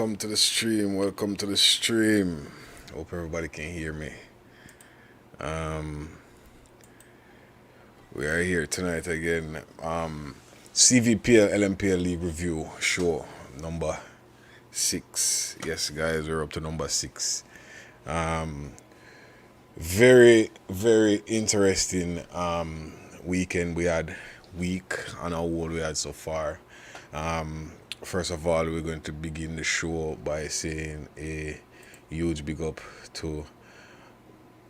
welcome to the stream. Welcome to the stream. Hope everybody can hear me. Um, we are here tonight again. CVPL LMPL League Review show number 6. Yes, guys, we're up to number 6. Very, very interesting weekend we had. Week on how old we had so far. First of all, we're going to begin the show by saying a huge big up to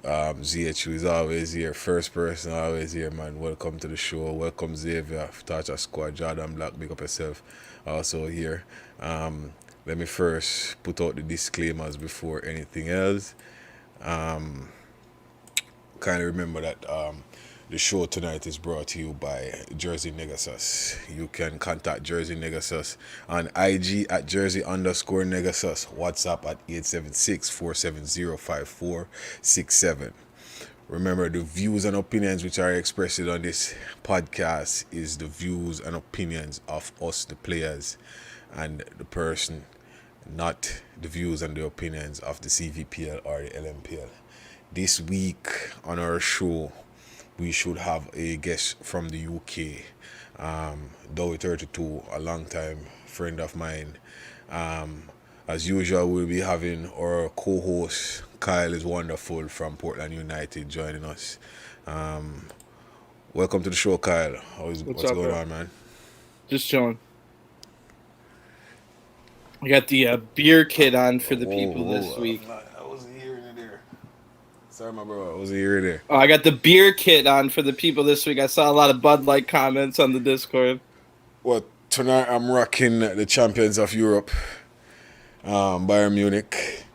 ZH, who is always here. First person always here, man. Welcome to the show. Welcome, Xavier, Tacha Squad, Jordan Black, big up yourself. Also here. Let me first put out the disclaimers before anything else. Kind of remember that the show tonight is brought to you by Jersey Negasus. You can contact Jersey Negasus on IG at Jersey_Negasus, WhatsApp at 876-470-5467. Remember, the views and opinions which are expressed on this podcast is the views and opinions of us, the players, and the person, not the views and the opinions of the CVPL or the LMPL. This week on our show, we should have a guest from the UK, Dowie32, a long time friend of mine. As usual, we'll be having our co-host, Kyle is Wonderful from Portland United, joining us. Welcome to the show, Kyle. What's up, going bro? on, man? Just chilling. I got the beer kit on for the people this week. I wasn't hearing it there. Sorry, my bro. I wasn't hearing it there. Oh, I got the beer kit on for the people this week. I saw a lot of Bud Light comments on the Discord. Well, tonight I'm rocking the champions of Europe, Bayern Munich.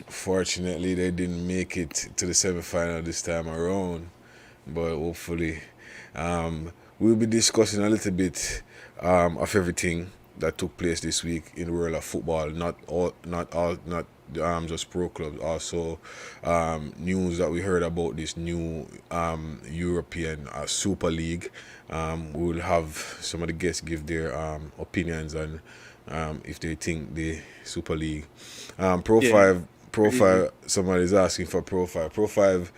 Fortunately, they didn't make it to the semi-final this time around, but hopefully, we'll be discussing a little bit of everything that took place this week in the world of football. Not just pro clubs. Also, news that we heard about this new European Super League. We will have some of the guests give their opinions on if they think the Super League. Pro 5, somebody's asking for Pro 5. Pro 5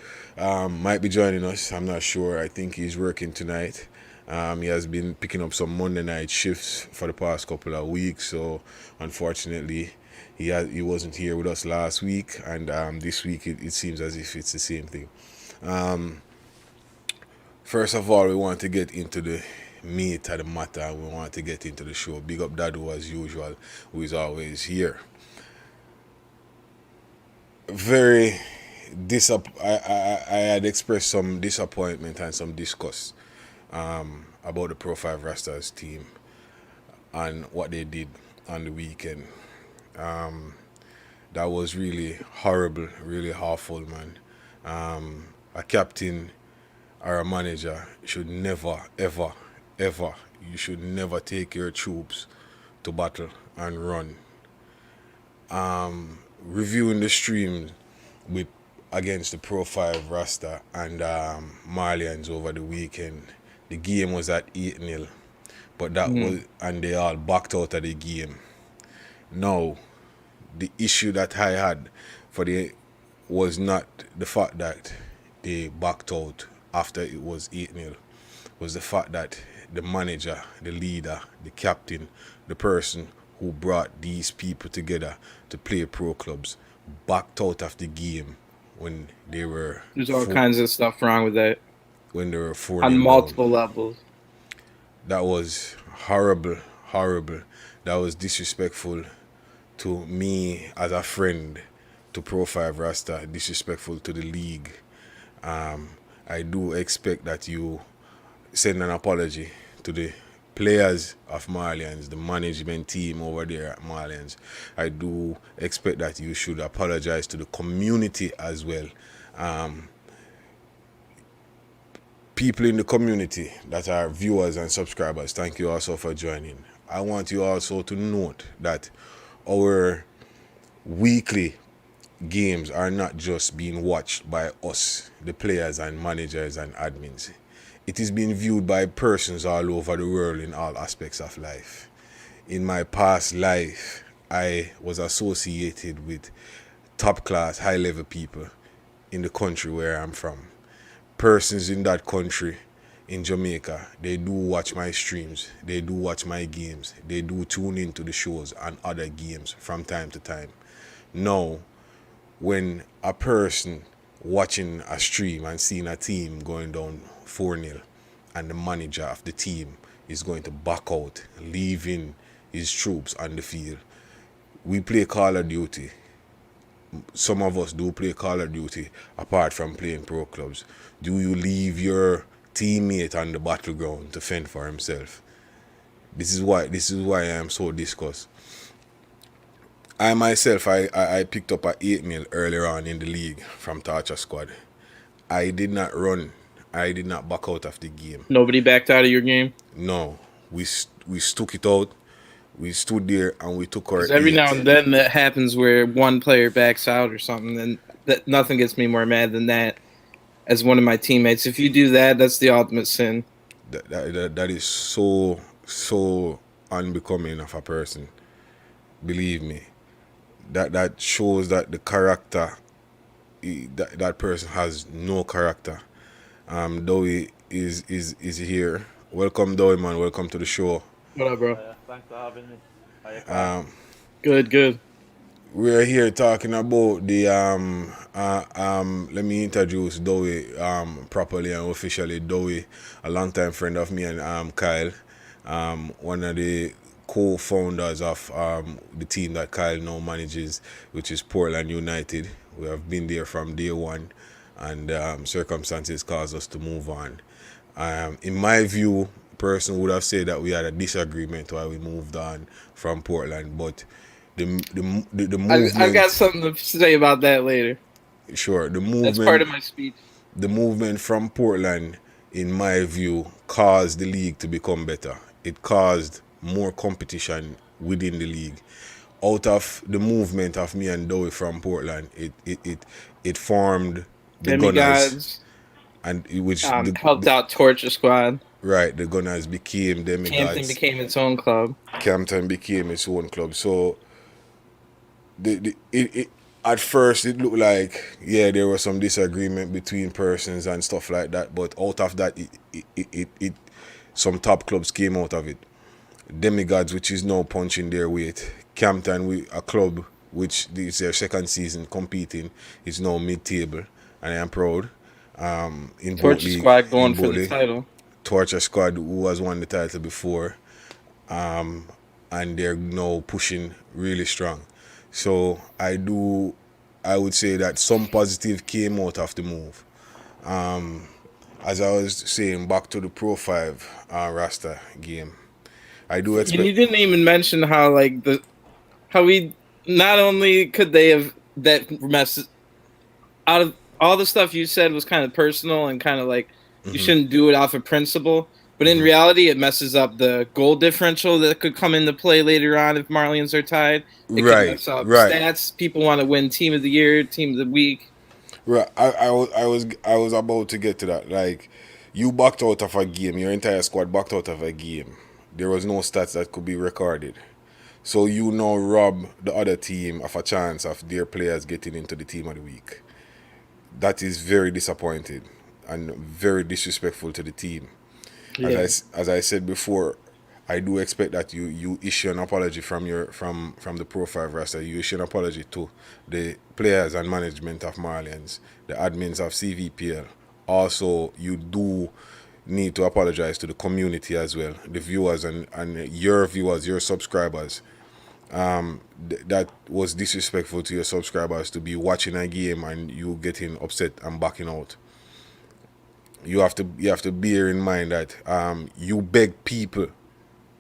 might be joining us. I'm not sure. I think he's working tonight. He has been picking up some Monday night shifts for the past couple of weeks. So, unfortunately, he wasn't here with us last week. And this week, it seems as if it's the same thing. First of all, we want to get into the meat of the matter. We want to get into the show. Big up Dadu as usual, who is always here. I had expressed some disappointment and some disgust about the Pro 5 Rastas team and what they did on the weekend. That was really horrible, really awful, man. A captain or a manager should never, ever, ever, you should never take your troops to battle and run. Reviewing the stream with against the Pro 5 Rasta and Marlians over the weekend. The game was at 8-0, but that was, and they all backed out of the game. Now, the issue that I had was not the fact that they backed out after it was 8-0, was the fact that the manager, the leader, the captain, the person who brought these people together to play pro clubs backed out of the game when they were. There's all kinds of stuff wrong with that. When they were 4 on multiple levels. That was horrible, horrible. That was disrespectful to me as a friend, to Pro 5 Rasta, disrespectful to the league. I do expect that you send an apology to the players of Marlians, the management team over there at Marlians. I do expect that you should apologize to the community as well. People in the community that are viewers and subscribers, thank you also for joining. I want you also to note that our weekly games are not just being watched by us, the players and managers and admins. It is being viewed by persons all over the world in all aspects of life. in my past life, I was associated with top class, high level people in the country where I'm from. Persons in that country, in Jamaica, they do watch my streams, they do watch my games, they do tune into the shows and other games from time to time. Now, when a person watching a stream and seeing a team going down 4-0 and the manager of the team is going to back out, leaving his troops on the field, we play Call of Duty. Some of us do play Call of Duty apart from playing pro clubs. Do you leave your teammate on the battleground to fend for himself? This is why I am so discussed. I myself, I picked up a 8-0 earlier on in the league from Torture Squad. I did not run. I did not back out of the game. Nobody backed out of your game? No. We stuck it out. We stood there and we took our 'Cause every 8. now and then that happens where one player backs out or something, and that nothing gets me more mad than that as one of my teammates. If you do that, that's the ultimate sin. That is so unbecoming of a person. Believe me. That shows that the character, that person has no character. Dowie is here. Welcome, Dowie, man. Welcome to the show. What up, bro? Thanks for having me. How you Good. We're here talking about the let me introduce Dowie properly and officially. Dowie, a longtime friend of me and Kyle, one of the co-founders of the team that Kyle now manages, which is Portland United. We have been there from day one, and circumstances caused us to move on. In my view, person would have said that we had a disagreement while we moved on from Portland, but the movement. I got something to say about that later. Sure, the movement. That's part of my speech. The movement from Portland, in my view, caused the league to become better. It caused more competition within the league. Out of the movement of me and Dowie from Portland, it formed the Gunners, and which helped out Torture Squad. Right, the Gunners became Demigods. Campton became its own club. Campton became its own club. So at first it looked like there was some disagreement between persons and stuff like that, but out of that it some top clubs came out of it. Demigods, which is now punching their weight. Campton, a club which this is their second season competing, is now mid-table, and I am proud. In Torture Squad going for the title. Torture Squad, who has won the title before, and they're now pushing really strong. So I would say that some positive came out of the move. As I was saying, back to the Pro 5 Rasta game, I do expect. You didn't even mention how we not only could they have that mess out of all the stuff you said was kind of personal and kind of like you shouldn't do it off of principle, but in reality it messes up the goal differential that could come into play later on if Marlians are tied. It could mess up stats. People want to win team of the year, team of the week. Right. I was about to get to that. Like, you backed out of a game, your entire squad backed out of a game. There was no stats that could be recorded. So you now rob the other team of a chance of their players getting into the team of the week. That is very disappointing and very disrespectful to the team. Yeah. As I said before, I do expect that you issue an apology from the Pro 5 roster. You issue an apology to the players and management of Marlians, the admins of CVPL. Also, you do need to apologize to the community as well, the viewers and your viewers, your subscribers. That was disrespectful to your subscribers to be watching a game and you getting upset and backing out. You have to bear in mind that you beg people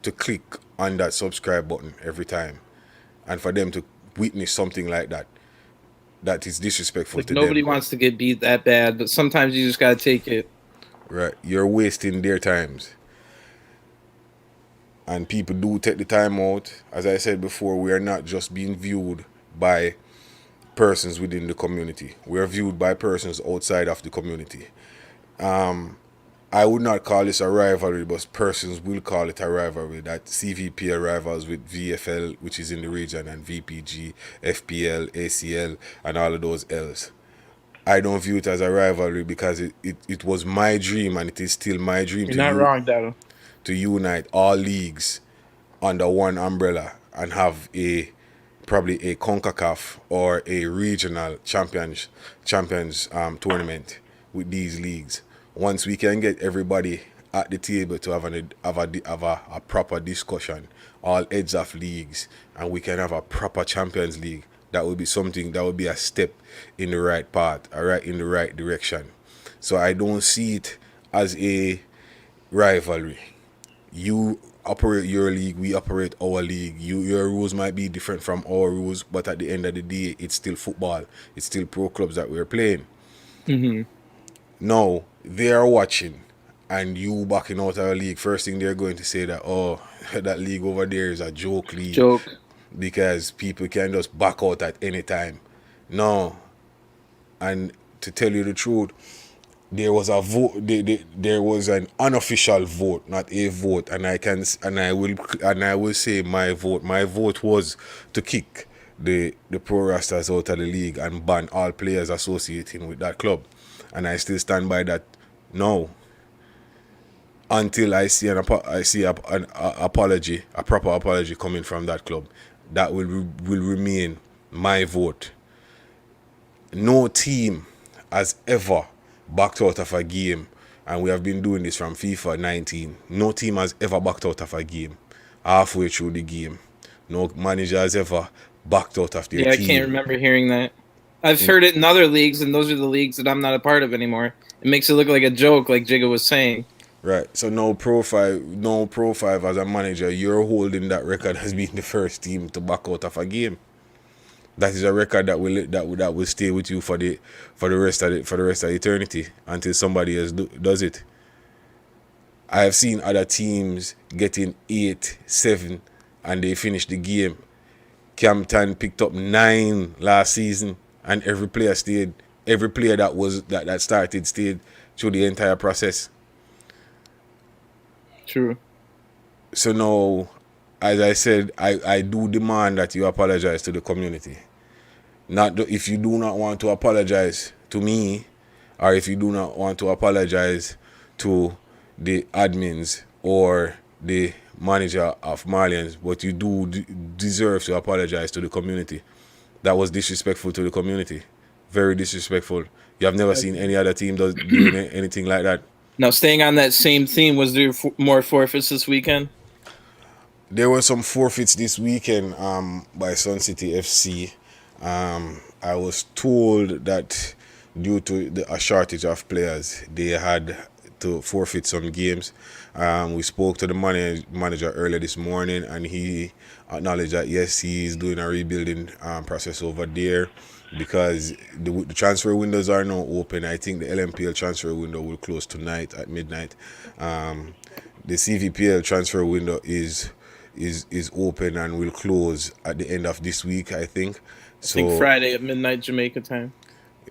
to click on that subscribe button every time, and for them to witness something like that is disrespectful to them. Nobody wants to get beat that bad, but sometimes you just gotta take it. Right, you're wasting their times. And people do take the time out. As I said before, we are not just being viewed by persons within the community. We are viewed by persons outside of the community. I would not call this a rivalry, but persons will call it a rivalry. That CVPL rivals with VFL, which is in the region, and VPG, FPL, ACL, and all of those L's. I don't view it as a rivalry because it was my dream, and it is still my dream You're not wrong, Dado. to unite all leagues under one umbrella and have probably a CONCACAF or a regional champions tournament with these leagues. Once we can get everybody at the table to have a proper discussion, all heads of leagues, and we can have a proper Champions League, that would be something, that would be a step in the right path, in the right direction. So I don't see it as a rivalry. You operate your league, we operate our league. Your rules might be different from our rules, but at the end of the day, it's still football. It's still pro clubs that we're playing. Now, they are watching, and you backing out our league. First thing they're going to say that, oh, that league over there is a joke league. Because people can just back out at any time. No. And to tell you the truth, there was a vote. There was an unofficial vote, not a vote, and I will say my vote. My vote was to kick the Pro Rastas out of the league and ban all players associating with that club, and I still stand by that now. Until I see an apology, a proper apology coming from that club, that will remain my vote. No team has ever backed out of a game, and we have been doing this from FIFA 19. No team has ever backed out of a game halfway through the game. No manager has ever backed out of their team. I can't remember hearing that. I've heard it in other leagues, and those are the leagues that I'm not a part of anymore. It makes it look like a joke, like Jigga was saying. Right. So no Pro 5 as a manager, you're holding that record as being the first team to back out of a game. That is a record that will stay with you for the rest of eternity until somebody else does it. I have seen other teams getting 8, 7, and they finish the game. Campton picked up 9 last season, and every player stayed. Every player that started stayed through the entire process. True. So now, as I said, I do demand that you apologize to the community. If you do not want to apologize to me, or if you do not want to apologize to the admins or the manager of Marlians, but you do deserve to apologize to the community. That was disrespectful to the community. Very disrespectful. You have never seen any other team doing anything like that. Now, staying on that same theme, was there more forfeits this weekend? There were some forfeits this weekend by Sun City FC. I was told that due to a shortage of players, they had to forfeit some games. We spoke to the manager earlier this morning, and he acknowledged that yes, he's doing a rebuilding process over there because the transfer windows are now open. I think the LMPL transfer window will close tonight at midnight. The CVPL transfer window is open and will close at the end of this week, I think. So, I think Friday at midnight Jamaica time.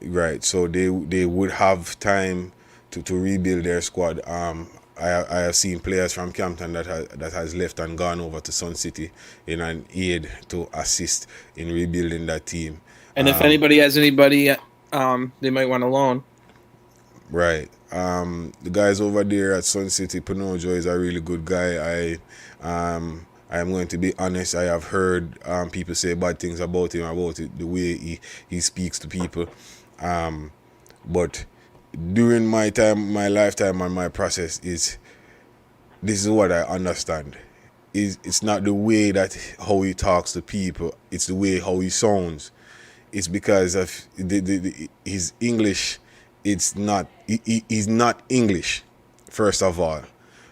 Right, so they would have time to rebuild their squad. I have seen players from Campton that has left and gone over to Sun City in an aid to assist in rebuilding that team. And if anybody has anybody, they might want a loan. Right. The guys over there at Sun City, Pinojo is a really good guy. I am going to be honest. I have heard people say bad things about him, about it, the way he speaks to people. But during my lifetime and my process, this is what I understand. It's not the way that how he talks to people. It's the way how he sounds. It's because of his English. It's not. He's not English, first of all.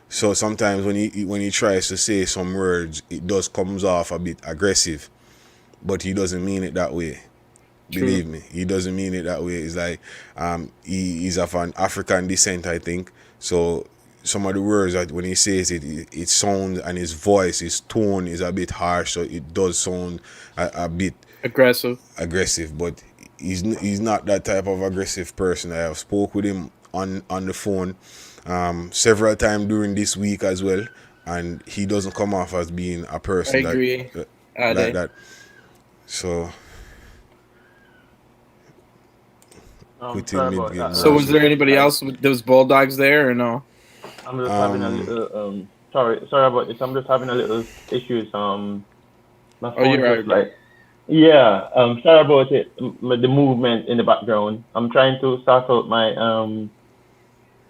So sometimes when he tries to say some words, it does comes off a bit aggressive, but he doesn't mean it that way. True. Believe me, he doesn't mean it that way. It's like he's of an African descent, I think. So some of the words that when he says it sounds, and his voice, his tone is a bit harsh, so it does sound a bit aggressive. But he's not that type of aggressive person. I have spoke with him on the phone several times during this week as well, and he doesn't come off as being a person I agree. like that. So quitting sorry mid about game. that. So was there anybody else with those Bulldogs there or no? I'm just having a little sorry about this. I'm just having a little issues. My phone you're just right. like sorry about it. The movement in the background. I'm trying to start out my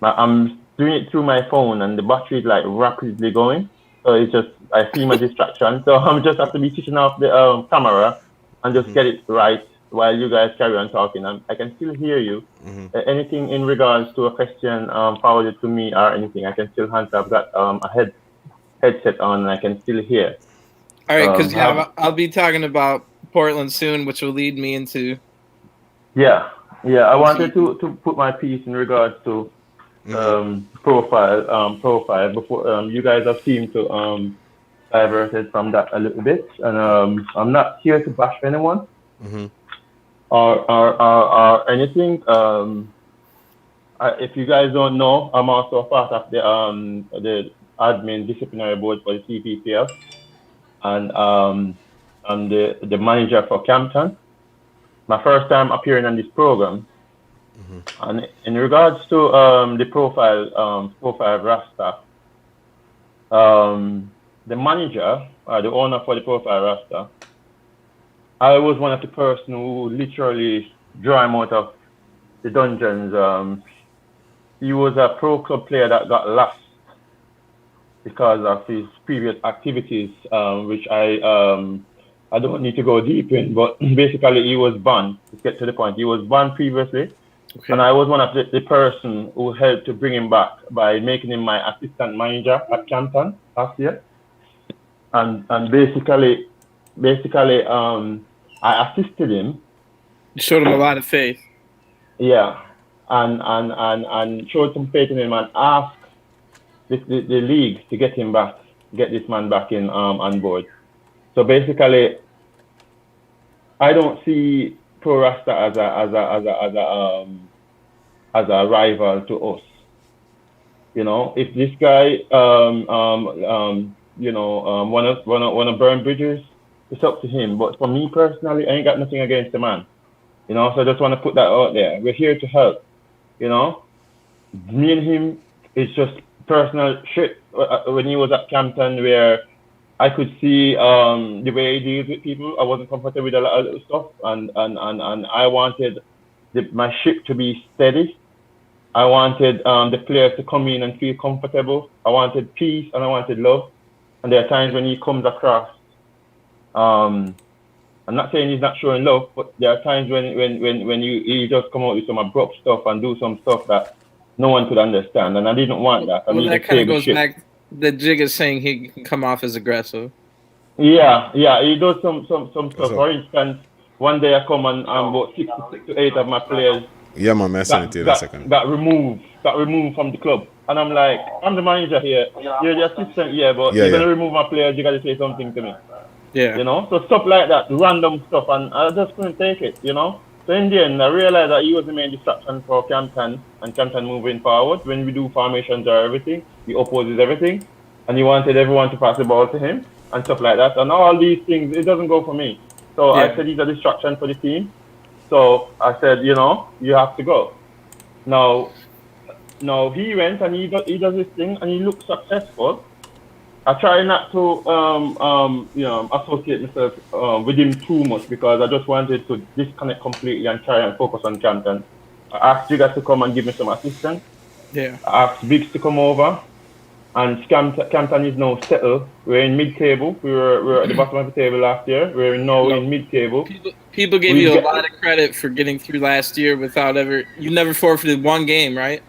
I'm doing it through my phone and the battery is like rapidly going. So it's just I see my distraction. So I'm just have to be switching off the camera and just get it right while you guys carry on talking. I can still hear you. Anything in regards to a question forwarded to me or anything, I can still answer. I've got a headset on and I can still hear. All right, because I'll be talking about Portland soon, which will lead me into. Yeah. I wanted to put my piece in regards to profile before you guys have seemed to diverted from that a little bit, and I'm not here to bash anyone or anything. If you guys don't know, I'm also a part of the admin disciplinary board for the CPPL, and I'm the manager for Campton. My first time appearing on this program, and in regards to the profile Rasta, the manager, the owner for the profile Rasta, I was one of the person who literally drew him out of the dungeons. He was a pro club player that got lost because of his previous activities, which I don't need to go deep in, but basically he was banned. To get to the point, he was banned previously, and I was one of the person who helped to bring him back by making him my assistant manager at Campton last year, and basically, I assisted him. You showed him a lot of faith. Yeah, and showed some faith in him and asked the league to get this man back in on board. So basically, I don't see Pro Rasta as a rival to us. You know, if this guy wanna burn bridges, it's up to him. But for me personally, I ain't got nothing against the man. You know, so I just want to put that out there. We're here to help. You know, me and him, it's just personal shit. When he was at Campton, where I could see the way he deals with people, I wasn't comfortable with a lot of little stuff, and I wanted my ship to be steady. I wanted the players to come in and feel comfortable. I wanted peace and I wanted love. And there are times when he comes across. I'm not saying he's not showing love, but there are times when he just come out with some abrupt stuff and do some stuff that no one could understand, and I didn't want that. Well, that kind of goes back. The Jig is saying he can come off as aggressive. Yeah, he does some stuff. For instance, one day I come and about 6 to 8 of my players. Yeah, man, I'm saying it in a second. Got removed from the club, and I'm like, I'm the manager here. You're the assistant, but you're gonna remove my players. You gotta say something to me. Yeah. You know, so stuff like that, random stuff, and I just couldn't take it, you know. So in the end, I realized that he was the main distraction for Campton and Campton moving forward. When we do formations or everything, he opposes everything, and he wanted everyone to pass the ball to him and stuff like that. And all these things, it doesn't go for me. So I said he's a distraction for the team. So I said, you know, you have to go. Now he went and he does his thing and he looks successful. I try not to, associate myself with him too much because I just wanted to disconnect completely and try and focus on Campton. I asked you guys to come and give me some assistance. Yeah. I asked Biggs to come over, and Campton is now settled. We're in mid-table. We were at the bottom of the table last year. We're now in mid-table. People gave you a lot of credit for getting through last year without you never forfeited one game, right?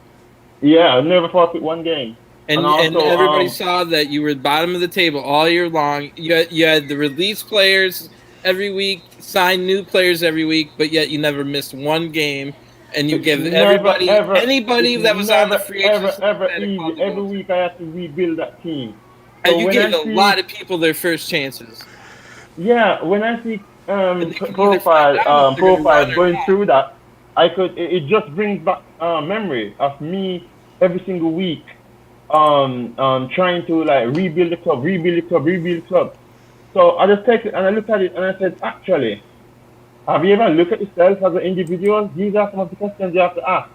Yeah, I never forfeited one game. And everybody saw that you were bottom of the table all year long. You had the release players every week, sign new players every week, but yet you never missed one game. And you give anybody that was on the free agency easy. Every week I have to rebuild that team. So and you gave a lot of people their first chances. Yeah, when I see profile going through that, It just brings back memory of me every single week, trying to like rebuild the club. So I just take it and I look at it and I said, actually, have you ever looked at yourself as an individual? These are some of the questions you have to ask.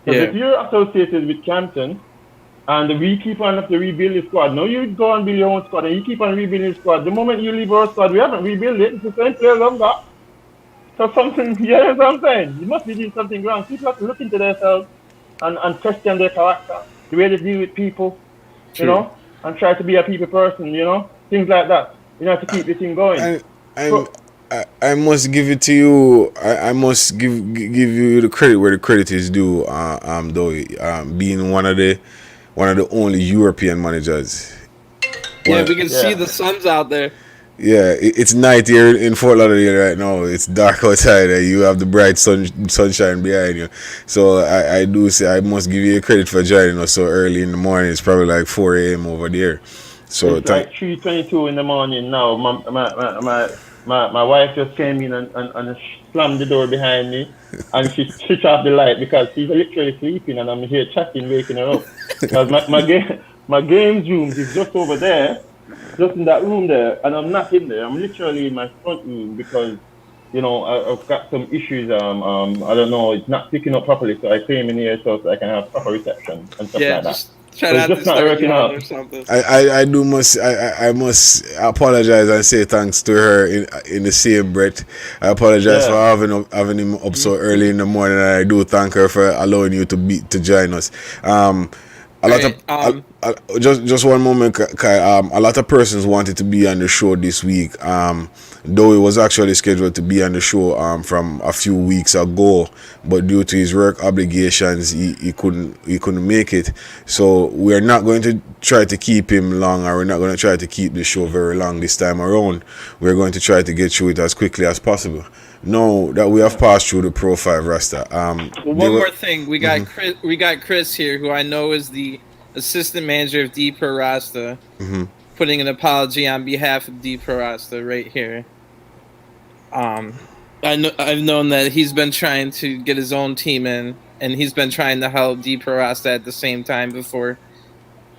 Because Yeah. if you're associated with Campton and we keep on have to rebuild the squad, no, you go and build your own squad and you keep on rebuilding the squad. The moment you leave our squad, we haven't rebuilt it. It's the same players I've got. So something, you know what I'm saying? You must be doing something wrong. People have to look into themselves and question their character, the way they deal with people, True. you know, and try to be a people person, you know, things like that. You know, to keep the thing going. I must give it to you. I must give you the credit where the credit is due. Though being one of the only European managers. Yeah, we can see the suns out there. Yeah, it's night here in Fort Lauderdale right now. It's dark outside and you have the bright sunshine behind you. So I do say I must give you credit for joining us so early in the morning. It's probably like 4 a.m. over there. So it's like 3:22 in the morning now. My wife just came in and slammed the door behind me, and she switched off the light because she's literally sleeping, and I'm here chatting, waking her up. Because my games room is just over there, just in that room there, and I'm not in there. I'm literally in my front room because, you know, I've got some issues. I don't know, it's not picking up properly, so I came in here so I can have proper reception and stuff like that. Try not to start working out or something. I must apologize and say thanks to her in the same breath. I apologize for having him up so early in the morning, and I do thank her for allowing you to join us. Just one moment, Kai. A lot of persons wanted to be on the show this week. Though it was actually scheduled to be on the show from a few weeks ago, but due to his work obligations, he couldn't make it. So we're not going to try to keep him long, or we're not going to try to keep the show very long this time around. We're going to try to get through it as quickly as possible. Now that we have passed through the Pro 5 roster, one more thing, we got Chris here, who I know is the assistant manager of D Pro Rasta, putting an apology on behalf of D Pro Rasta right here. I've known that he's been trying to get his own team in, and he's been trying to help D Pro Rasta at the same time before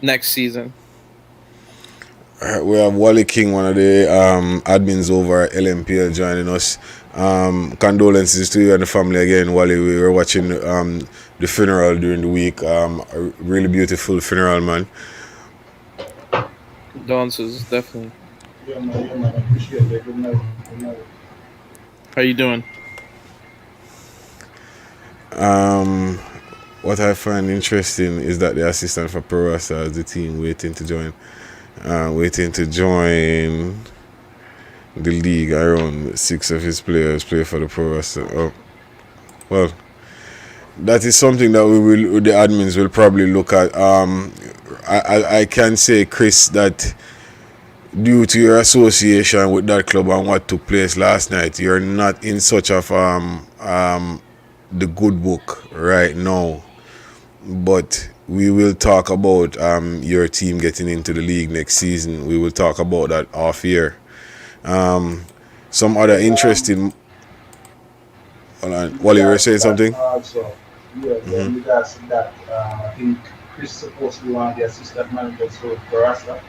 next season. We have Wally King, one of the admins over at LMPL, joining us. Condolences to you and the family again, Wally. We were watching the funeral during the week. A really beautiful funeral, man. Condolences, definitely. Yeah, man. I appreciate it. Good night. How you doing? What I find interesting is that the assistant for Pro Rasta has the team waiting to join the league. Around 6 of his players play for the Pro Rasta. Oh, well, that is something that the admins will probably look at. I can say, Chris, that due to your association with that club and what took place last night, you're not in such of the good book right now. But we will talk about your team getting into the league next season. We will talk about that off here. Some other interesting. Wally, you were saying something? Also, in regards to that, I think Chris is supposed to be one of the assistant managers for Rasta.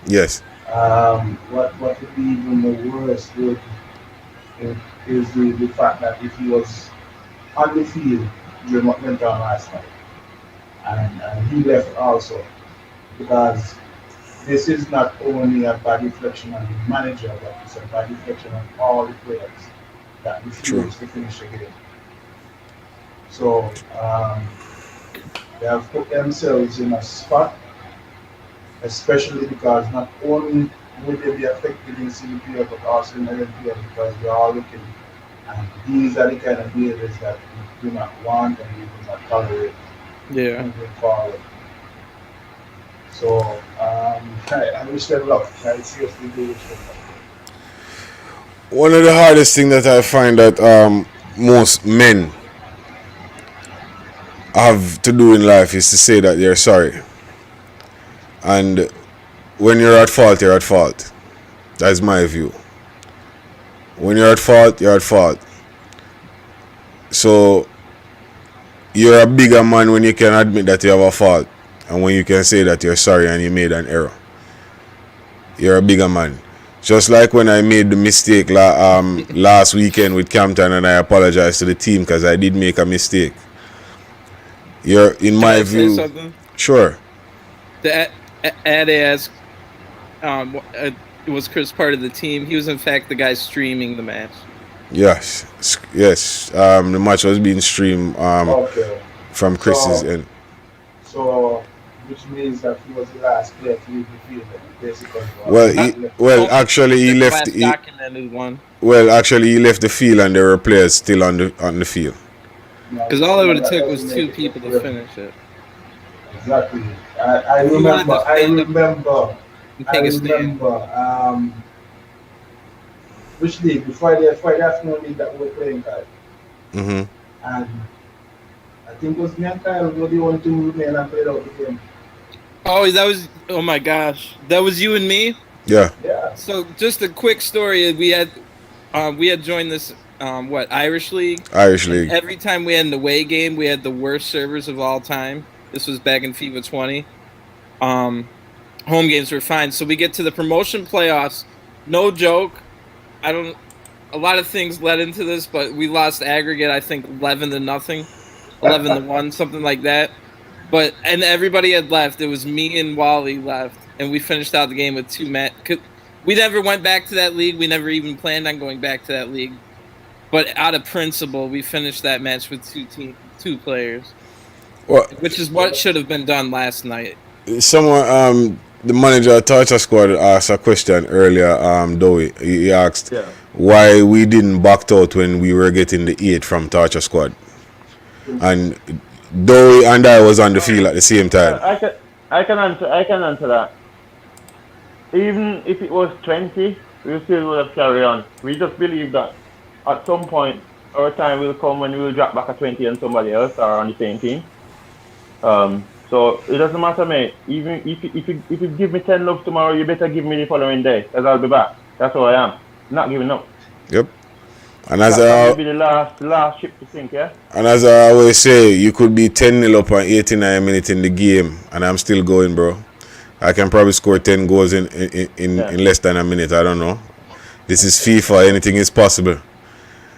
Yes. What would be even the worst is the fact that if he was on the field during what went on last night, and he left also, because this is not only a bad reflection on the manager, but it's a bad reflection on all the players that refuse to finish the game. So they have put themselves in a spot, especially because not only would they be affected in CDPL, but also in LNPL, because we are all looking, and these are the kind of behaviors that we do not want and we do not tolerate moving forward. So I wish them luck. I seriously do wish them luck. One of the hardest things that I find that most men have to do in life is to say that they're sorry. And when you're at fault, you're at fault. That's my view. When you're at fault, you're at fault. So you're a bigger man when you can admit that you have a fault and when you can say that you're sorry and you made an error. You're a bigger man. Just like when I made the mistake last weekend with Campton, and I apologize to the team because I did make a mistake. You're, in my view, something? Sure. The Ade asked, was Chris part of the team? He was in fact the guy streaming the match. Yes. The match was being streamed Okay. from Chris's end. So, which means that he was the last player to leave the field, basically. Actually, he left. Documented one. Well, actually, he left the field, and there were players still on the field. Because all it would have took was 2 people to finish it. Exactly. I remember. Which league? The Friday afternoon league that we were playing, guys. Mm-hmm. And I think it was me and Kyle who were the only 2 remain and played out the game. Oh my gosh, that was you and me. Yeah. So just a quick story: we had joined this Irish League. And every time we had an away game, we had the worst servers of all time. This was back in FIFA 20. Home games were fine. So we get to the promotion playoffs. No joke. A lot of things led into this, but we lost aggregate, I think 11-0, 11-1, something like that. And everybody had left. It was me and Wally left, and we finished out the game with 2 matches. We never went back to that league. We never even planned on going back to that league. But out of principle, we finished that match with 2 players, which is what should have been done last night. Someone, the manager of Torture Squad asked a question earlier. Dowie, he asked why we didn't back out when we were getting the 8 from Torture Squad, and Dowie and I was on the field at the same time. I can answer that. Even if it was 20, we still would have carried on. We just believe that at some point our time will come when we will drop back a 20 on somebody else or on the same team. So it doesn't matter, mate. Even if you give me 10 love tomorrow, you better give me the following day, because I'll be back. That's who I am. Not giving up. Yep. And that will be the last ship to sink, yeah? And as I always say, you could be 10-0 up on 89 minutes in the game, and I'm still going, bro. I can probably score 10 goals in less than a minute. I don't know. This is FIFA. Anything is possible.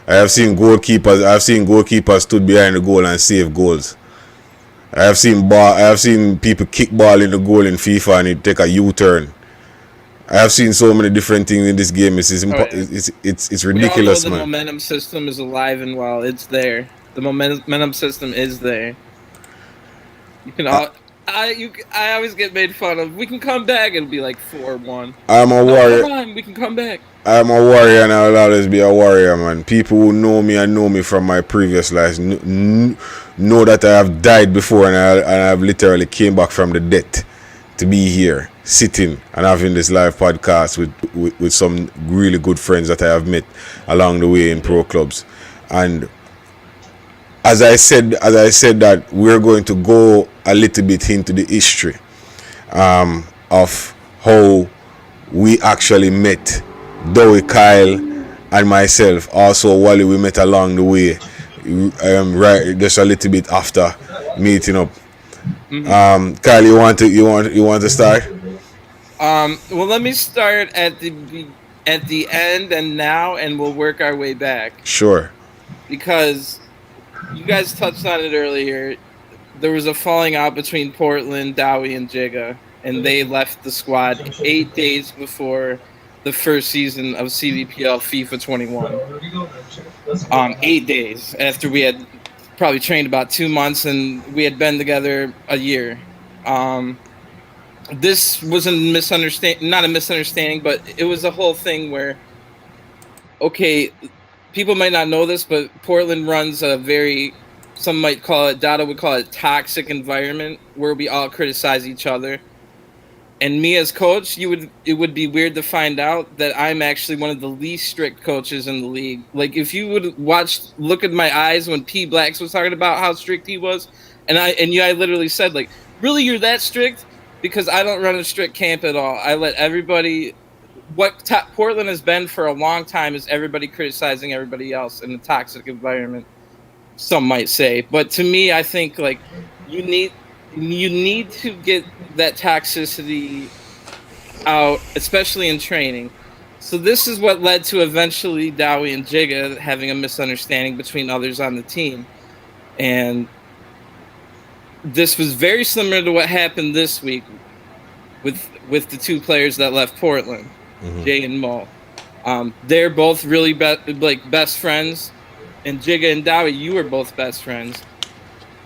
I have seen goalkeepers stood behind the goal and save goals. I have seen people kick ball in the goal in FIFA and it take a U-turn. I have seen so many different things in this game. It's ridiculous, we all know the man. momentum system is alive and well. It's there. The momentum system is there. You can I always get made fun of. We can come back. It'll be like 4-1. I'm a warrior. Come on, we can come back. I'm a warrior and I'll always be a warrior, man. People who know me and know me from my previous lives know that I have died before and I have literally came back from the dead to be here, sitting and having this live podcast with some really good friends that I have met along the way in pro clubs. And as I said that we're going to go a little bit into the history of how we actually met. Dowie, Kyle, and myself. Also, Wally, we met along the way. Right, just a little bit after meeting up. Mm-hmm. Kyle, you want to start? Well, let me start at the end and now, and we'll work our way back. Sure. Because you guys touched on it earlier. There was a falling out between Portland, Dowie, and Jigga, and they left the squad 8 days before the first season of CVPL FIFA 21. 8 days after we had probably trained about 2 months and we had been together a year. This was not a misunderstanding, but it was a whole thing where, okay, people might not know this, but Portland runs a some might call it, Dada would call it toxic environment where we all criticize each other. And me as coach, it would be weird to find out that I'm actually one of the least strict coaches in the league. Like if you would look at my eyes when P Blacks was talking about how strict he was, and I literally said like, really, you're that strict? Because I don't run a strict camp at all. I let everybody. Portland has been for a long time is everybody criticizing everybody else in a toxic environment. some might say. But to me, I think like you need to get that toxicity out, especially in training. So this is what led to eventually Dowie and Jigga having a misunderstanding between others on the team. And this was very similar to what happened this week with the two players that left Portland, Jay and Mo. They're both really best friends. And Jigga and Dowie, you were both best friends.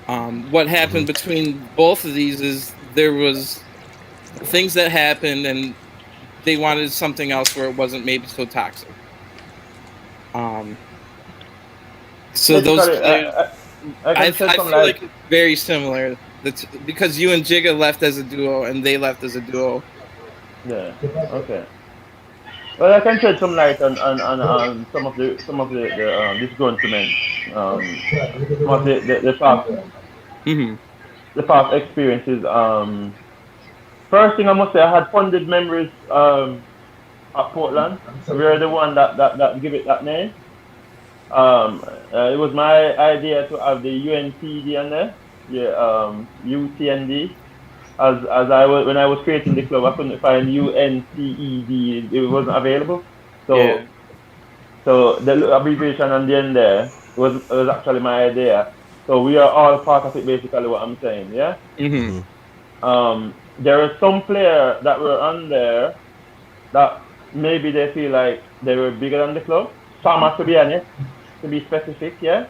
What happened between both of these is there was things that happened and they wanted something else where it wasn't maybe so toxic. So those I feel like it's very similar. Because you and Jigga left as a duo and they left as a duo. Yeah. Okay. Well, I can shed some light on some of the disgruntlement, some of the past the past experiences. First thing I must say, I had fonded memories at Portland. We are the one that give it that name. It was my idea to have the UNTD on there, UTND. As I was when I was creating the club, I couldn't find UNCED. It wasn't available. So the abbreviation on the end there was actually my idea. So we are all part of it, basically. What I'm saying, yeah. There are some players that were on there that maybe they feel like they were bigger than the club. Sama, to be honest, to be specific, yeah.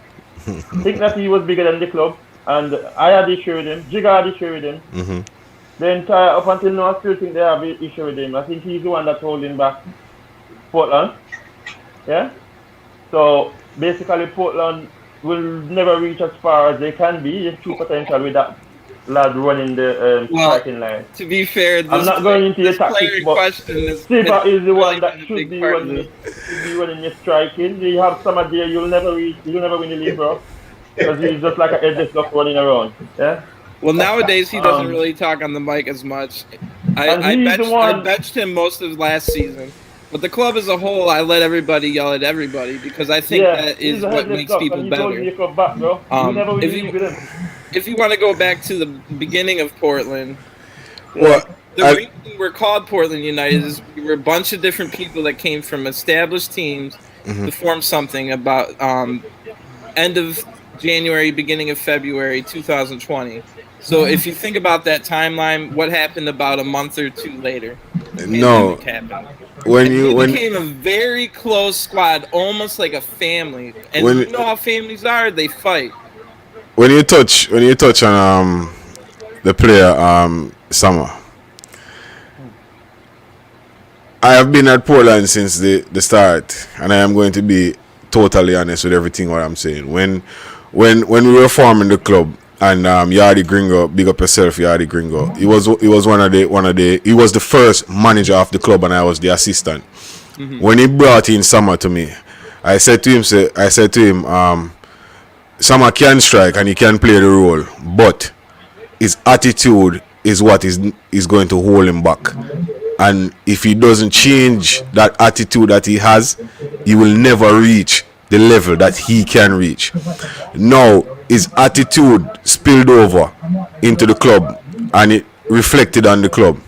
Think that he was bigger than the club, and I had issue with him. Jigga had issue with him. The entire up until now, I still think they have an issue with him. I think he's the one that's holding back Portland. Yeah. So basically, Portland will never reach as far as they can be. There's true potential with that lad running the striking line. To be fair, I'm not going into the tactics, but Siva is the one that should be running your striking. You have some idea you'll never win the league, bro. Because he's just like a headless duck running around. Yeah. Well, nowadays he doesn't really talk on the mic as much. I benched him most of last season. But the club as a whole, I let everybody yell at everybody because I think that is what makes people better. If you want to go back to the beginning of Portland, the reason we're called Portland United is we were a bunch of different people that came from established teams to form something about end of January, beginning of February 2020. So if you think about that timeline, what happened about a month or two later? No. We became a very close squad, almost like a family. And you know how families are, they fight. When you touch on the player Summer, I have been at Portland since the start, and I am going to be totally honest with everything what I'm saying. When we were forming the club, and Yardi Gringo, big up yourself, Yardi Gringo. He was he was the first manager of the club, and I was the assistant. When he brought in Summer to me, I said to him, Summer can strike and he can play the role, but his attitude is what is going to hold him back. And if he doesn't change that attitude that he has, he will never reach the level that he can reach. Now, his attitude spilled over into the club and it reflected on the club.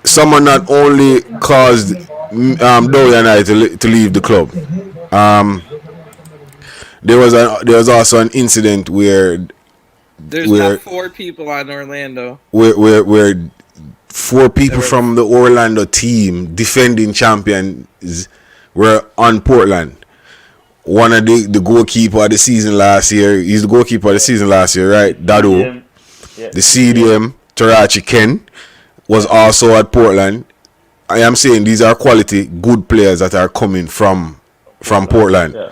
Someone not only caused Dowie and I to leave the club. There was also an incident where not 4 people on Orlando. Where 4 people from the Orlando team, defending champions, were on Portland. One of the goalkeeper of the season last year. He's the goalkeeper of the season last year, right? Dado. The CDM, Tarachi Ken, was also at Portland. I am saying these are quality, good players that are coming from Portland. Yeah.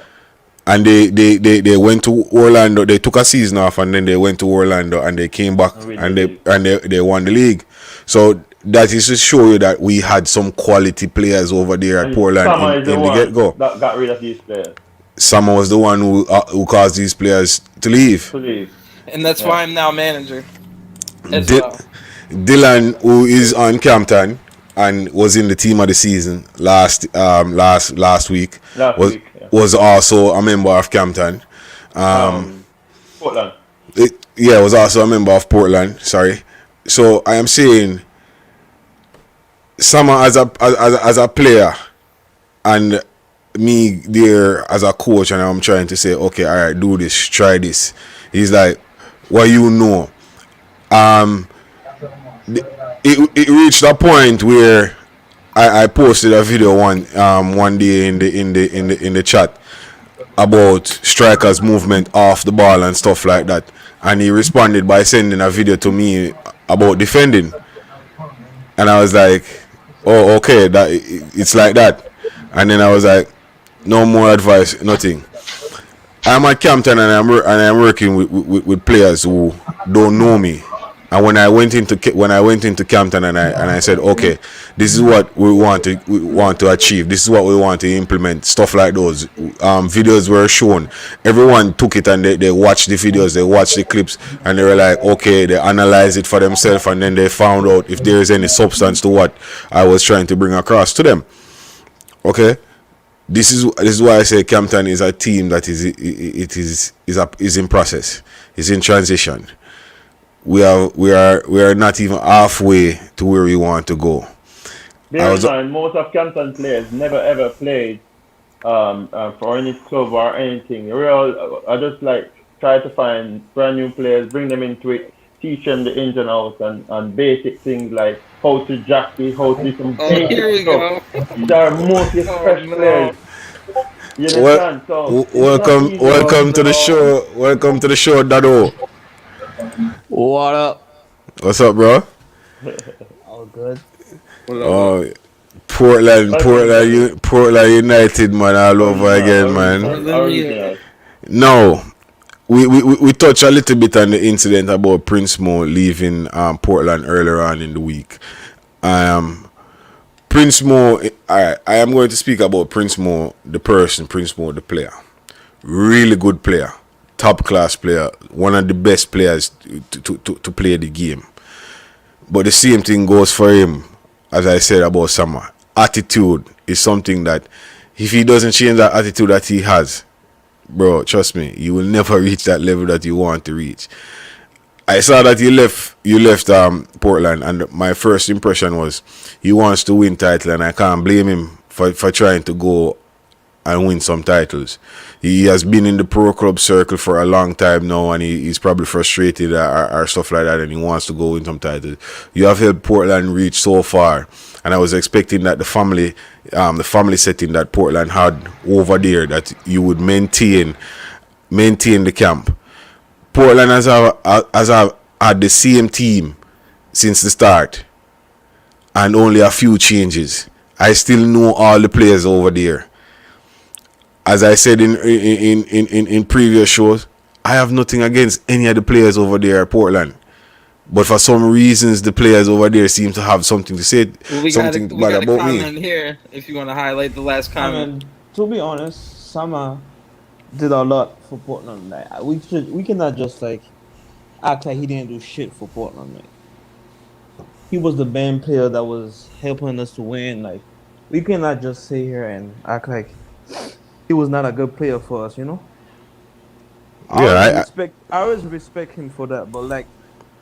And they went to Orlando. They took a season off and then they went to Orlando and they came back and they won the league. So that is to show you that we had some quality players over there at Portland in the get-go. That got rid of these players. Summer was the one who caused these players to leave. And that's why I'm now manager. Dylan, who is on Campton and was in the team of the season last week, was also a member of Campton. Portland. Yeah, was also a member of Portland. Sorry. So I am saying, Sama as a player, and me there as a coach, and I'm trying to say, okay, all right, do this, try this. He's like, what you know? It reached a point where I posted a video one day in the chat about strikers' movement off the ball and stuff like that, and he responded by sending a video to me about defending, and I was like, oh, okay, that it's like that. And then I was like, no more advice, nothing. I'm at Campton, and I'm working with players who don't know me. And when I went into Campton, and I said, okay, this is what we want to achieve. This is what we want to implement. Stuff like those. Videos were shown. Everyone took it and they watched the videos, they watched the clips, and they were like, okay, they analyzed it for themselves, and then they found out if there is any substance to what I was trying to bring across to them. Okay. This is why I say Campton is a team that is in process. It's in transition. We are not even halfway to where we want to go. Bear in mind, most of Campton players never ever played for any club or anything. I just like try to find brand new players, bring them into it, teach them the ins and outs and basic things like how to jockey, how to do some basic stuff. These are mostly fresh players. You understand? Welcome to the show. Welcome to the show, Dado. What up? What's up, bro? All good. Oh, Portland United, man, all over again, man. No, we touched a little bit on the incident about Prince Mo leaving Portland earlier on in the week. Prince Mo, I am going to speak about Prince Mo, the person, Prince Mo, the player. Really good player, top class player, one of the best players to play the game. But the same thing goes for him, as I said about Sama. Attitude is something that, if he doesn't change that attitude that he has, bro, trust me, you will never reach that level that you want to reach. I saw that you left Portland, and my first impression was he wants to win title, and I can't blame him for trying to go and win some titles. He has been in the pro club circle for a long time now, and he's probably frustrated or stuff like that, and he wants to go win some titles. You have helped Portland reach so far, and I was expecting that the family setting that Portland had over there, that you would maintain the camp. Portland has had the same team since the start, and only a few changes. I still know all the players over there. As I said in previous shows, I have nothing against any of the players over there at Portland, but for some reasons the players over there seem to have something to say, something bad about me. Here, if you want to highlight the last comment. To be honest, Sama did a lot for Portland. Like we cannot just like act like he didn't do shit for Portland. Like he was the band player that was helping us to win. Like we cannot just sit here and act like he was not a good player for us. You know. Yeah, I always respect him for that. But like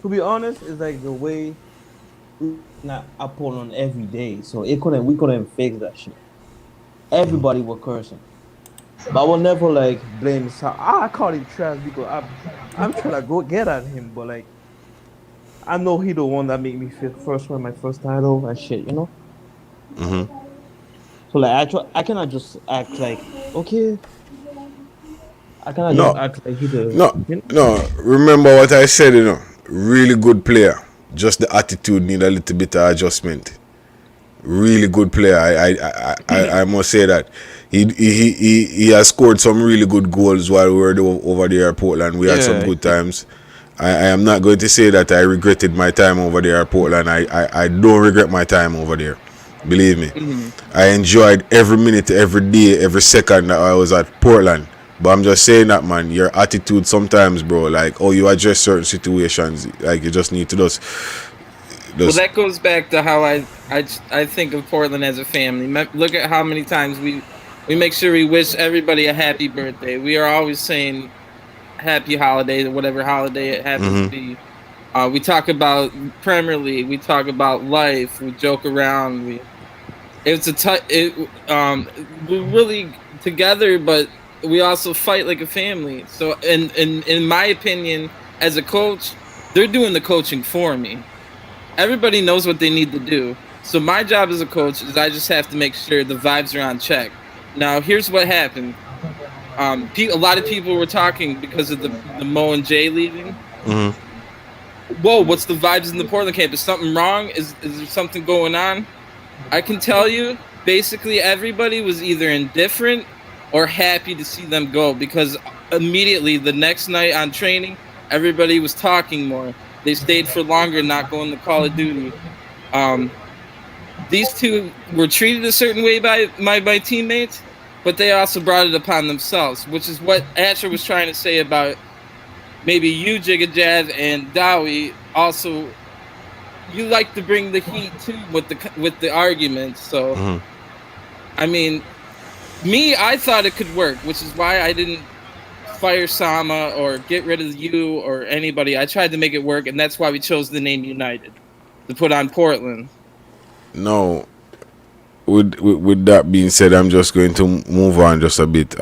to be honest, it's like the way we not up Portland every day, so we couldn't fix that shit. Everybody was cursing. But I will never like blame Sam. I call him trash because I'm trying to go get at him, but like I know he the one that made me win my first title and shit, you know. Mm-hmm. So like I cannot just act like okay. I cannot just act like he the No. Remember what I said, you know. Really good player. Just the attitude need a little bit of adjustment. Really good player. I must say that. He has scored some really good goals while we were over there at Portland. We had some good times. I am not going to say that I regretted my time over there at Portland. I don't regret my time over there. Believe me. Mm-hmm. I enjoyed every minute, every day, every second that I was at Portland. But I'm just saying that, man, your attitude sometimes, bro, like, you address certain situations, like, you just need to just well, that goes back to how I think of Portland as a family. Look at how many times we make sure we wish everybody a happy birthday. We are always saying happy holiday, whatever holiday it happens to be. We talk about Premier League. We talk about life. We joke around. We're really together, but we also fight like a family. So, in my opinion, as a coach, they're doing the coaching for me. Everybody knows what they need to do. So my job as a coach is I just have to make sure the vibes are on check. Now, here's what happened. A lot of people were talking because of the Mo and Jay leaving. Whoa, what's the vibes in the Portland camp? Is something wrong? Is there something going on? I can tell you, basically everybody was either indifferent or happy to see them go, because immediately the next night on training, everybody was talking more. They stayed for longer, not going to Call of Duty. These two were treated a certain way by my teammates, but they also brought it upon themselves, which is what Asher was trying to say about maybe you, Jigga Jazz, and Dowie. Also, you like to bring the heat too with the arguments. So, I mean, I thought it could work, which is why I didn't fire Sama or get rid of you or anybody. I tried to make it work, and that's why we chose the name United to put on Portland. No, with that being said, I'm just going to move on just a bit.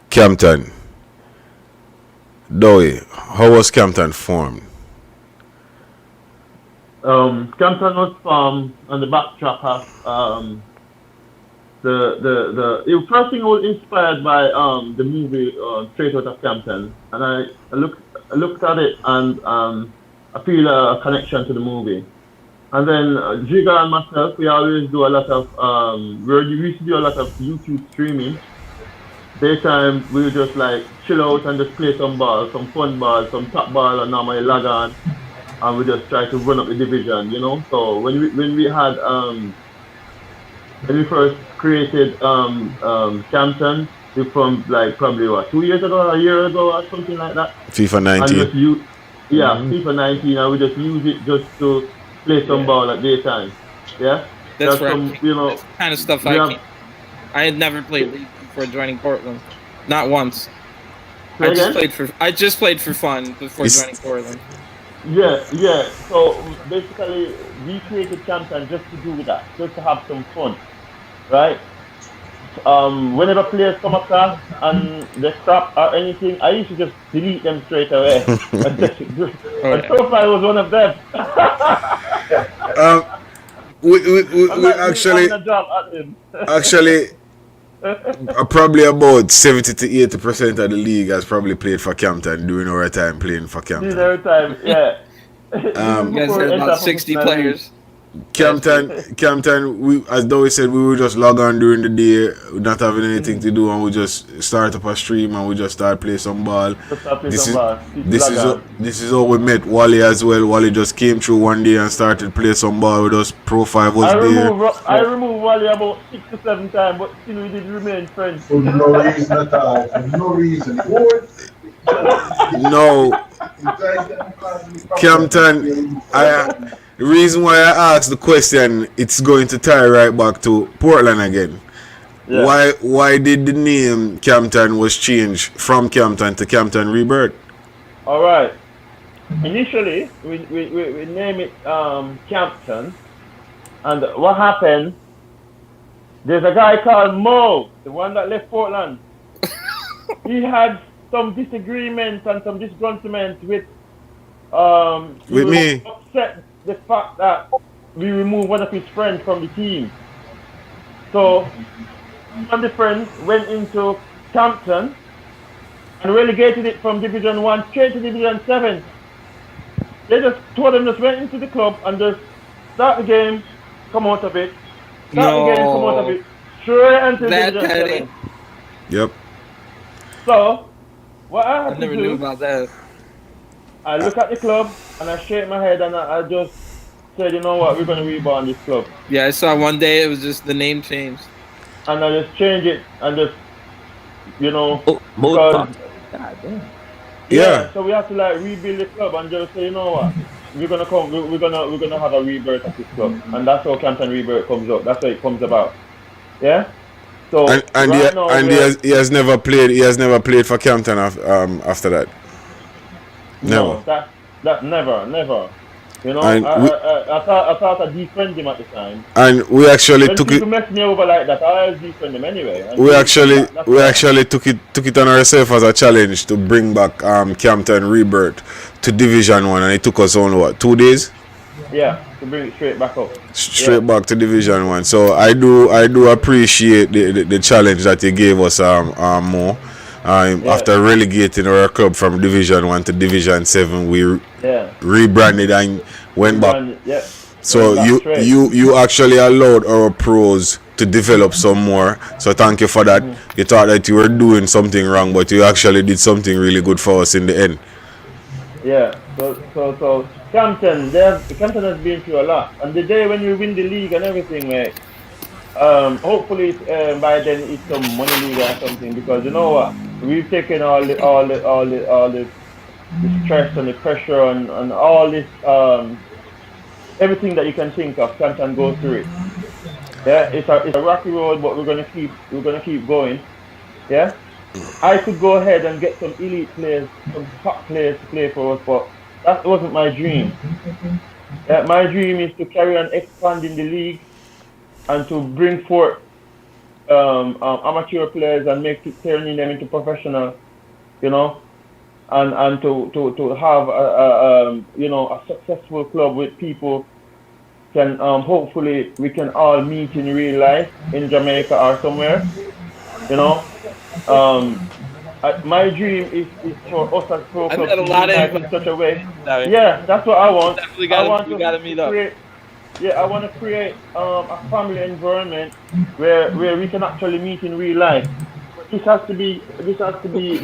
Campton, Dowie, how was Campton formed? Campton was formed on the backdrop of the first thing was inspired by the movie Straight Outta Compton, and I looked at it and I feel a connection to the movie. And then Jigga and myself, we always do a lot of we used to do a lot of YouTube streaming. Daytime we would just like chill out and just play some ball, some fun ball, some top ball, and normally log on, and we just try to run up the division, you know. So when we had when we first created Campton, we from like probably 2 years ago, a year ago, or something like that. FIFA 19. And just FIFA 19, and we just use it just to play some ball at daytime. Yeah, that's right. Some, you know, that's the kind of stuff I had never played League before joining Portland, not once. I just played for fun before joining Portland. Yeah. So basically, we created Campton just to do that, just to have some fun, right? Whenever players come across and they stop or anything, I used to just delete them straight away. And so far, I was one of them. we actually, probably about 70 to 80% of the league has probably played for Campton during our time playing for Campton. During our time, yeah. You guys had about 60 players. Campton, we, as Dowie said, we would just log on during the day, not having anything to do, and we just start up a stream and we just start play some ball. This is how we met Wally as well. Wally just came through one day and started play some ball with us. Pro 5 was there. I removed Wally about 6 to 7 times, but still we did remain friends. For no reason at all. For no reason. No. Campton, the reason why I asked the question, it's going to tie right back to Portland again. Yeah. Why did the name Campton was changed from Campton to Campton Rebirth? All right. Initially, we named it Campton, and what happened? There's a guy called Mo, the one that left Portland. He had some disagreements and some disgruntlement with me. Upset the fact that we removed one of his friends from the team. So one of the friends went into Campton and relegated it from Division 1 straight to Division 7. They just told them just went into the club and just start the game, come out of it. Start the game, come out of it. Straight into Division 7. Yep. So what I had I never to do, knew about that. I look at the club and I shake my head and I just said, you know what, we're going to reborn this club. Yeah, I saw one day it was just the name changed. And I just change it and just, you know, yeah. So we have to like rebuild the club and just say, you know what, we're gonna have a rebirth of this club, and that's how Campton Rebirth comes up. That's how it comes about. Yeah. So right now, he has never played. He has never played for Campton after that. Never. No, that never. You know, And I thought I defend him at the time. And we actually When took people it. mess me over like that, I always defend him anyway. And We so actually that's we why. actually took it on ourselves as a challenge to bring back Campton Rebirth to Division 1, and it took us only what, 2 days? Yeah, to bring it straight back up. Straight back to Division 1. So I do appreciate the challenge that you gave us more. After relegating our club from Division 1 to Division 7, we rebranded and went back. Yeah. So you actually allowed our pros to develop some more. So thank you for that. You thought that you were doing something wrong, but you actually did something really good for us in the end. Yeah. So Campton has been through a lot. And the day when you win the league and everything, mate, hopefully by then it's some money league or something, because you know what, we've taken all the stress and the pressure and all this everything that you can think of. Campton go through it. Yeah, it's a rocky road, but we're gonna keep going. Yeah, I could go ahead and get some elite players, some top players to play for us, but that wasn't my dream. Yeah, my dream is to carry on expanding the league and to bring forth amateur players and turning them into professional, you know, and to have a successful club with people can hopefully we can all meet in real life in Jamaica or somewhere, you know. My dream is for us as pro clubs to unite in such a way. Yeah, that's what I want. I want to meet up. I want to create a family environment where we can actually meet in real life. But this has to be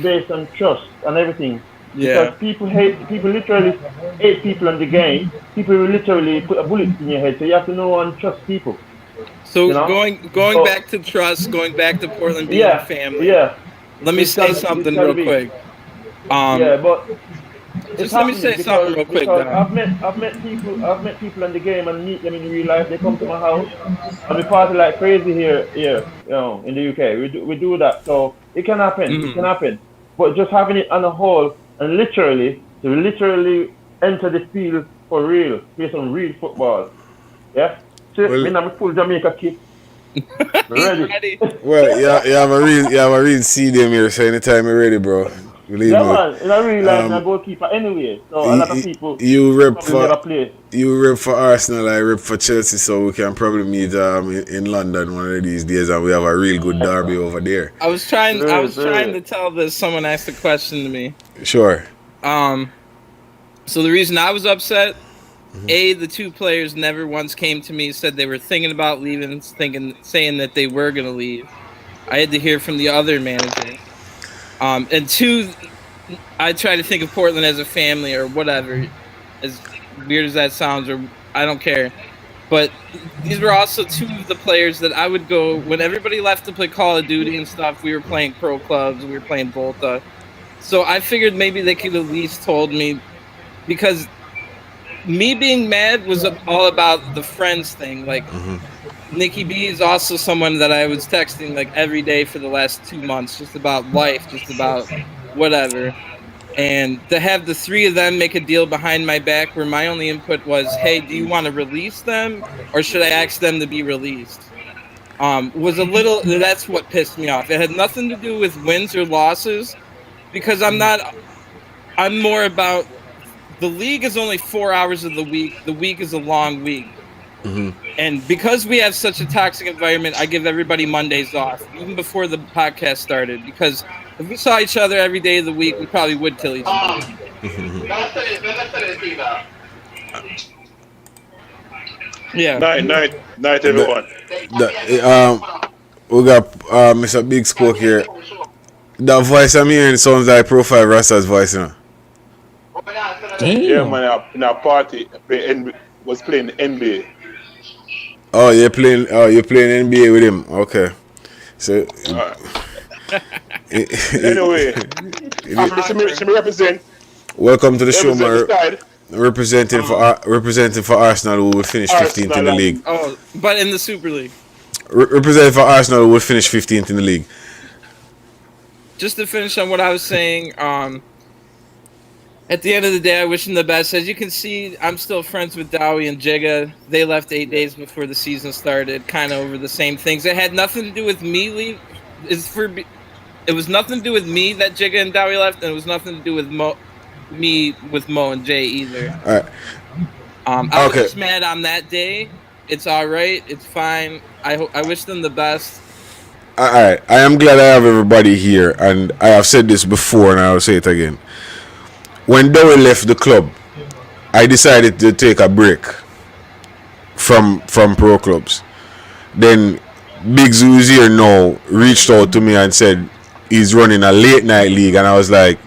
based on trust and everything. Yeah. Because people literally hate people in the game. People will literally put a bullet in your head. So you have to know and trust people. So you know? going back to trust, going back to Portland being a family. Yeah. Let me say something real quick. But just let me say something real quick. I've met people in the game and meet them in real life. They come to my house and we party like crazy here, you know, in the UK. We do that, so it can happen. It can happen. But just having it on a whole and literally enter the field for real, play some real football. Yeah. See, me now full Jamaica kid. Ready. Well, you have a real CDM here, so anytime you're ready, bro. Believe me. Man, in a real life, I'm a goalkeeper anyway. So a lot of people you rep for Arsenal, I rep for Chelsea, so we can probably meet in London one of these days, and we have a real good derby over there. I was trying to tell this. Someone asked a question to me. Sure. So the reason I was upset, the two players never once came to me, said they were thinking about leaving, saying that they were gonna leave. I had to hear from the other manager. And two, I try to think of Portland as a family or whatever, as weird as that sounds, or I don't care. But these were also two of the players that I would go, when everybody left to play Call of Duty and stuff, we were playing pro clubs, we were playing Volta. So I figured maybe they could at least told me, because me being mad was all about the friends thing. Like, Nikki B is also someone that I was texting like every day for the last 2 months, just about life, just about whatever. And to have the three of them make a deal behind my back where my only input was, hey, do you want to release them or should I ask them to be released? Was a little, that's what pissed me off. It had nothing to do with wins or losses, because I'm more about, the league is only 4 hours of the week. The week is a long week. And because we have such a toxic environment, I give everybody Mondays off, even before the podcast started, because if we saw each other every day of the week, we probably would kill each other. Yeah. Night, everyone. We got Mr. Big Spoke here. That voice I'm hearing sounds like Profile Rasta's voice, you know. Yeah, man, in a party, was playing NBA. Oh, you're playing NBA with him. Okay. So anyway, she represent. Welcome to the show, man. Representing for Arsenal, who will finish 15th in the league. Oh, but in the Super League. representing for Arsenal will finish 15th in the league. Just to finish on what I was saying, at the end of the day, I wish him the best. As you can see, I'm still friends with Dowie and Jigga. They left 8 days before the season started, kind of over the same things. It had nothing to do with me leave. It was nothing to do with me that Jigga and Dowie left, and it was nothing to do with Mo and Jay either. All right. I was just mad on that day. It's all right. It's fine. I wish them the best. All right. I am glad I have everybody here, and I have said this before, and I will say it again. When Dowie left the club, I decided to take a break from pro clubs. Then Biggs, who's here now, reached out to me and said he's running a late night league, and I was like,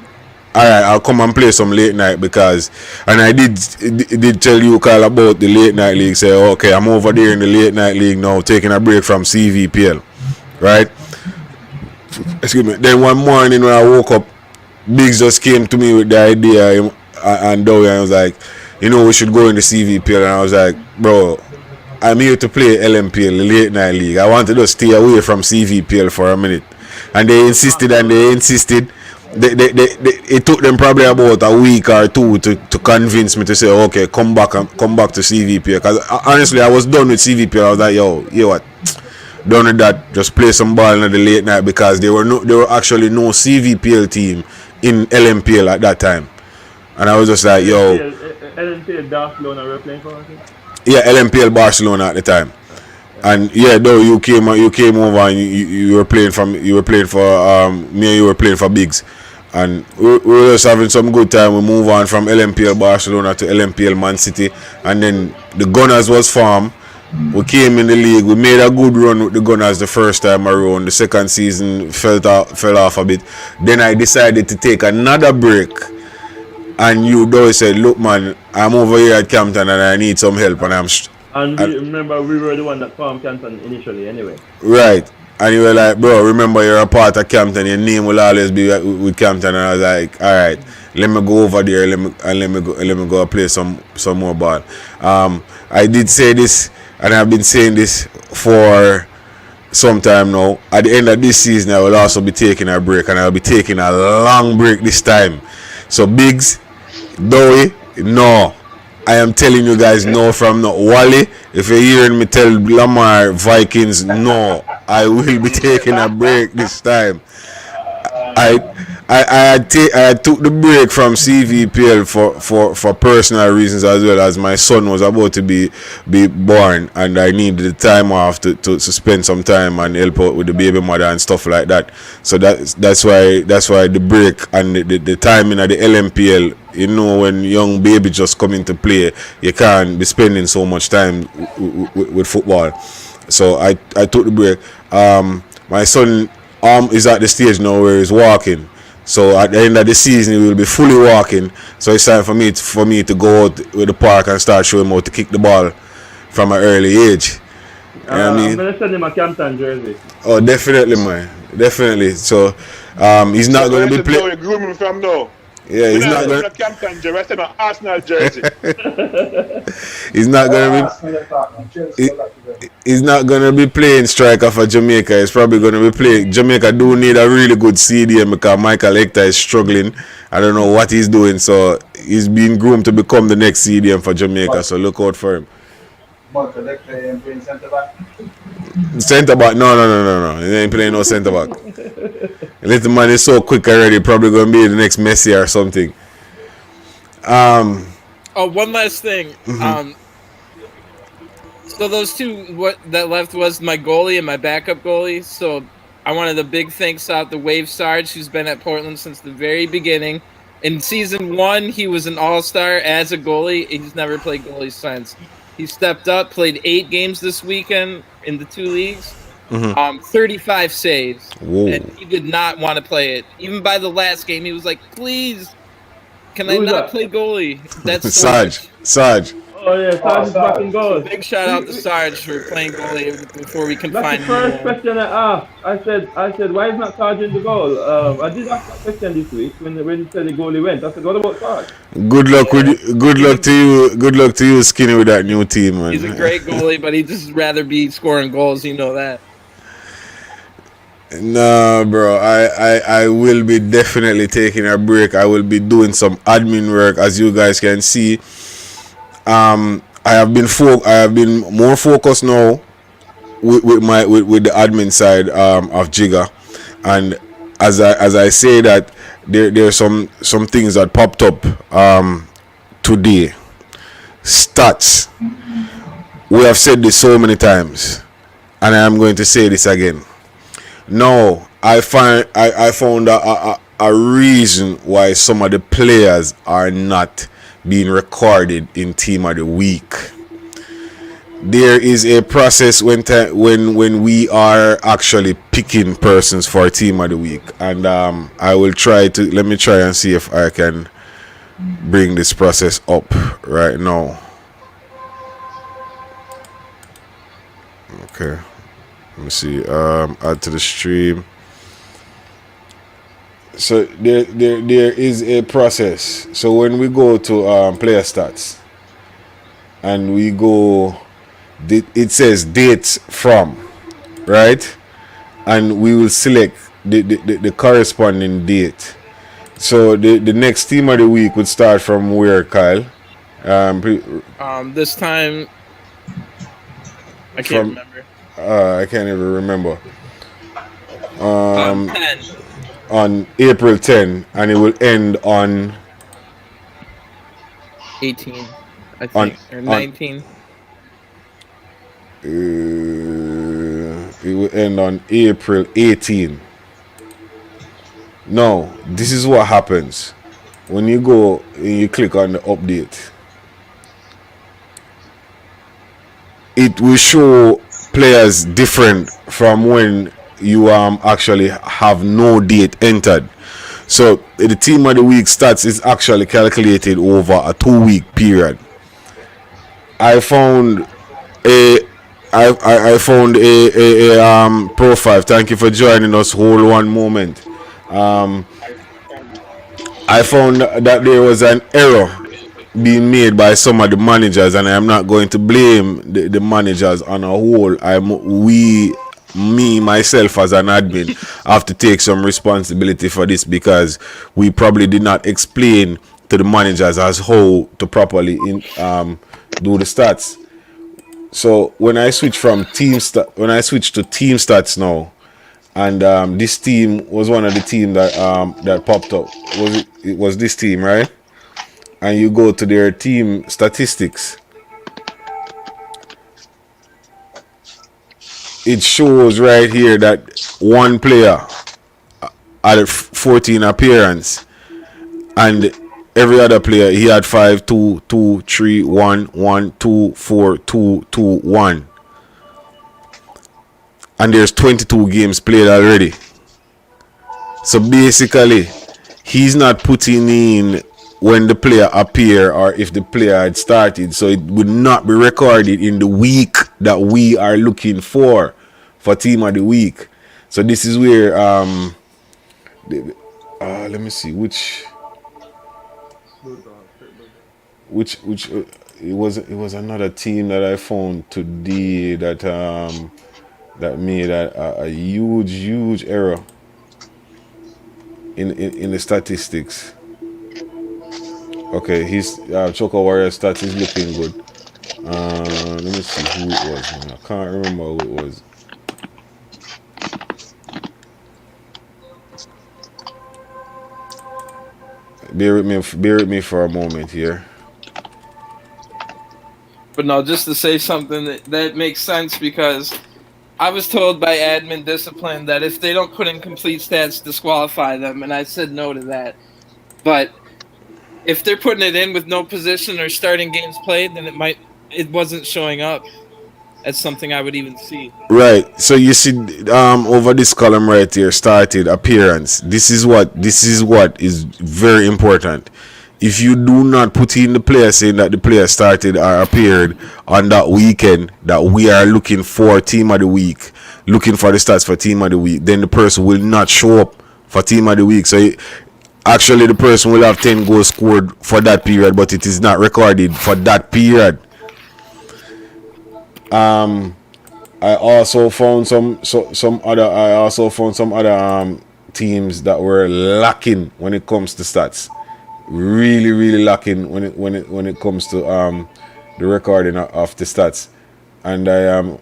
all right, I'll come and play some late night because, and I did tell you, Kyle, about the late night league. Say, okay, I'm over there in the late night league now, taking a break from CVPL, right? Excuse me. Then one morning when I woke up, Biggs just came to me with the idea, and Dowie, and I was like, we should go in the CVPL, and I was like, bro, I'm here to play LMPL, the late night league. I wanted to stay away from CVPL for a minute, and they insisted. It took them probably about a week or two to convince me to say, okay, come back to CVPL. Because honestly, I was done with CVPL. I was like, yo, what? Done with that. Just play some ball in the late night because there were actually no CVPL team in LMPL at that time, and I was just like, yo. LMPL Barcelona were playing for, I think. Yeah, LMPL Barcelona at the time, and yeah, though you came over and you were playing for me and you were playing for Biggs, and we were just having some good time. We move on from LMPL Barcelona to LMPL Man City, and then the Gunners was formed. We came in the league. We made a good run with the Gunners the first time around. The second season fell off a bit. Then I decided to take another break. And you though said, look man, I'm over here at Campton and I need some help. And remember, we were the one that formed Campton initially anyway. Right. And you were like, bro, remember you're a part of Campton. Your name will always be with Campton. And I was like, all right, let me go over there. Let me go play some more ball. I did say this. And I've been saying this for some time now. At the end of this season, I will also be taking a break, and I'll be taking a long break this time. So Biggs, Dowie, no. I am telling you guys no from now. Wally, if you're hearing me tell Lamar Vikings, no. I will be taking a break this time. I took the break from CVPL for personal reasons, as well as my son was about to be born, and I needed the time off to spend some time and help out with the baby mother and stuff like that. So that's why the break and the timing of the LMPL. When young baby just come into play, you can't be spending so much time with football. So I took the break. My son is at the stage now where he's walking. So at the end of the season, he will be fully walking. So it's time for me to go out with the park and start showing him how to kick the ball from an early age. You know what I mean? I'm gonna send him a Campton jersey. Oh, definitely, man, definitely. So he's not going to be playing. Grooming from now. Yeah, he's not going to Campton jersey. I said an Arsenal jersey. He's not going to be. He's not going to be playing striker for Jamaica. He's probably going to be playing. Jamaica do need a really good CDM because Michael Hector is struggling. I don't know what he's doing, so he's being groomed to become the next CDM for Jamaica. So look out for him. Michael Hector ain't playing centre back. Centre back? No. He ain't playing no centre back. Little man is so quick already. Probably going to be the next Messi or something. One last thing. Mm-hmm. So those two, that left was my goalie and my backup goalie. So I wanted a big thanks out to Wave Sarge, who's been at Portland since the very beginning. In season 1, he was an all-star as a goalie. He's never played goalie since. He stepped up, played 8 games this weekend in the 2 leagues. Mm-hmm. 35 saves. Whoa. And he did not want to play it. Even by the last game, he was like, please, can I not play goalie? That's Sarge. Oh yeah, Sarge is back in goal. Big shout out to Sarge for playing goalie before we can That's find the first him. question I asked. I said, why is not Sarge in the goal? I did ask that question this week when you said the goalie went. I said, what about Sarge? Good luck to you, Skinny, with that new team, man. He's a great goalie, but he'd just rather be scoring goals. You know that. No, bro. I will be definitely taking a break. I will be doing some admin work, as you guys can see. I have been more focused now with the admin side of Jigga, and as I say that, there are some things that popped up today. Stats. We have said this so many times, and I am going to say this again. No, I found a reason why some of the players are not being recorded in Team of the Week. There is a process when we are actually picking persons for Team of the Week, and I will try and see if I can bring this process up right now. Okay. Let me see. Add to the stream. So there is a process. So when we go to player stats, and we go, it says dates from, right? And we will select the corresponding date. So the next Team of the Week would start from where, Kyle? This time, I can't remember. I can't even remember. 10. On April 10, and it will end on 18, I think, or 19. It will end on April 18. Now, this is what happens when you go and you click on the update. It will show players different from when you actually have no date entered. So the Team of the Week stats is actually calculated over a 2-week period. I found a profile. Thank you for joining us. Hold one moment. I found that there was an error being made by some of the managers, and I am not going to blame the managers on a whole. Myself as an admin have to take some responsibility for this, because we probably did not explain to the managers as how to properly do the stats. So when I switch to team stats now, and this team was one of the team that popped up. It was this team, right? And you go to their team statistics, it shows right here that one player had 14 appearance, and every other player, he had 5, 2, 2, 3, 1, 1, 2, 4, 2, 2, 1. And there's 22 games played already. So basically, he's not putting in when the player appear or if the player had started, so it would not be recorded in the week that we are looking for Team of the Week. So this is where let me see which it was another team that I found today that made a huge error in the statistics. Okay, his Choco Warrior stats is looking good. Let me see who it was. I can't remember who it was. Bear with me for a moment here. But no, just to say something that makes sense, because I was told by admin discipline that if they don't put in complete stats, disqualify them, and I said no to that. But if they're putting it in with no position or starting games played, then it wasn't showing up as something I would even see. Right. So you see over this column right here, started appearance. This is what is very important. if you do not put in the player saying that the player started or appeared on that weekend, that we are looking for team of the week, looking for the stats for team of the week, then the person will not show up for team of the week. So actually the person will have 10 goals scored for that period, but it is not recorded for that period. I also found some other teams that were lacking when it comes to stats. Really lacking when it comes to the recording of the stats, and I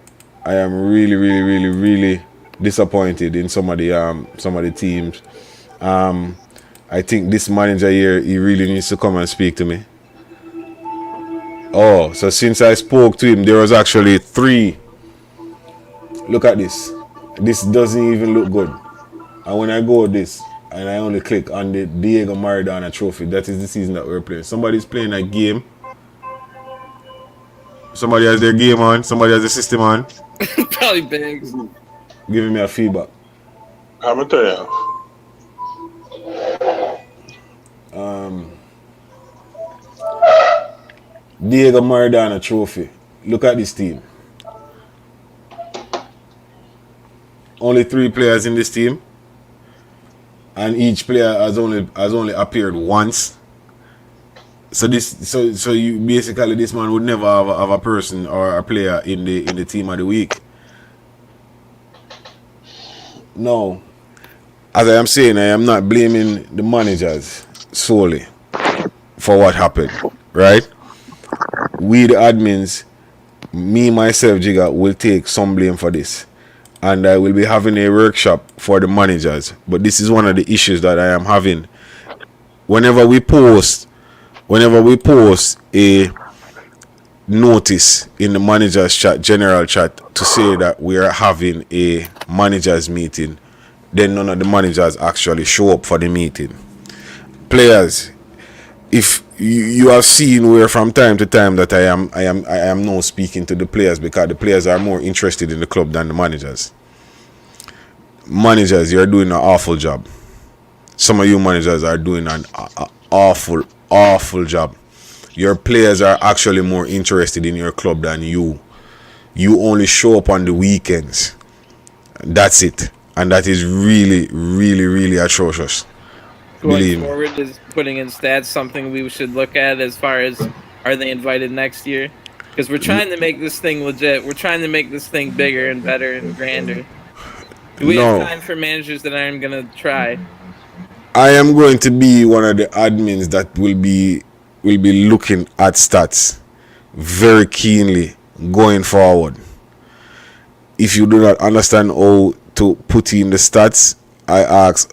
am really disappointed in some of the teams. I think this manager here, he really needs to come and speak to me. Oh, so since I spoke to him, there was actually 3. Look at this. This doesn't even look good. And when I go this, and I only click on the Diego Maradona trophy, that is the season that we're playing. Somebody's playing a game. Somebody has their game on. Somebody has the system on. Probably Banks. Giving me a feedback. I'm gonna tell you. Diego Maradona trophy. Look at this team. Only 3 players in this team, and each player has only appeared once. So you basically, this man would never have a person or a player in the team of the week. No, as I am saying, I am not blaming the managers solely for what happened, right? We the admins, me myself, Jigga, will take some blame for this. And I will be having a workshop for the managers. But this is one of the issues that I am having. Whenever we post a notice in the managers chat, general chat, to say that we are having a managers meeting, then none of the managers actually show up for the meeting. Players, if you have seen where from time to time that I am now speaking to the players, because the players are more interested in the club than the managers. Managers, you're doing an awful job. Some of you managers are doing an awful job. Your players are actually more interested in your club than you. You only show up on the weekends. That's it. And that is really atrocious. Going forward, is putting in stats something we should look at as far as, are they invited next year? Because we're trying to make this thing legit. We're trying to make this thing bigger and better and grander. Do we have time for managers that I'm going to try? I am going to be one of the admins that will be looking at stats very keenly going forward. If you do not understand how to put in the stats, I ask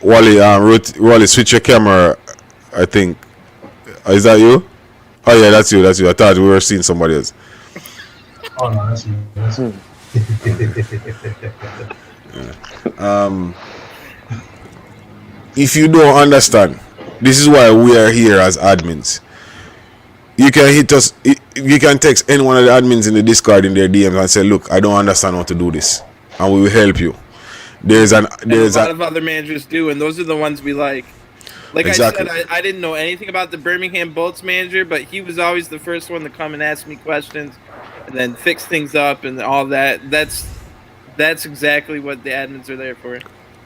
Wally, switch your camera, I think. Is that you? Oh yeah, that's you. I thought we were seeing somebody else. Oh no, that's me. That's me. If you don't understand, this is why we are here as admins. You can hit us. You can text any one of the admins in the Discord in their DMs and say, "Look, I don't understand how to do this," and we will help you. There's a lot of other managers do, and those are the ones we like. Like exactly. I said, I didn't know anything about the Birmingham Bolts manager, but he was always the first one to come and ask me questions, and then fix things up and all that. That's exactly what the admins are there for.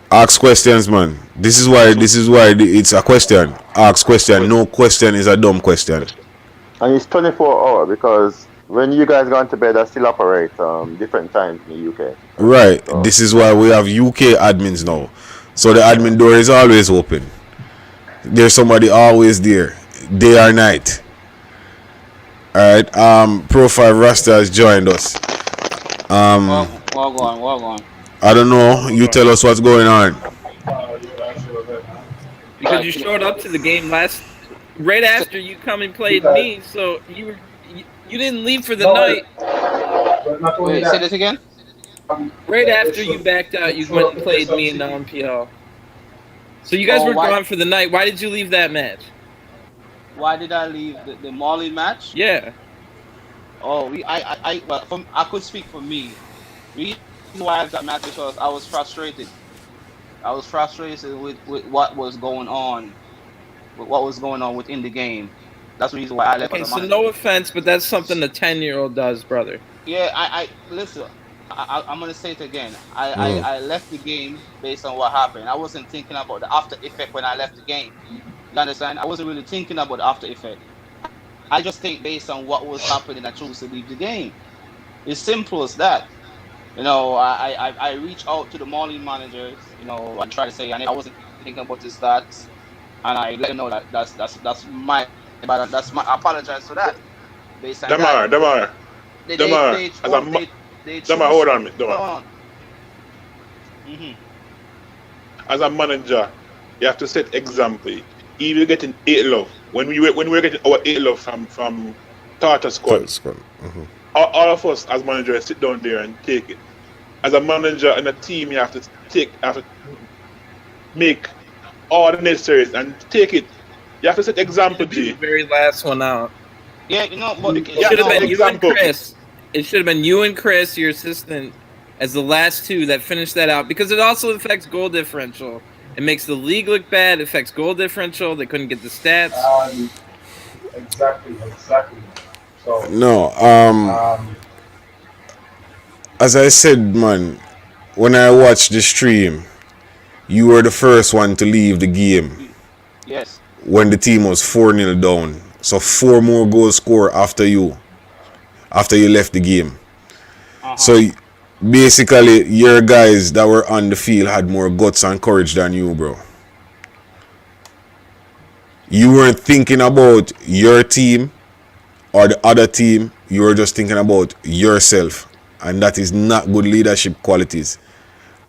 Ask questions, man. This is why it's a question. Ask question. No question is a dumb question. And it's 24 hours because when you guys go to bed, I still operate different times in the UK. Right. So. This is why we have UK admins now. So the admin door is always open. There's somebody always there, day or night. Alright. Pro 5 Rasta has joined us. Walk on. I don't know. You tell us what's going on. Because you showed up to the game right after you come and played me, so you didn't leave for the night. Wait, say this again? Right after you backed out, you went and played me in the MPL. So you guys were gone for the night. Why did you leave that match? Why did I leave the Marley match? Yeah. Oh, I could speak for me. The reason why I left that match because I was frustrated. I was frustrated with what was going on with what was going on within the game. That's the reason why I left Okay, as a so manager. no offense, but that's something a 10-year-old does, brother. Yeah, I listen. I'm gonna say it again. I left the game based on what happened. I wasn't thinking about the after effect when I left the game. You understand? I wasn't really thinking about the after effect. I just think based on what was happening, I chose to leave the game. It's simple as that. You know, I reached out to the Marlin managers. You know, and try to say I wasn't thinking about the stats, and I let them know that that's my bad. That's my. I apologize for that. Based on that. Damar, They Damar, hold on, Damar. As a manager, you have to set example. If you're getting 8 love, when we were getting our 8 love from Tata Squad, all of us as managers sit down there and take it. As a manager and a team, you have to make all the necessaries and take it. You have to set example, G. The very last one out. Yeah, you know, but It should have been you and Chris. It should have been you and Chris, your assistant, as the last two that finished that out, because it also affects goal differential. It makes the league look bad. It affects goal differential. They couldn't get the stats. Exactly. So No, as I said, man, when I watched the stream, you were the first one to leave the game. Yes. When the team was 4-0 down. So 4 more goals scored after you left the game. So basically, your guys that were on the field had more guts and courage than you, bro. You weren't thinking about your team or the other team. You were just thinking about yourself. And that is not good leadership qualities.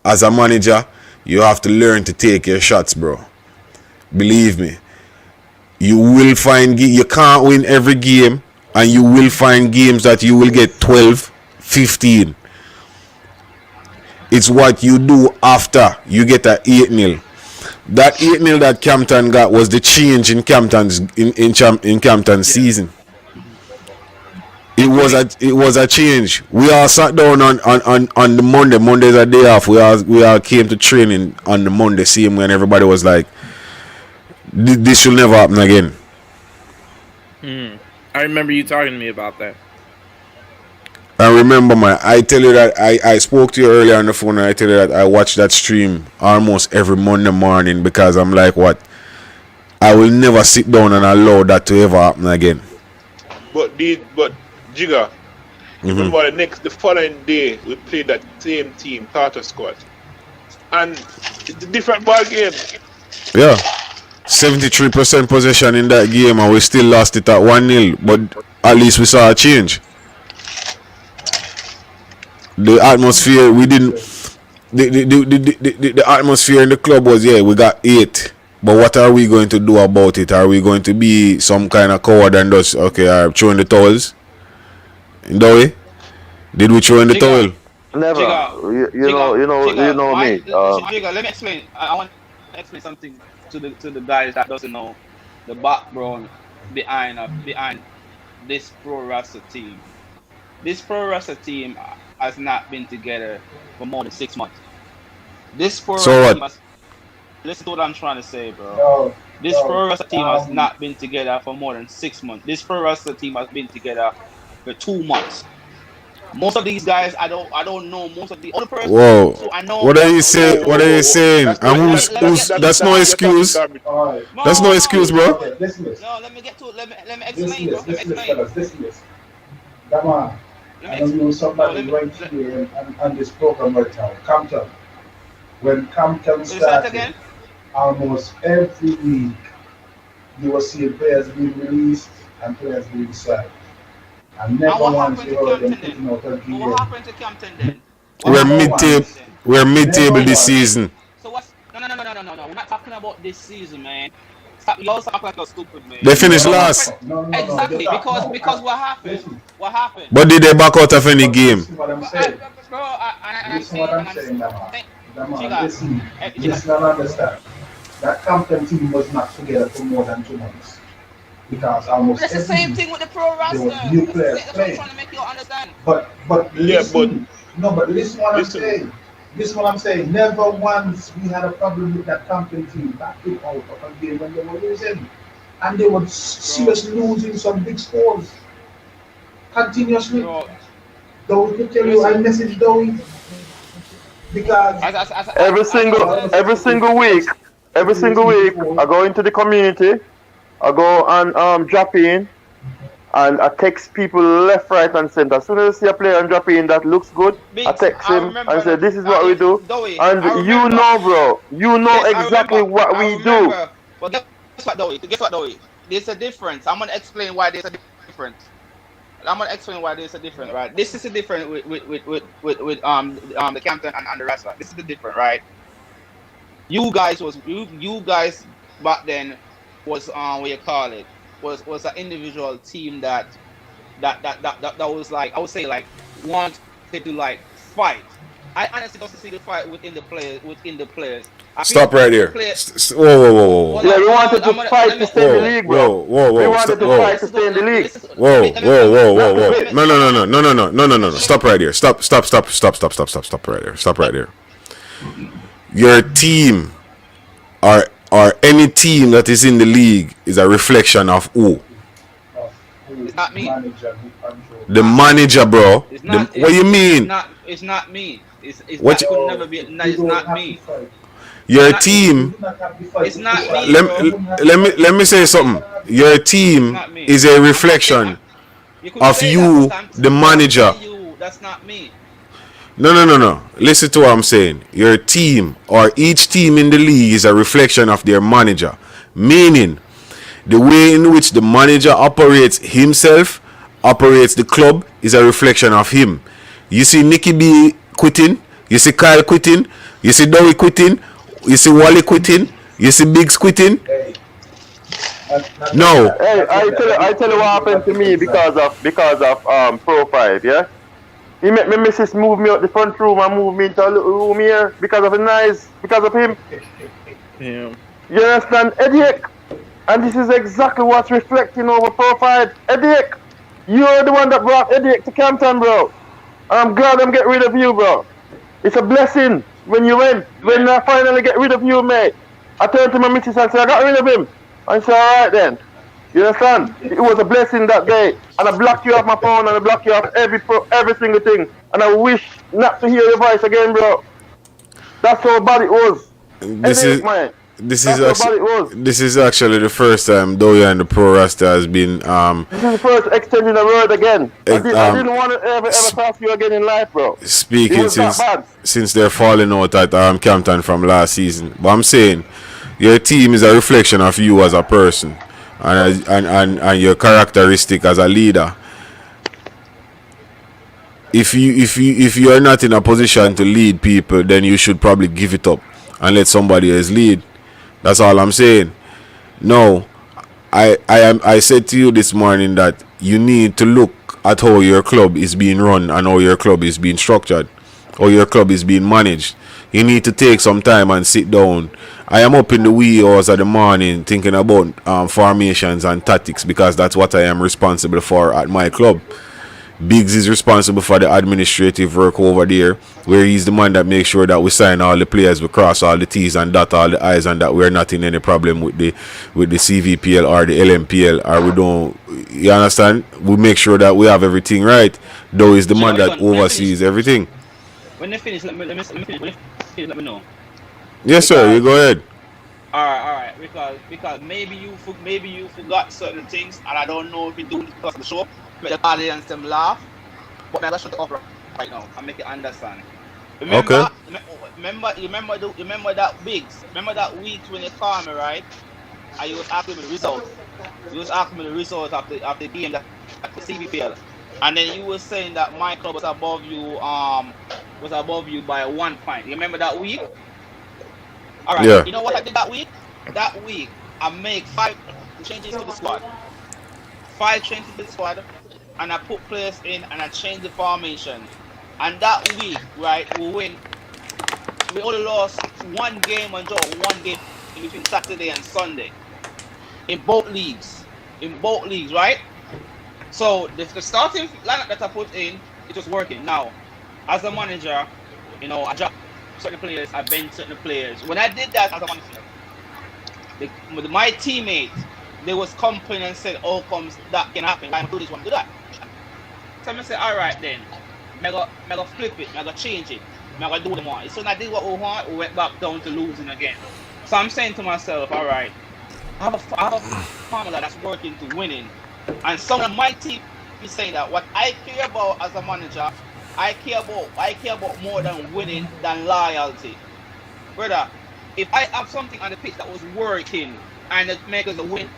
As a manager, you have to learn to take your shots, bro. Believe me. You will find you can't win every game, and you will find games that you will get 12, 15. It's what you do after you get a 8-0. That 8-0 that Campton got was the change in Campton's in Campton's season. It was a change. We all sat down on the Monday. Monday's a day off. We all came to training on the Monday, same when everybody was like, this should never happen again. I remember you talking to me about that. I remember, man. I tell you that I spoke to you earlier on the phone, and I tell you that I watch that stream almost every Monday morning because I'm like, what? I will never sit down and allow that to ever happen again. But Jigga, remember the following day we played that same team, Tata Squad, and it's a different ball game. Yeah, 73% possession in that game, and we still lost it at 1-0. But at least we saw a change. The atmosphere we didn't. The atmosphere in the club was we got 8. But what are we going to do about it? Are we going to be some kind of coward and just I'm throwing the towels? In the way? Did we throw in the towel? Never. You know me. Jigga, let me explain. I want to explain something to the guys that doesn't know the background behind this pro wrestler team. This pro wrestler team has not been together for more than 6 months. This pro wrestler team has, listen to what I'm trying to say, bro. This pro wrestler team has not been together for more than 6 months. This pro wrestler team has been together for 2 months. Most of these guys, I don't know. Most of the other persons, so I know. What are you saying? What are you saying? And who's? That's no excuse. That's no excuse, bro. No, let me get to it. Let me explain, bro. Listen. Come on. I know you somebody right here on this program right now. Campton. When Campton started, almost every week you will see players being released and players being signed. I never once heard them putting out a game. What happened to Campton then? We're mid-table this season. So what's no. We're not talking about this season, man. Stop. You also act like a stupid man. They finished last. No, exactly, because what happened? What happened? But did they back out of any game? Listen what I'm saying. Listen, and understand. That Campton team was not together for more than 2 months. Because almost that's the same thing with the pro roster. That's what I'm trying to make you understand. But listen what I'm saying. This is what I'm saying. Never once we had a problem with that campaign team backing out of a game when they were losing. And they were seriously losing some big scores continuously. Bro, Though we could tell you, I messaged Dowie because Every single week, I go into the community, I go and drop in, and I text people left, right, and center. As soon as I see a player and drop in that looks good, I text him and say, "This is what we do." And you know, bro, you know exactly what we do. But guess what, Dowie? There's a difference. I'm gonna explain why there's a difference. Right? This is the difference with the Campton and the Rasta. This is the difference, right? You guys back then was what you call it was an individual team that was like, I would say, like, wanted to like fight. I honestly don't see the fight within the players. Stop right here. Whoa. Yeah, we wanted to fight to stay in the league, bro. We wanted to fight to stay in the league. Whoa. No. Stop right here. Stop right here. Stop right here. Your team or any team that is in the league is a reflection of who? It's not me. The manager, bro. What do you mean? It's not me. It's not me. Your team. It's not me. Let me say something. Your team is a reflection of you, the manager. That's not me. No. Listen to what I'm saying. Your team or each team in the league is a reflection of their manager. Meaning, the way in which the manager operates himself, operates the club, is a reflection of him. You see Nicky B quitting, you see Kyle quitting, you see Dowie quitting, you see Wally quitting, you see Biggs quitting. No. Hey, I tell you what happened to me because of Pro 5, yeah? He made me missus move me out the front room and move me into a little room here because of him. Yeah. You understand? Headache. And this is exactly what's reflecting over Pro 5. Headache. You're the one that brought Headache to Campton, bro. I'm glad I'm getting rid of you, bro. It's a blessing when you went. When I finally get rid of you, mate. I turned to my missus and said, I got rid of him. And she said, alright then. You understand? It was a blessing that day. And I blocked you off my phone and I blocked you off every single thing. And I wish not to hear your voice again, bro. That's how bad it was. This is actually the first time Dowie and the Pro Rasta has been this is the first extending a word again. I didn't want to ever talk to you again in life, bro. Speaking since they're falling out at Campton from last season. But I'm saying your team is a reflection of you as a person and your characteristic as a leader. If you are not in a position to lead people, then you should probably give it up and let somebody else lead. That's all I'm saying. No, I said to you this morning that you need to look at how your club is being run and how your club is being structured, how your club is being managed. You need to take some time and sit down. I am up in the wee hours of the morning thinking about formations and tactics because that's what I am responsible for at my club. Biggs is responsible for the administrative work over there, where he's the man that makes sure that we sign all the players, we cross all the T's and dot all the I's, and that we're not in any problem with the CVPL or the LMPL, or we don't. You understand? We make sure that we have everything right. Though he's the man that oversees everything. When they finish, let me know. Yes, sir. You go ahead. All right. Because maybe you forgot certain things, and I don't know if you do it because of the show. Make the audience them laugh, but I'm gonna shut it off right now and make it understand. Remember that Biggs. Remember that week when you called me, right? And you was asking me the results. You was asking me the results of the game that the CVPL, and then you were saying that my club was above you by 1 point. You remember that week? All right. Yeah. You know what I did that week? That week I made 5 changes to the squad. 5 changes to the squad. And I put players in and I changed the formation. And that week, right, we win. We only lost 1 game and draw 1 game between Saturday and Sunday. In both leagues, right? So the starting lineup that I put in, it was working. Now, as a manager, you know, I certain players, I bench certain players. When I did that as a manager, my teammates, they was complaining and said, "Oh, comes that can happen. I do this one, do that." So I say, "All right then, I go flip it, I go change it, I go do them one." So I did what we want. We went back down to losing again. So I'm saying to myself, "All right, I have a formula that's working to winning." And some of my team is saying that what I care about as a manager, I care about more than winning than loyalty. Brother, if I have something on the pitch that was working and it makes us a win,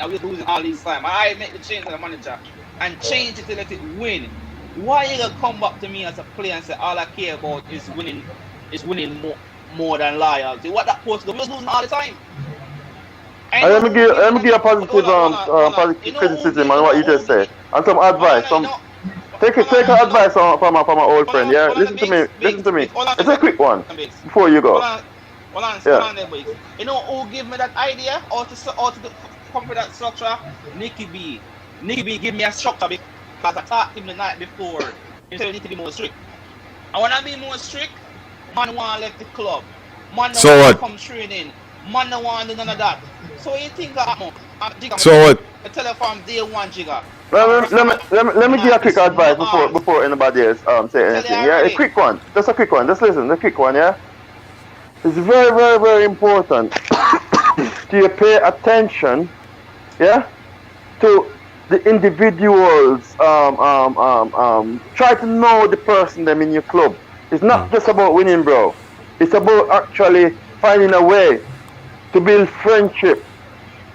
I was losing all this time. I make the change as a manager and change it to let it win. Why you gonna come back to me as a player and say all I care about is winning more than loyalty? What that post? We're losing all the time. Let me give a positive criticism on what you just said and some advice. Take advice from my old friend. Yeah, listen to me. It's a quick one before you go. Hold on, you know who give me that idea or to come with that structure? Nicky B give me a structure because I talked to him the night before. He said we need to be more strict. I wanna be more strict. Man wanna left the club. Man don't wanna come training. Man don't wanna do none of that. So you think that So what? I tell you from day one, Jigga. Let me give a quick advice before anybody else say anything. Yeah, a quick one. Just a quick one. Just listen. A quick one. Yeah. It's very, very, very important to pay attention. Yeah. To the individuals. Try to know the person them in your club. It's not just about winning, bro. It's about actually finding a way to build friendship.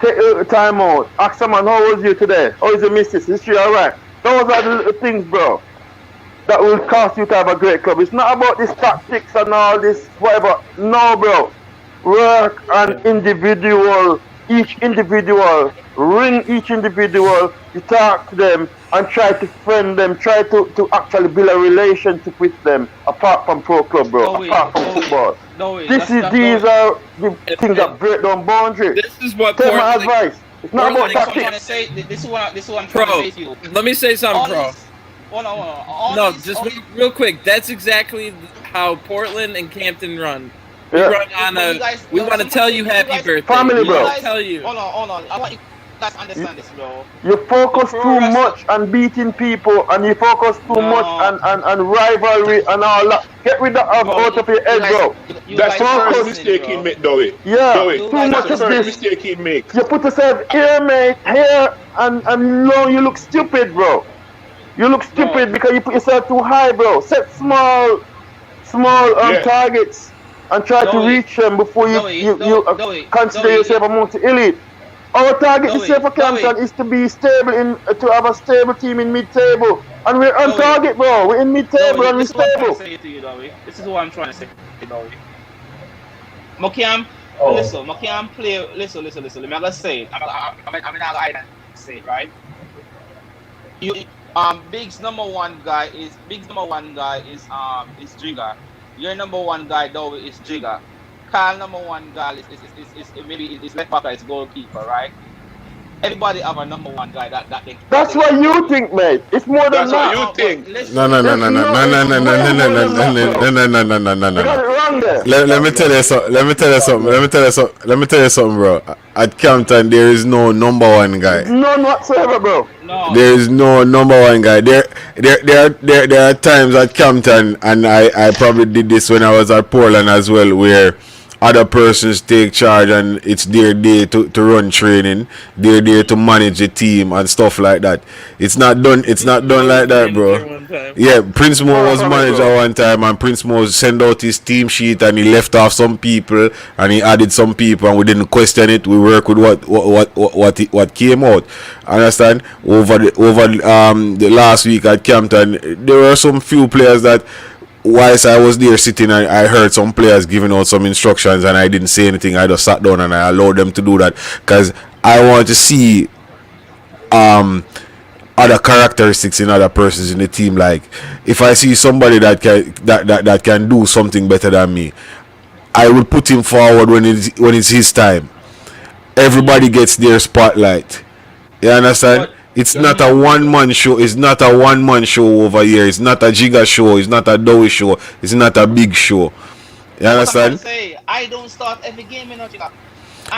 Take time out. Ask someone, how was you today? How is your missus? Is she alright? Those are the little things, bro, that will cause you to have a great club. It's not about this tactics and all this, whatever. No, bro. Work on individual, each individual. Ring each individual. You talk to them and try to friend them. Try to actually build a relationship with them apart from pro club, bro. Apart from football. These are the things that break down boundaries. This is what take my advice. It's not about tactics. This is what I'm trying to say to you. Let me say something, bro. Hold on. No, just real quick. That's exactly how Portland and Campton run. We Yeah. run on we want to tell you happy birthday. Family, bro. We wanna tell you. Hold on. I want you guys to understand this, bro. You focus too much on beating people and you focus too much on rivalry and all that. Get rid of out of your head, bro. That's the first mistake he made, Dowie. Yeah, Dowie, too that's much the of first this. mistake he makes. You put yourself here, mate, here, and no, you look stupid, bro. You look stupid because you put yourself too high, bro. Set small targets and try to reach them before you consider yourself among the elite. Our target this year for Campton is to be stable to have a stable team in mid-table, and we're on target, bro. We're in mid-table and we're stable. This is what I'm trying to say, Dowie. Mokiam, listen. Mokiam play. Listen. Let me just say it. I'm not gonna say it, right? Big's number one guy is Jigga. Your number one guy though is Jigga. Kyle number one guy is left back, is goalkeeper, right? Everybody have a number one guy that they. That's what you think, mate. It's more than That's that. what you think. No. You got it wrong there. Let me tell you something, bro. At Campton, there is no number one guy. None whatsoever, bro. No. There is no number one guy. There are times at Campton, and I probably did this when I was at Portland as well, where other persons take charge and it's their day to run training, their day to manage the team and stuff like that. It's not done like that, bro. Yeah, Prince Mo was manager one time and Prince Mo sent out his team sheet and he left off some people and he added some people and we didn't question it. We work with what came out. Understand? Over the last week at Campton, there were some few players that whilst I was there sitting, I heard some players giving out some instructions and I didn't say anything. I just sat down and I allowed them to do that because I want to see other characteristics in other persons in the team. Like if I see somebody that can do something better than me, I will put him forward when it's his time. Everybody gets their spotlight. You understand? It's not a one-man show. It's not a one-man show over here. It's not a Jigga show. It's not a Dowie show. It's not a big show. You understand? Say, I don't start every game, you know, Jigga.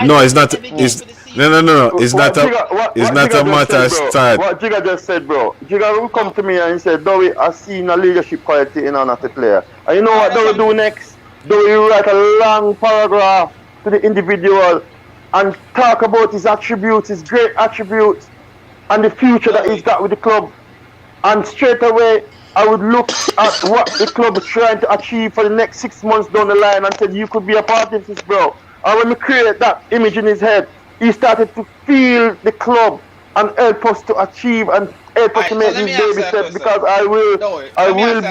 No, it's not. It's no. It's not a. It's not a matter of start. What Jigga just said, bro. Jigga will come to me and he said, "Dowie, I seen a leadership quality in another player." And you know what Dowie do next? Dowie write a long paragraph to the individual and talk about his attributes, his great attributes, and the future that he's got with the club. And straight away, I would look at what the club is trying to achieve for the next 6 months down the line and said, you could be a part of this, bro. And when we create that image in his head, he started to feel the club and help us to achieve and help us to make these baby steps, because I will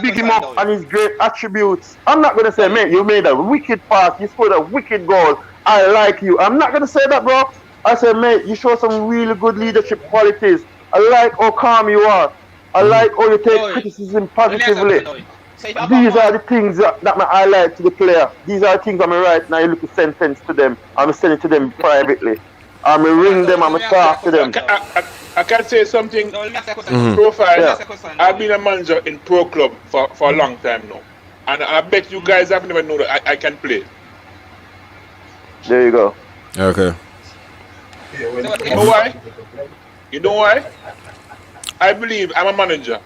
big him up on his great attributes. I'm not going to say, mate, you made a wicked pass, you scored a wicked goal, I like you. I'm not going to say that, bro. I said, mate, you show some really good leadership qualities. I like how calm you are. I like how you take criticism positively. These are the things that I highlight to the player. These are the things I'm write now. You look a sentence to them. I'm sending to them privately. I'm ring them. I'm talk to them. I can say something. Profile. Yeah. I've been a manager in pro club for a long time now, and I bet you guys have never known that I can play. There you go. Okay. You know why? You know why? I believe I'm a manager.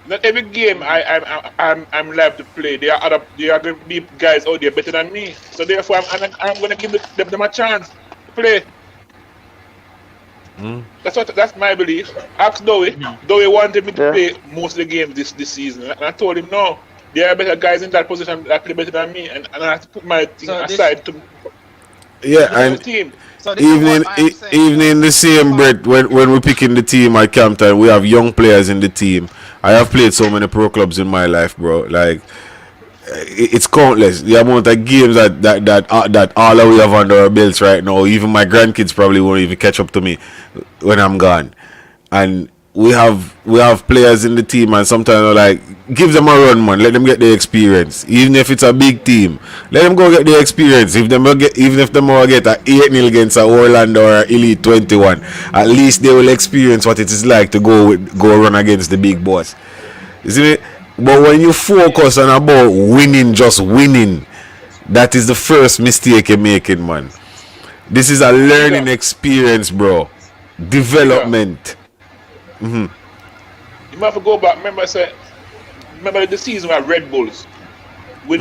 Not every game I'm live to play. There are going to be guys out there better than me. So therefore, I'm going to give them a chance to play. That's my belief. Ask Dowie. Dowie wanted me to play most of the games this season, and I told him no. There are better guys in that position that play better than me, and I have to put my thing aside to. Yeah, and team. So even in the same breath, when we're picking the team at Campton, we have young players in the team. I have played so many pro clubs in my life, bro. Like, it's countless the amount of games that all of we have under our belts right now. Even my grandkids probably won't even catch up to me when I'm gone. And we have players in the team, and sometimes we're like, give them a run, man. Let them get the experience. Even if it's a big team, let them go get the experience. Even if they will get a 8-0 against a Orlando or a Elite 21, at least they will experience what it is like to go run against the big boss. You see me? But when you focus on about winning, just winning, that is the first mistake you're making, man. This is a learning experience, bro. Development. You might have to go back. Remember the season with Red Bulls. We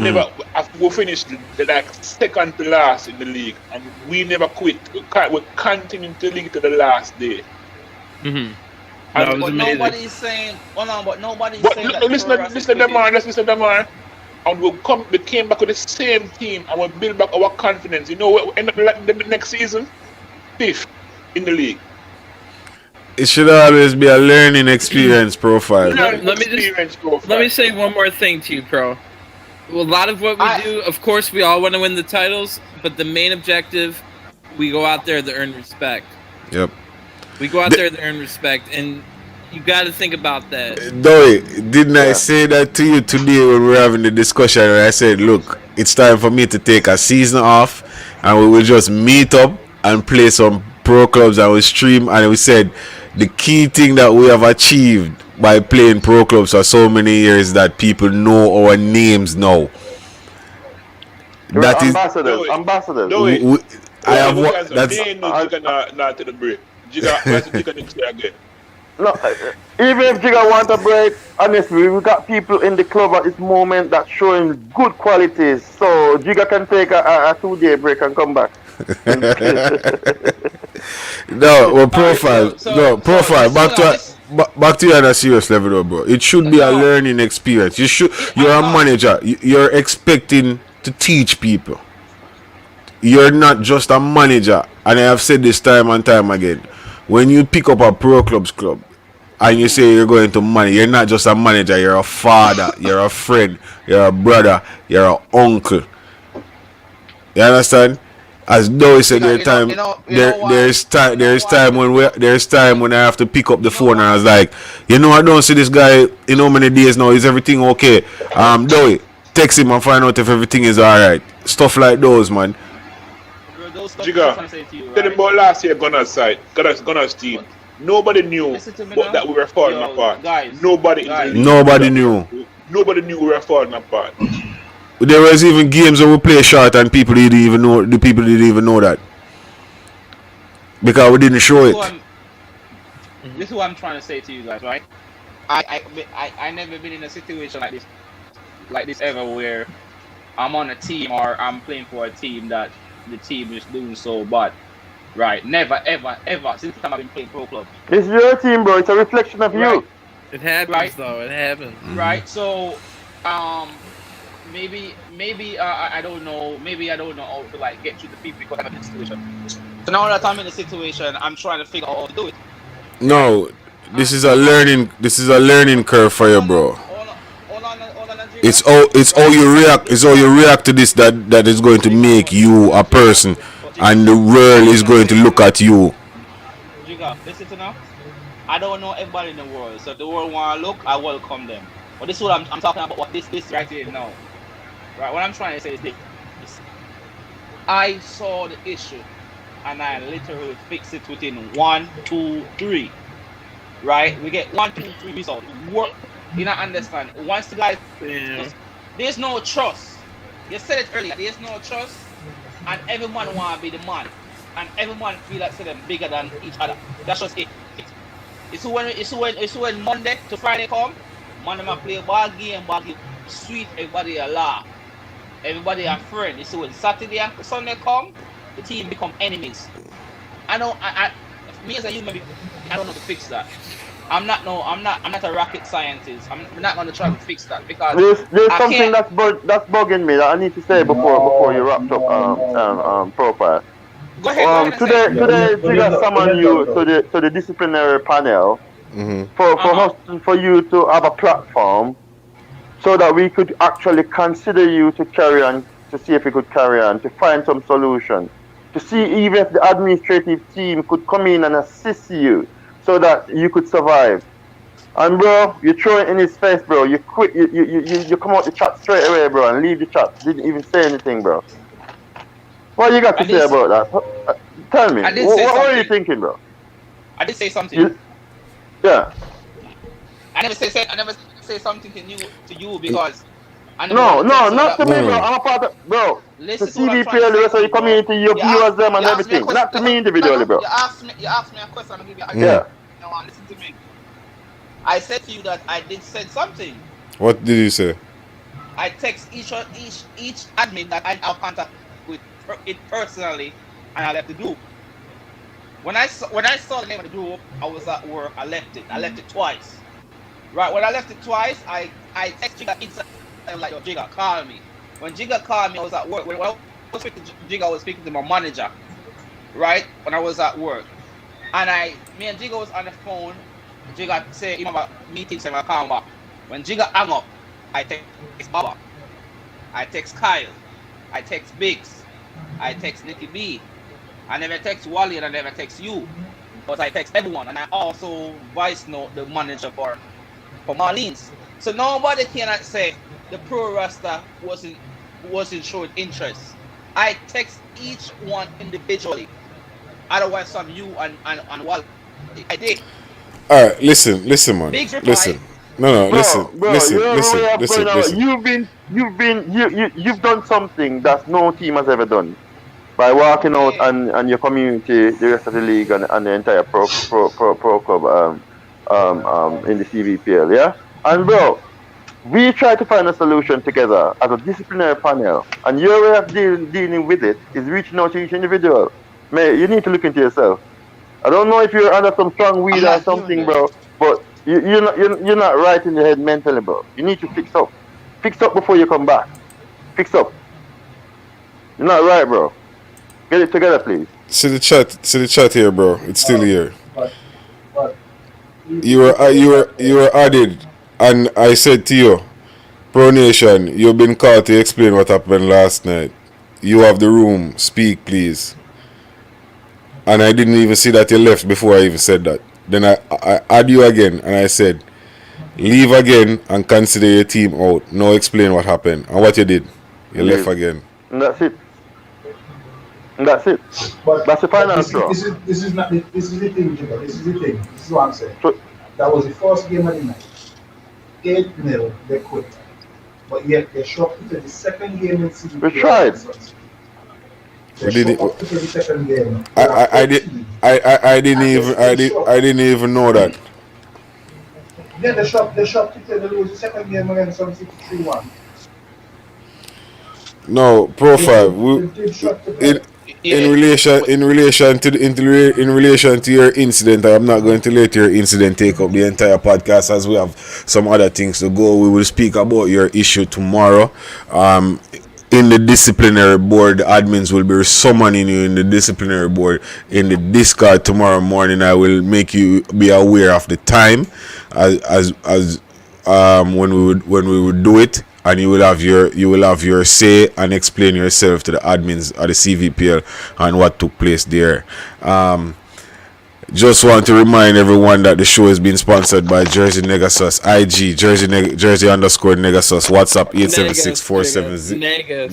finished like second to last in the league, and we never quit. We continued the league to the last day. That was amazing. Nobody's saying. But nobody's saying. Listen to them, man. And we came back with the same team, and we build back our confidence. You know, we end up the next season 5th in the league. It should always be a learning experience profile. Let me say one more thing to you, Pro. A lot of what we do, of course, we all want to win the titles, but the main objective, we go out there to earn respect. Yep. We go out there to earn respect, and you got to think about that. Dowie, didn't I say that to you today when we were having the discussion? And I said, look, it's time for me to take a season off, and we will just meet up and play some pro clubs, and we stream. And we said the key thing that we have achieved by playing pro clubs for so many years that people know our names now. That ambassadors. I have what that's not to the break. Jigga next year again. No, even if Jigga want a break, honestly, we got people in the club at this moment that showing good qualities. So Jigga can take a 2-day break and come back. Profile. Back to you on a serious level, though, bro. It should be a learning experience. You're a manager. You're expecting to teach people. You're not just a manager. And I have said this time and time again. When you pick up a pro club and you say you're going to manage, you're not just a manager. You're a father. You're a friend. You're a brother. You're an uncle. You understand? As Dowie said, there's time when I have to pick up the phone and I was like, I don't see this guy in how many days now. Is everything okay? Dowie, text him and find out if everything is alright. Stuff like those, man. Jigga, tell him about last year Gunners team. Nobody knew that we were falling apart. Nobody knew. Nobody knew we were falling apart. There was even games where we play short and people didn't even know. The people didn't even know that because we didn't show it. This is what I'm trying to say to you guys, right? I never been in a situation like this ever where I'm on a team or I'm playing for a team that the team is doing so bad. Right? Never, ever, ever since the time I've been playing pro club. It's your team, bro. It's a reflection of you. It happens, Right. though. It happens. Right? So, maybe I don't know. Maybe I don't know how to like get through the people because I'm in this situation. So now that I'm in the situation, I'm trying to figure out how to do it. No, this is a learning. This is a learning curve for you, bro. Hold on, It's how you react. It's how you react to this that is going to make you a person, and the world is going to look at you. Jigga, listen to now. I don't know everybody in the world, so if the world want to look, I welcome them. But this is what I'm talking about. What this right here now, right? What I'm trying to say is this: I saw the issue, and I literally fixed it within 1, 2, 3. Right? We get 1, 2, 3 results. Work. You not understand? Once the guys, there's no trust. You said it earlier. There's no trust, and everyone want to be the man, and everyone feel like they're bigger than each other. That's just it. It's when Monday to Friday come, Monday I play a ball game, sweet, everybody a laugh, everybody a friend. It's when Saturday and Sunday come, the team become enemies. I know. Me as a human being, I don't know to fix that. I'm not a rocket scientist. I'm not going to try to fix that because there's something that's bugging me that I need to say before you wrap up profile. Go ahead. Today Jigga summoned you to the disciplinary panel for you to have a platform so that we could actually consider you to carry on, to see if we could carry on, to find some solution, to see even if the administrative team could come in and assist you so that you could survive. And bro, you throw it in his face, bro. You quit. You come out the chat straight away, bro, and leave the chat. Didn't even say anything, bro. What you got to say about that? Tell me. What are you thinking, bro? I did say something. Yeah. I never say something to you because. No, not to me, bro. I'm a part of, bro. Listen the CVPL, the rest of the community, your viewers, them, and everything. Not to me individually, bro. You asked me a question. I'm gonna give you an answer. Yeah. Now, listen to me. I said to you that I did say something. What did you say? I text each admin that I have contact with it personally, and I left the group. When I saw the name of the group, I was at work. I left it. I left it twice. Right. When I left it twice, I texted Jigga inside. I'm like, yo, Jigga, call me. When Jigga called me, I was at work. When I was speaking to Jigga, I was speaking to my manager, right? When I was at work. And me and Jigga was on the phone. Jigga said, you know about meetings and I call back. When Jigga hung up, I text Baba. I text Kyle. I text Biggs. I text Nicky B. I never text Wally and I never text you. But I text everyone. And I also voice note the manager for Marlene's. So nobody cannot say the pro roster wasn't showing interest. I text each one individually. Otherwise, some you and Wally. I did. All right, listen, man. Listen. No, bro, listen. You've done something that no team has ever done by walking out and your community, the rest of the league, and the entire pro club in the CVPL, yeah. And bro, we try to find a solution together as a disciplinary panel, and your way of dealing with it is reaching out to each individual. Man, you need to look into yourself. I don't know if you're under some strong weed or something, bro, but you're not right in the head mentally, bro. You need to fix up. Fix up before you come back. Fix up. You're not right, bro. Get it together, please. See the chat here, bro. It's still here. You were added, and I said to you, Pro Nation, you've been called to explain what happened last night. You have the room. Speak, please. And I didn't even see that you left before I even said that. Then I add you again, and I said, leave again and consider your team out. Now explain what happened and what you did. You left again. And that's it. But that's the final straw. This is the thing, Jigga. This is the thing. This is what I'm saying. That was the first game of the night. 8-0, they quit. but yet they show up to the second game in CBPL. We tried. They show up to the second game. I didn't even know that. Yeah, they shot to they lose the second game against Sun City 3-1. No, profile. In relation to your incident, I am not going to let your incident take up the entire podcast, as we have some other things to go. We will speak about your issue tomorrow. In the disciplinary board, the admins will be summoning you in the disciplinary board in the Discord tomorrow morning. I will make you be aware of the time as when we would do it, and you will have your say and explain yourself to the admins of the CVPL and what took place there. Just want to remind everyone that the show is being sponsored by Jersey Negasus, IG Jersey Negasus, WhatsApp 876-470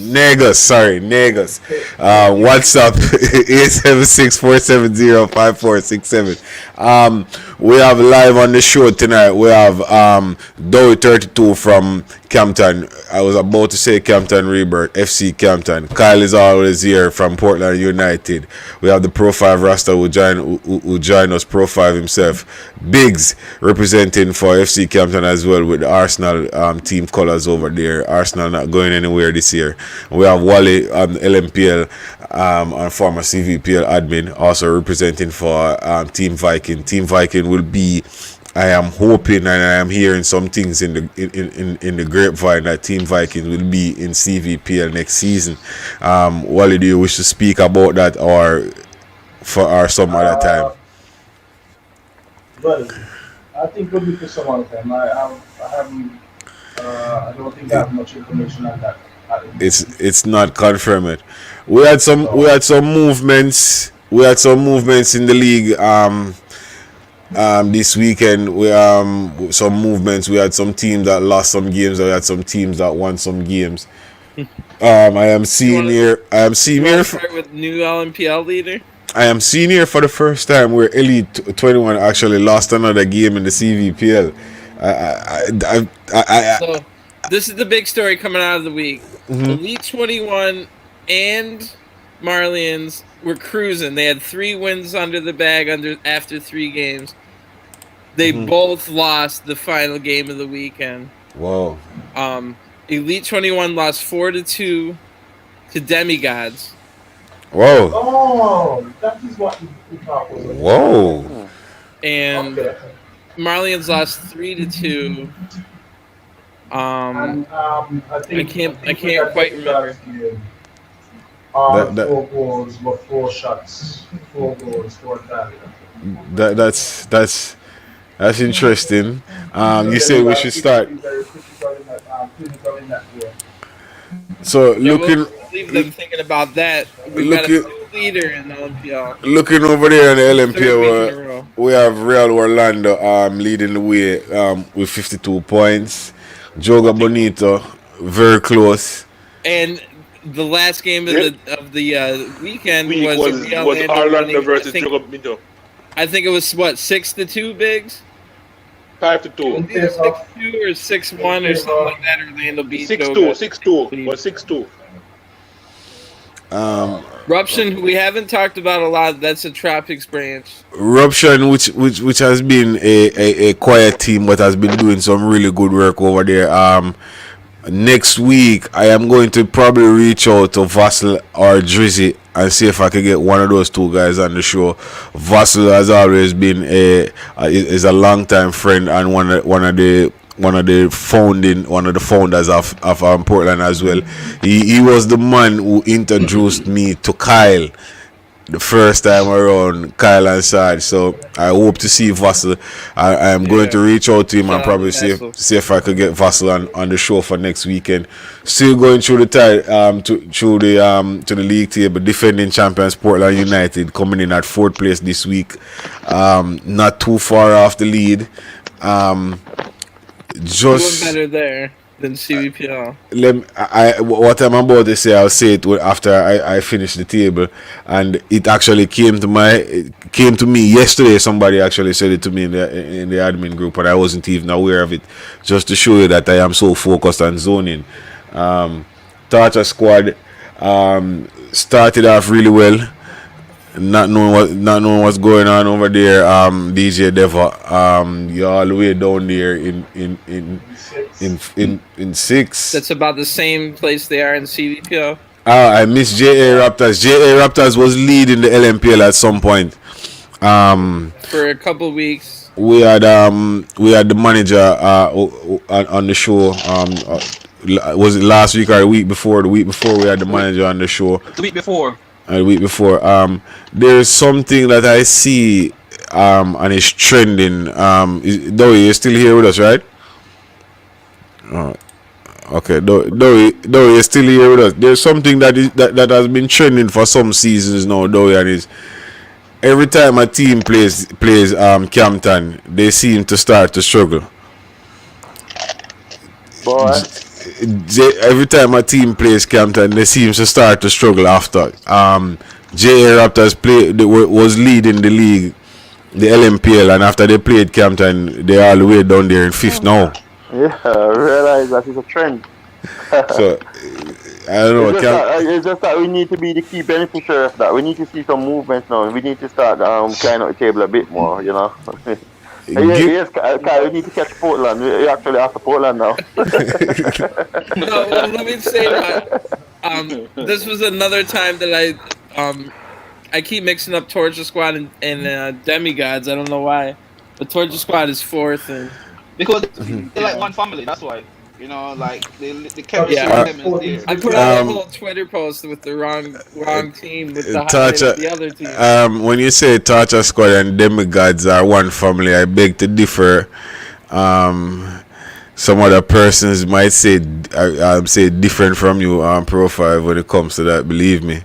Negus. WhatsApp 876-470-5467. We have live on the show tonight. We have Dowie32 from Campton. I was about to say Campton Rebirth, FC Campton. Kyle is always here from Portland United. We have the Pro 5 Rasta who join us, Pro 5 himself. Biggs representing for FC Campton as well with the Arsenal team colours over there. Arsenal not going anywhere this year. We have Wally on LMPL and former CVPL admin also representing for Team Viking. Team Viking will be, I am hoping and I am hearing some things in the grapevine that Team Vikings will be in CVPL next season. Wally, do you wish to speak about that or some other time? Well, I think we'll be for some other time. I don't think I have much information on that. It's not confirmed. We had some movements. We had some movements in the league. This weekend we some movements. We had some teams that lost some games. We had some teams that won some games. I am senior with new LMPL leader. I am senior for the first time where Elite 21 actually lost another game in the CVPL. So this is the big story coming out of the week. Mm-hmm. Elite 21 and Marlians were cruising. They had 3 wins under the bag after 3 games. They both lost the final game of the weekend. Whoa. Elite 21 lost 4-2 to Demigods. Whoa. Oh, that is what we thought was. Whoa. And Marlians lost 3-2. I think I can't quite remember. 4 goals, but 4 shots, 4 goals, 4 targets. That's interesting. You say we should start. So we'll leave them thinking about that. We got a new leader in the LMPL. Looking over there in the LMPL, we have Real Orlando leading the way with 52 points. Joga Bonito very close. And the last game of the weekend was Orlando versus Joga Bonito. I think it was 6-2, Biggs. 5-2. 6-2 or 6-1 or something like that. Orlando beat 6-2. Was 6-2. Ruption, who we haven't talked about a lot. That's a Tropics branch. Ruption, which has been a quiet team, but has been doing some really good work over there. Next week, I am going to probably reach out to Vassal or Drizzy and see if I can get one of those 2 guys on the show. Vassal has always been is a long-time friend and one of the founders of Portland as well. He was the man who introduced me to Kyle the first time around, Kyle and Sard. So I hope to see Vassal. I am going to reach out to him and probably see if I could get Vassal on the show for next weekend. Still going through to the league table, defending champions Portland United coming in at 4th place this week. Not too far off the lead. Doing better there. than CBPL. What I'm about to say, I'll say it after I finish the table, and it actually came to me yesterday. Somebody actually said it to me in the admin group, and I wasn't even aware of it. Just to show you that I am so focused on zoning. Tartar squad started off really well. Not knowing what's going on over there, DJ Deva, you're all the way down there in 6. That's about the same place they are in CBPL. I miss JA Raptors. JA Raptors was leading the LMPL at some point. For a couple weeks. We had the manager on the show. Was it last week or the week before? The week before we had the manager on the show. The week before. The week before. There's something that I see and it's trending. Dowie, you're still here with us, right? Okay, Dowie, you're still here with us. There's something that has been trending for some seasons now, Dowie, and is every time a team plays Campton, they seem to start to struggle. Boy. Every time a team plays Campton, they seem to start to struggle after. JA Raptors was leading the league, the LMPL, and after they played Campton, they're all the way down there in 5th now. Yeah, I realize that is a trend. So, I don't know. It's just that we need to be the key beneficiary of that. We need to see some movement now. We need to start climbing up the table a bit more, you know. Yes, Kyle, we need to catch Portland. We're actually after Portland now. No, well, let me say that this was another time that I keep mixing up Torture Squad and Demigods. I don't know why, but Torture Squad is 4th, and because they're like one family. That's why. You know, like they kept Yeah. I put out a whole Twitter post with the wrong team with the highlight of the other team. When you say Torture Squad and Demigods are one family, I beg to differ. Some other persons might say say different from you on Profile when it comes to that. Believe me.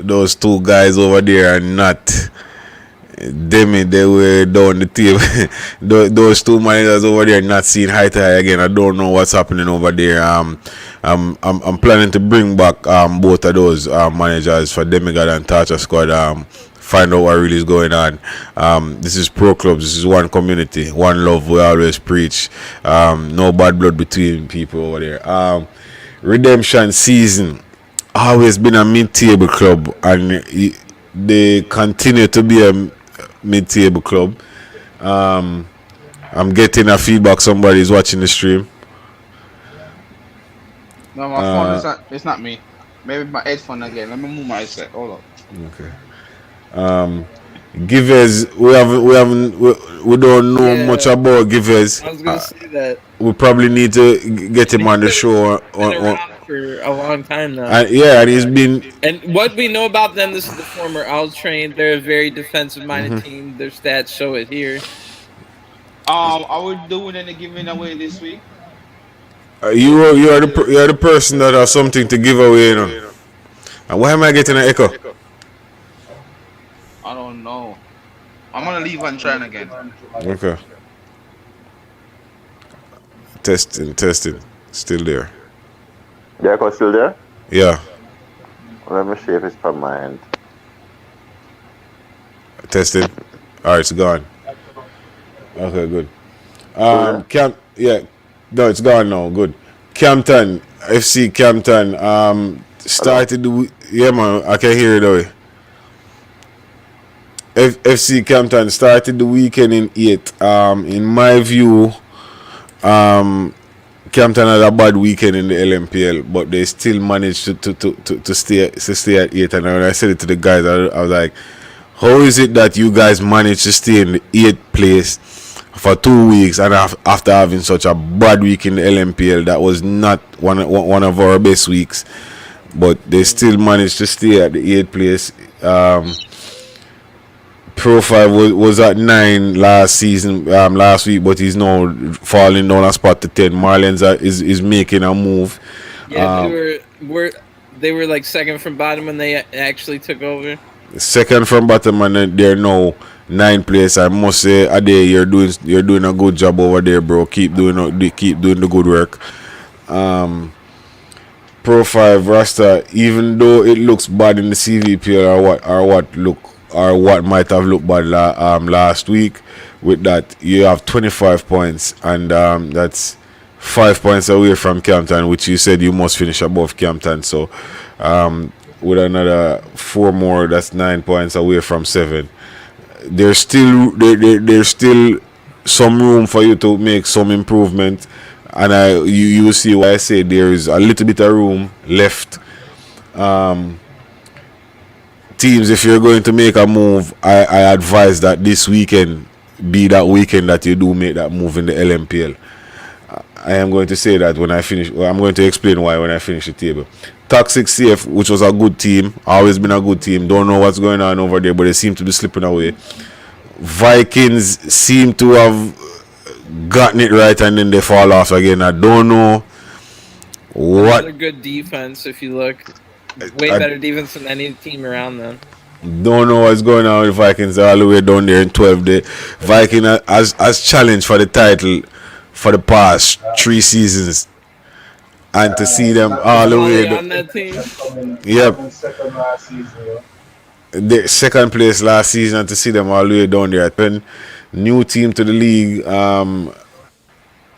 Those two guys over there are not. They were down the table. Those two managers over there not seeing high to high again. I don't know what's happening over there. I'm planning to bring back both of those managers for Demigod and Torture Squad. Find out what really is going on. This is Pro Clubs. This is one community, one love. We always preach. No bad blood between people over there. Redemption Season always been a mid-table club, and they continue to be a mid-table club. I'm getting a feedback. Somebody is watching the stream. No, my phone. It's not me. Maybe my headphone again. Let me move my headset. Hold on. Okay. Givers, we don't know much about Givers. I was gonna say that. We probably need to get him on the show. For a long time now. And he's been. And what we know about them, this is the former Owls train. They're a very defensive-minded team. Their stats show it here. Are we doing any giving away this week? You are the person that has something to give away, you know. And why am I getting an echo? I don't know. I'm gonna leave and try again. Okay. Testing. Still there. The echo still there? Yeah. Let me see if it's from my end. Testing. Alright, it's gone. Okay, good. No, it's gone now. Good. Campton, FC Campton. Started the man. I can hear it though. FC Campton started the weekend in 8th. In my view, Campton had a bad weekend in the LMPL, but they still managed to stay at 8th. And when I said it to the guys, I was like, how is it that you guys managed to stay in the 8th place for 2 weeks, and after having such a bad week in the LMPL, that was not one of our best weeks, but they still managed to stay at the 8th place. Profile was at 9 last week, but he's now falling down a spot to 10. Marlins is making a move. Yeah, they were like second from bottom when they actually took over. Second from bottom, and they're now ninth place. I must say, Ade, you're doing a good job over there, bro. Keep doing the good work. Pro 5 Rasta, even though it looks bad in the CVPL or what might have looked bad last week, with that you have 25 points, and that's 5 points away from Campton, which you said you must finish above Campton. So with another 4 more, that's 9 points away from 7. There's still some room for you to make some improvement, and you see why I say there is a little bit of room left. Teams, if you're going to make a move, I advise that this weekend be that weekend that you do make that move in the LMPL. I am going to say that when I finish. Well, I'm going to explain why when I finish the table. Toxic CF, which was a good team, always been a good team. Don't know what's going on over there, but they seem to be slipping away. Vikings seem to have gotten it right, and then they fall off again. I don't know what. Another good defense, if you look. Way better defense than any team around them. Don't know what's going on with Vikings. They're all the way down there in 12th. The Viking has challenged for the title for the past 3 seasons, and to see them all the way on that team. Yep. The second place last season, and to see them all the way down there. New team to the league.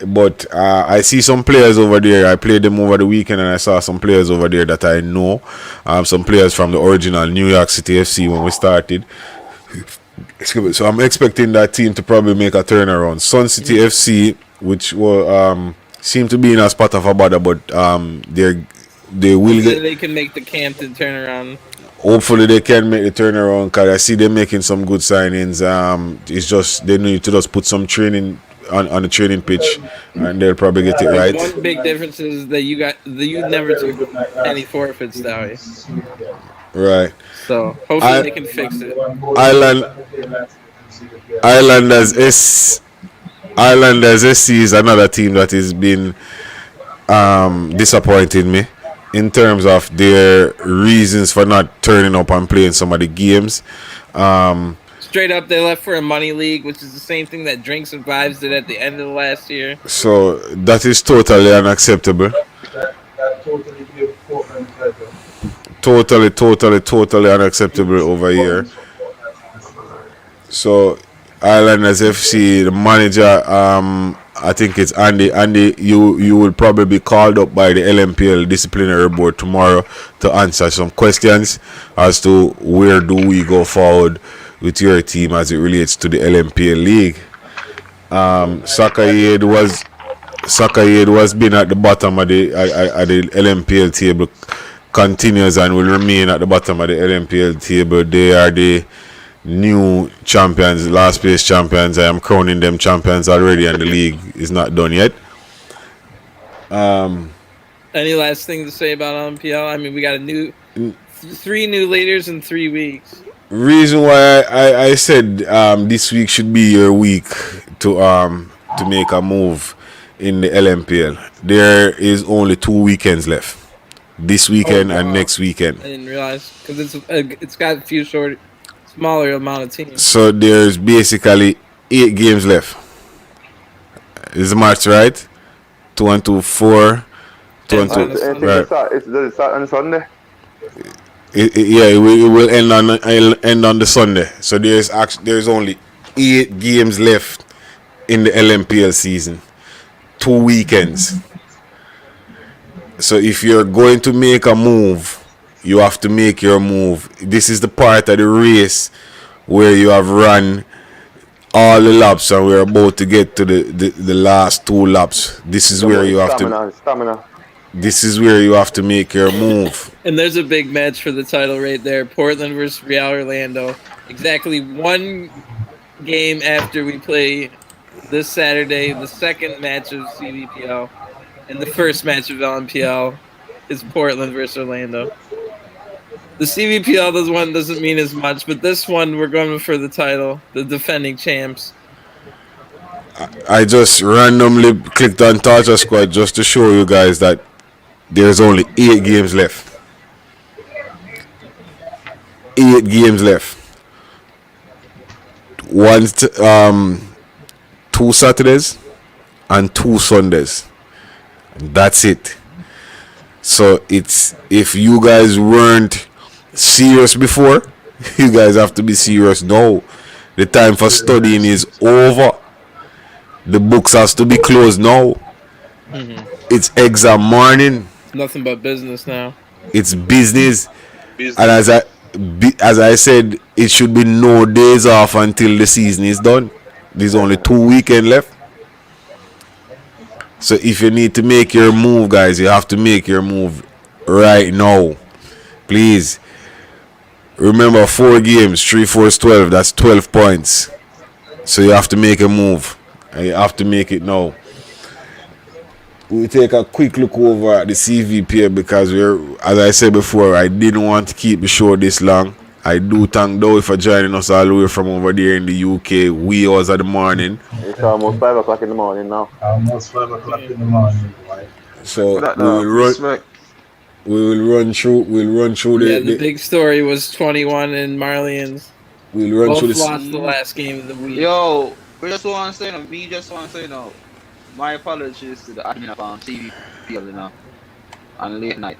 But I see some players over there. I played them over the weekend, and I saw some players over there that I know. Some players from the original New York City FC when we started. So I'm expecting that team to probably make a turnaround. Sun City FC, which will seem to be in a spot of a bother, but they will get. They can make the Campton turnaround. Hopefully they can make the turnaround, because I see them making some good signings. It's just they need to just put some training on the training pitch, and they'll probably get it right. One big difference is that you never took any forfeits that way. Right. So hopefully they can fix it. Islanders SC is another team that has been disappointing me in terms of their reasons for not turning up and playing some of the games. Straight up, they left for a money league, which is the same thing that Drinks and Vibes did at the end of the last year. So that is totally unacceptable. Totally unacceptable over here. So Islanders FC, the manager, I think it's Andy. Andy, you will probably be called up by the LMPL disciplinary board tomorrow to answer some questions as to where do we go forward with your team as it relates to the LMPL league. Soccer Aid was been at the bottom of the LMPL table, continues and will remain at the bottom of the LMPL table. They are the new champions, last place champions. I am crowning them champions already, and the league is not done yet. Any last thing to say about LMPL? I mean, we got 3 new leaders in 3 weeks. Reason why I said this week should be your week to make a move in the LMPL. There is only 2 weekends left. This weekend and next weekend. I didn't realize, because it's got a few smaller amount of teams. So there's basically 8 games left. Is the match right? 2 and 2, 4. 2 and 2. Right. It start on Sunday. It will end on the Sunday. So there's only 8 games left in the LMPL season. 2 weekends. So if you're going to make a move, you have to make your move. This is the part of the race where you have run all the laps and we're about to get to the last 2 laps. This is where you have to. This is where you have to make your move. And there's a big match for the title right there. Portland versus Real Orlando. Exactly 1 game after we play this Saturday, the second match of CVPL. And the first match of LMPL is Portland versus Orlando. The CVPL one doesn't mean as much, but this one we're going for the title, the defending champs. I just randomly clicked on Torture Squad just to show you guys that there's only 8 games left. 8 games left. 2 Saturdays and 2 Sundays. That's it. So it's, if you guys weren't serious before, you guys have to be serious now. The time for studying is over. The books has to be closed now. It's exam morning. Nothing but business now. It's business. Business. And as I said, it should be no days off until the season is done. There's only 2 weekends left. So if you need to make your move, guys, you have to make your move right now. Please. Remember, 4 games, 3 4 is 12. That's 12 points. So you have to make a move. And you have to make it now. We'll take a quick look over at the CVP because as I said before, I didn't want to keep the show this long. I do thank Dowie for joining us all the way from over there in the UK. We hours of the morning. It's almost 5 o'clock in the morning now. Almost 5 o'clock in the morning, boy. So we'll run through The big story was 21 in Marlians. We'll run Both through this. lost the last game of the week. Yo, we just want to say, my apologies to the admin of TVPL, on late night.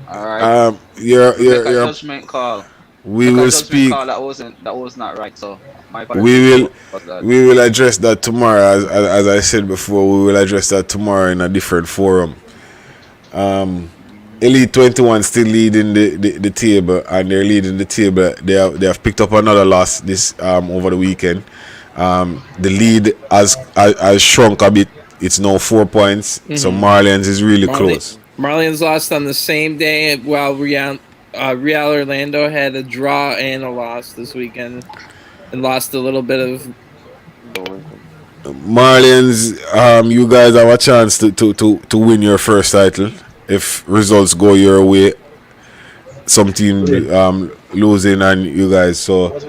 All right. Your judgment call. we will speak. Call that was not right. So my apologies. We will address that tomorrow. As I said before, we will address that tomorrow in a different forum. Elite 21 still leading the table, and they're leading the table. They have picked up another loss this over the weekend. The lead has shrunk a bit. It's now 4 points. So Marlians is really close. Marlians lost on the same day, while Real Orlando had a draw and a loss this weekend, and lost a little bit of. Marlians, you guys have a chance to win your first title if results go your way. Some team losing and you guys. So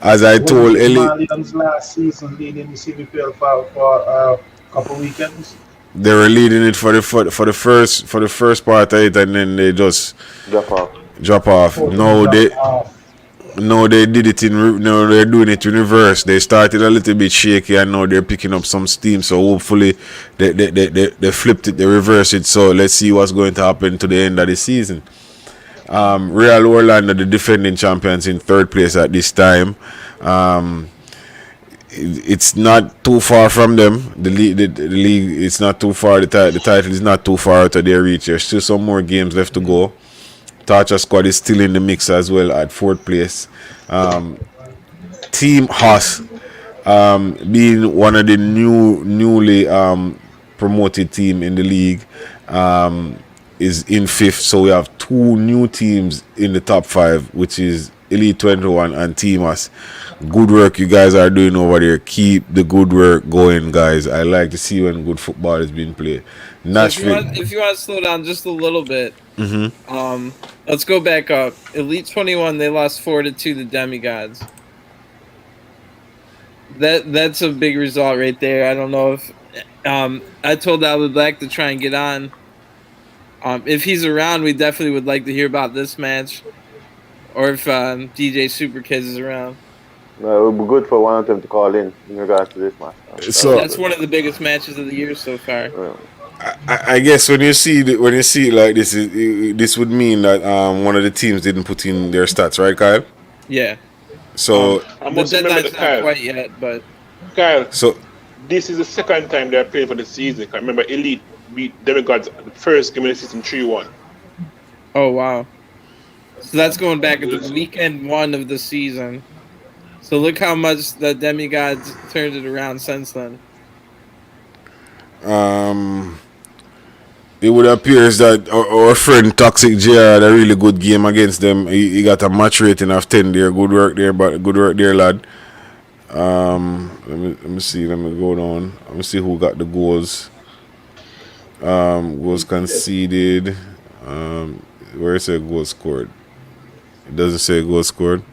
as I told Ellie, Marlians last season leading the CVPL for a couple weekends. they were leading it for the first part of it, and then they just drop off. No, they did it no, they're doing it in reverse. They started a little bit shaky, and now they're picking up some steam. So hopefully they flipped it, they reversed it. So let's see what's going to happen to the end of the season. Real Orlando, the defending champions, in 3rd place at this time. It's not too far from them. The league, it's not too far. The title is not too far out of their reach. There's still some more games left to go. Torture Squad is still in the mix as well at 4th place. Team Haas, being one of the newly promoted team in the league, is in 5th. So we have 2 new teams in the top 5, which is Elite 21 and Team Haas. Good work you guys are doing over there. Keep the good work going, guys. I like to see when good football is being played. Nashville. So if you want to slow down just a little bit, let's go back up. Elite 21, they lost 4-2 to Demigods. That's a big result right there. I don't know if I told Albert Black to try and get on. If he's around, we definitely would like to hear about this match, or if DJ Super Kids is around. It would be good for one of them to call in regards to this match. So that's one of the biggest matches of the year so far. I guess when you see it like this, this would mean that one of the teams didn't put in their stats, right, Kyle? Yeah. So the deadline's not quite yet, but Kyle. So this is the second time they're playing for the season. I remember Elite beat Demigods the first game of the season 3-1. Oh wow! So that's going back to the weekend 1 of the season. So look how much the Demigods turned it around since then. It would appear that our friend Toxic JR had a really good game against them. He got a match rating of 10 there. Good work there, lad. Let me see. Let me go down. Let me see who got the goals. Goals conceded. Where it say goal scored? It doesn't say goal scored.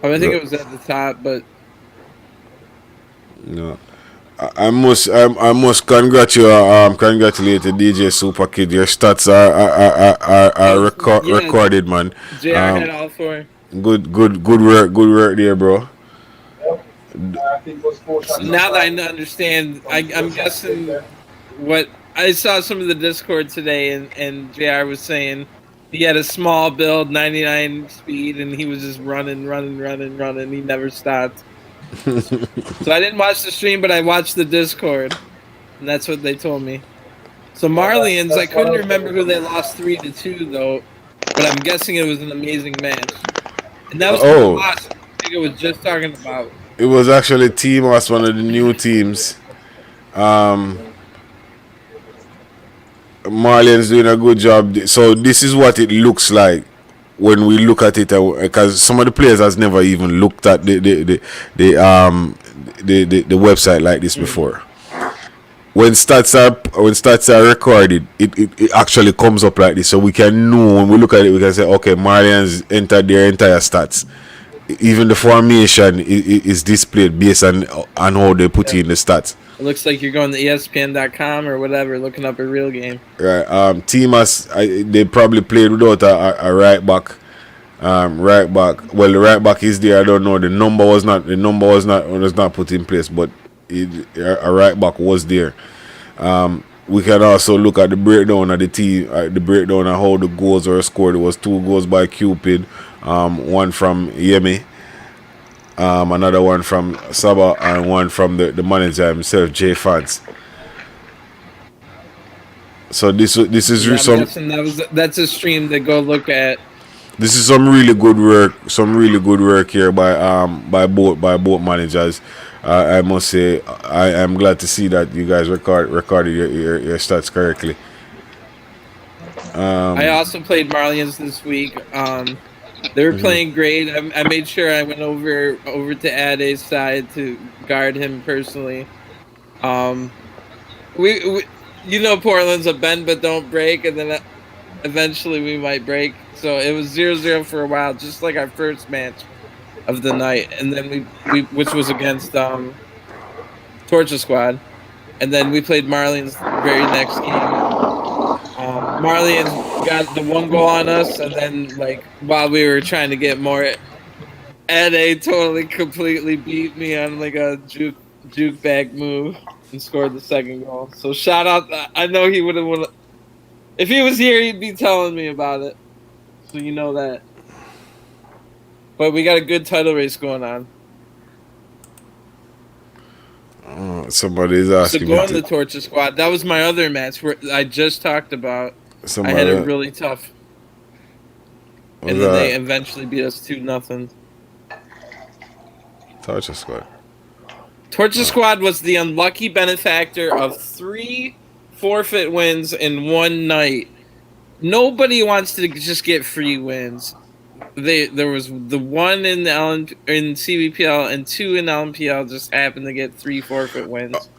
I think it was at the top, but no. I must congratulate the DJ Super Kid. Your stats are recorded, man. JR had all 4. Good work there, bro. I think it was 4 shots. Now that I understand, I'm guessing what I saw some of the Discord today, and JR was saying he had a small build, 99 speed, and he was just running. He never stopped. So I didn't watch the stream, but I watched the Discord, and that's what they told me. So Marlians, I couldn't remember who they lost 3-2 though, but I'm guessing it was an amazing match. And that was the last I think it was just talking about. It was actually Team Us, one of the new teams. Marlians doing a good job. So this is what it looks like when we look at it, because some of the players has never even looked at the website like this before. When stats are recorded, it actually comes up like this, so we can know when we look at it. We can say, okay, Marlians entered their entire stats. Even the formation is displayed based on how they put in the stats. It looks like you're going to ESPN.com or whatever, looking up a real game. Right. Team Us, they probably played without a right back. Right back. Well, the right back is there. I don't know. The number was not put in place, but a right back was there. We can also look at the breakdown of the team, the breakdown of how the goals were scored. It was 2 goals by Cupid, one from Yemi, another one from Saba, and one from the manager himself, Jay Fans. So this is some. That's a stream to go look at. This is some really good work here by both managers. I must say, I am glad to see that you guys recorded your stats correctly. I also played Marlians this week. They were playing great. I made sure I went over to Ade's side to guard him personally. We Portland's a bend but don't break, and then eventually we might break. So it was 0-0 for a while, just like our first match of the night, and then we which was against Torture Squad, and then we played Marlians the very next game. Marlians got the 1 goal on us, and then while we were trying to get more, Ade totally completely beat me on a juke back move and scored the 2nd goal. So shout out! I know he would have if he was here, he'd be telling me about it. So you know that. But we got a good title race going on. Somebody's asking me. So going to the Torture Squad. That was my other match where I just talked about. I had it really tough. And then they eventually beat us 2-0. Torture Squad. Torture Squad was the unlucky benefactor of 3 forfeit wins in one night. Nobody wants to just get free wins. There was the 1 in CVPL and 2 in LMPL just happened to get 3 forfeit wins.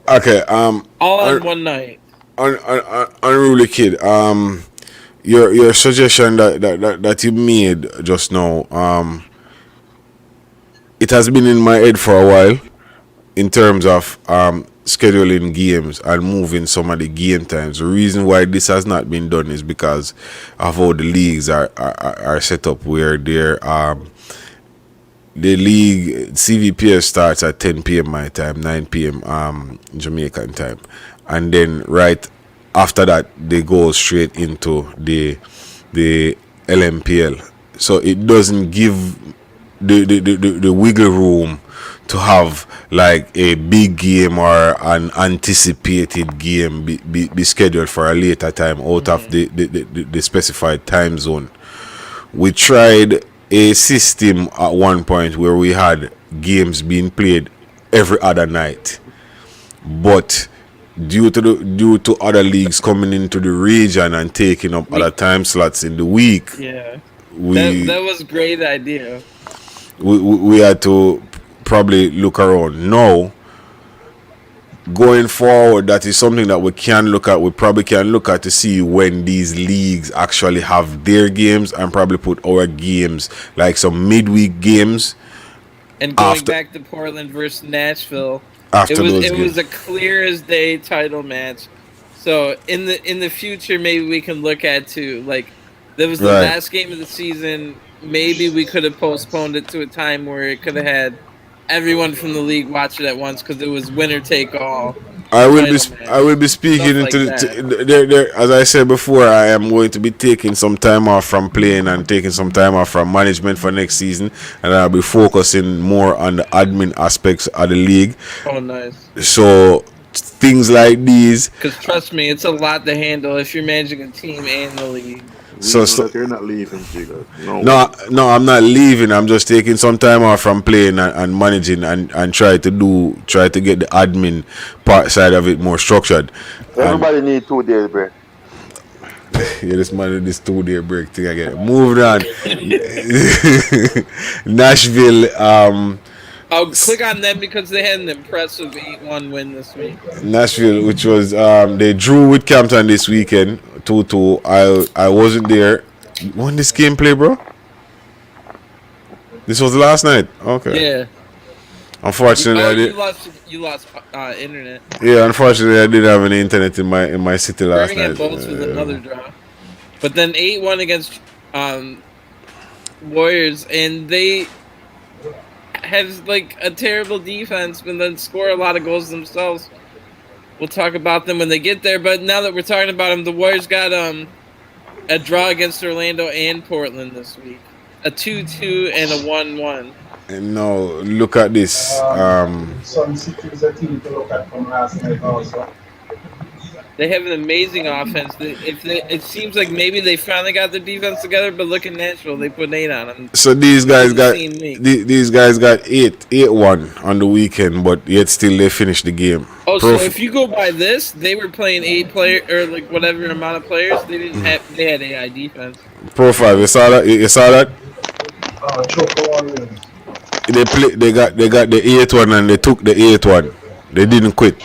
Okay. All in one night. Unruly Kid. Your suggestion that you made just now. It has been in my head for a while, in terms of scheduling games and moving some of the game times. The reason why this has not been done is because of how the leagues are set up, where they're the league CVPS starts at 10 p.m. my time, 9 p.m. Jamaican time, and then right after that they go straight into the LMPL. So it doesn't give the wiggle room to have a big game or an anticipated game be scheduled for a later time out of the specified time zone. We tried a system at one point where we had games being played every other night, but due to other leagues coming into the region and taking up other time slots in the week, that was a great idea. We had to probably look around. Now, going forward, that is something that we can look at. We probably can look at to see when these leagues actually have their games, and probably put our games, like some midweek games. And going back to Portland versus Nashville, it was a clear as day title match. So in the future, maybe we can look at too. That was the last game of the season. Maybe we could have postponed it to a time where it could have had everyone from the league watch it at once because it was winner take all. I will be Stuff speaking like into that. there. As I said before, I am going to be taking some time off from playing and taking some time off from management for next season, and I'll be focusing more on the admin aspects of the league. Oh, nice. So things like these. Because trust me, it's a lot to handle if you're managing a team and the league. So you're not leaving, Jigga. No, I'm not leaving. I'm just taking some time off from playing and managing and try to get the admin part side of it more structured. Everybody need 2 days break. Yeah, this man this 2-day break thing again. Moving on. Nashville. I'll click on them because they had an impressive 8-1 win this week. Nashville, which was they drew with Campton this weekend 2-2. I wasn't there. When this game play, bro? This was last night. Okay. Yeah. Unfortunately, you lost internet. Yeah, unfortunately, I didn't have any internet in my city last Birmingham night. Bolts was another draw, but then 8-1 against Warriors, and they have like a terrible defense, but then score a lot of goals themselves. We'll talk about them when they get there. But now that we're talking about them, the Warriors got a draw against Orlando and Portland this week, a 2-2 and a 1-1. And now look at this. Sun City is a team to look at from last night also. They have an amazing offense. It seems like maybe they finally got their defense together, but look at Nashville, they put 8 on them. So these guys got 8-1 on the weekend, but yet still they finished the game. Oh, so if you go by this, they were playing 8 player or like whatever amount of players. They didn't have. They had AI defense. Pro 5, you saw that? They got the 8-1 and they took the 8-1. They didn't quit.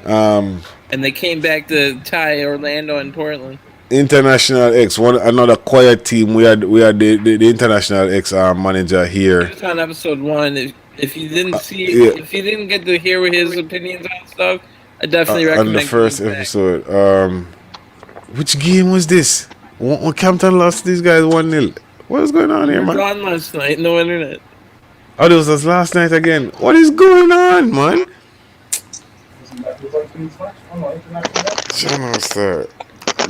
And they came back to tie Orlando and Portland. International X, another quiet team. We had the International X manager here. He was on episode 1. If you didn't see, if you didn't get to hear his opinions on stuff, I definitely recommend. On the first episode, which game was this? When Campton lost these guys 1-0. What is going on here, man? Gone last night, no internet. Oh, this was last night again. What is going on, man?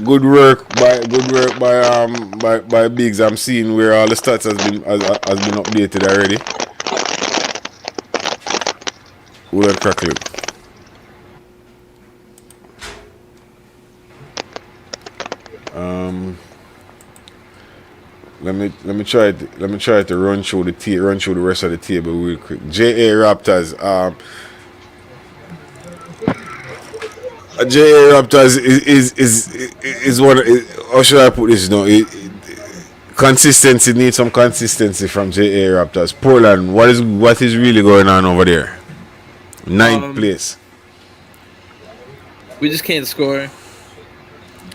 Good work by Biggs. I'm seeing where all the stats has been updated already. Well, crackling. Let me try to run through the rest of the table real quick. JA Raptors. JA Raptors is one. How should I put this? Consistency needs some consistency from JA Raptors. Portland, what is really going on over there? 9th place. We just can't score.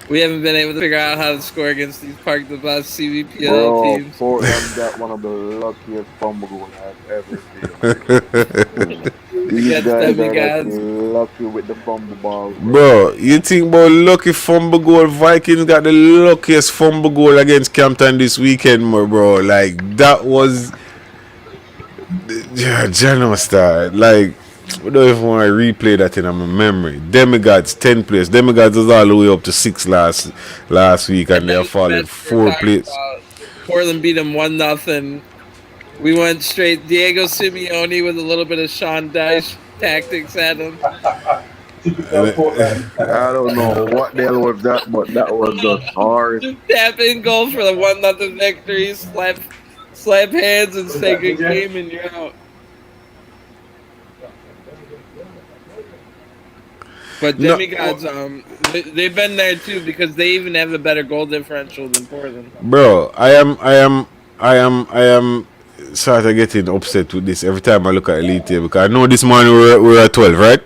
We haven't been able to figure out how to score against these Park the Bus CVPL teams. Portland got one of the luckiest fumble goals I've ever seen. These guys are lucky with the fumble ball. Bro, you think about lucky fumble goal? Vikings got the luckiest fumble goal against Campton this weekend, bro. Like, that was General Star. Like, I don't even want to replay that in my memory. Demigods 10 place. Demigods was all the way up to 6 last week, and they're falling 4 places. Portland beat them 1-0. We went straight Diego Simeone with a little bit of Sean Dyche tactics at him. I don't know what the hell was that, but that was just hard. Tap in goal for the 1-0 victory. Slap hands and say good game, and you're out. But Demigods, they've been there too because they even have a better goal differential than Portland. Bro, I am sort of getting upset with this every time I look at Elite here because I know this morning we were at 12, right?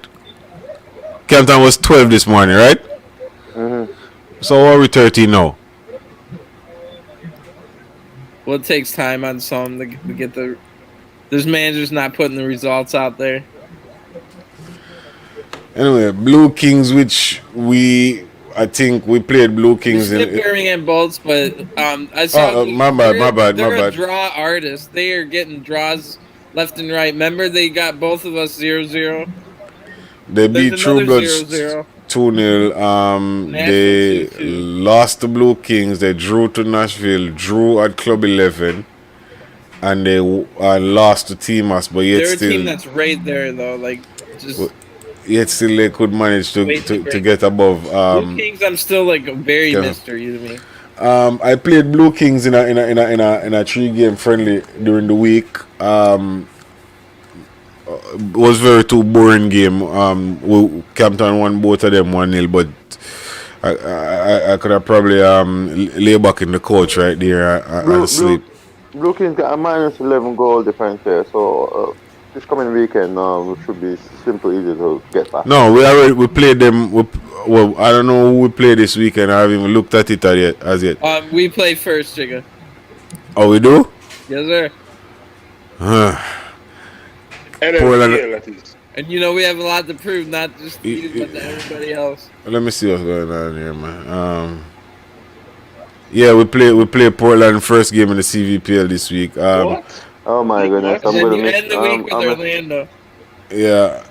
Campton was 12 this morning, right? Mm-hmm. So are we 13 now? Well, it takes time on some to get the. There's managers not putting the results out there. Anyway, Blue Kings, which we I think we played Blue Kings We in. skipped Birmingham Bolts, but I saw. My bad. They're a draw artist. They are getting draws left and right. Remember, they got both of us 0-0. They beat True Bloods 0-0. 2-0. They 2-2. lost to Blue Kings. They drew to Nashville, drew at Club 11, and they lost to Timas. But yet They're still, a team that's right there, though. Like, just. Yet still, they could manage to get above. Blue Kings, I'm still like a very mystery to me. I played Blue Kings in a 3-game friendly during the week. It was very too boring game. Campton won both of them 1-0, but I could have probably lay back in the couch right there and sleep. Blue Kings got a -11 goal difference there, so this coming weekend should be simple, easy to get back. No, we played them. Well, I don't know who we play this weekend. I haven't even looked at it as yet. We play first, Jigga. Oh, we do? Yes, sir. And you know we have a lot to prove, not just to you, but to everybody else. Let me see what's going on here, man. Yeah, we play Portland first game in the CVPL this week. What? Oh my goodness! I'm gonna miss. End the week with Orlando. Yeah.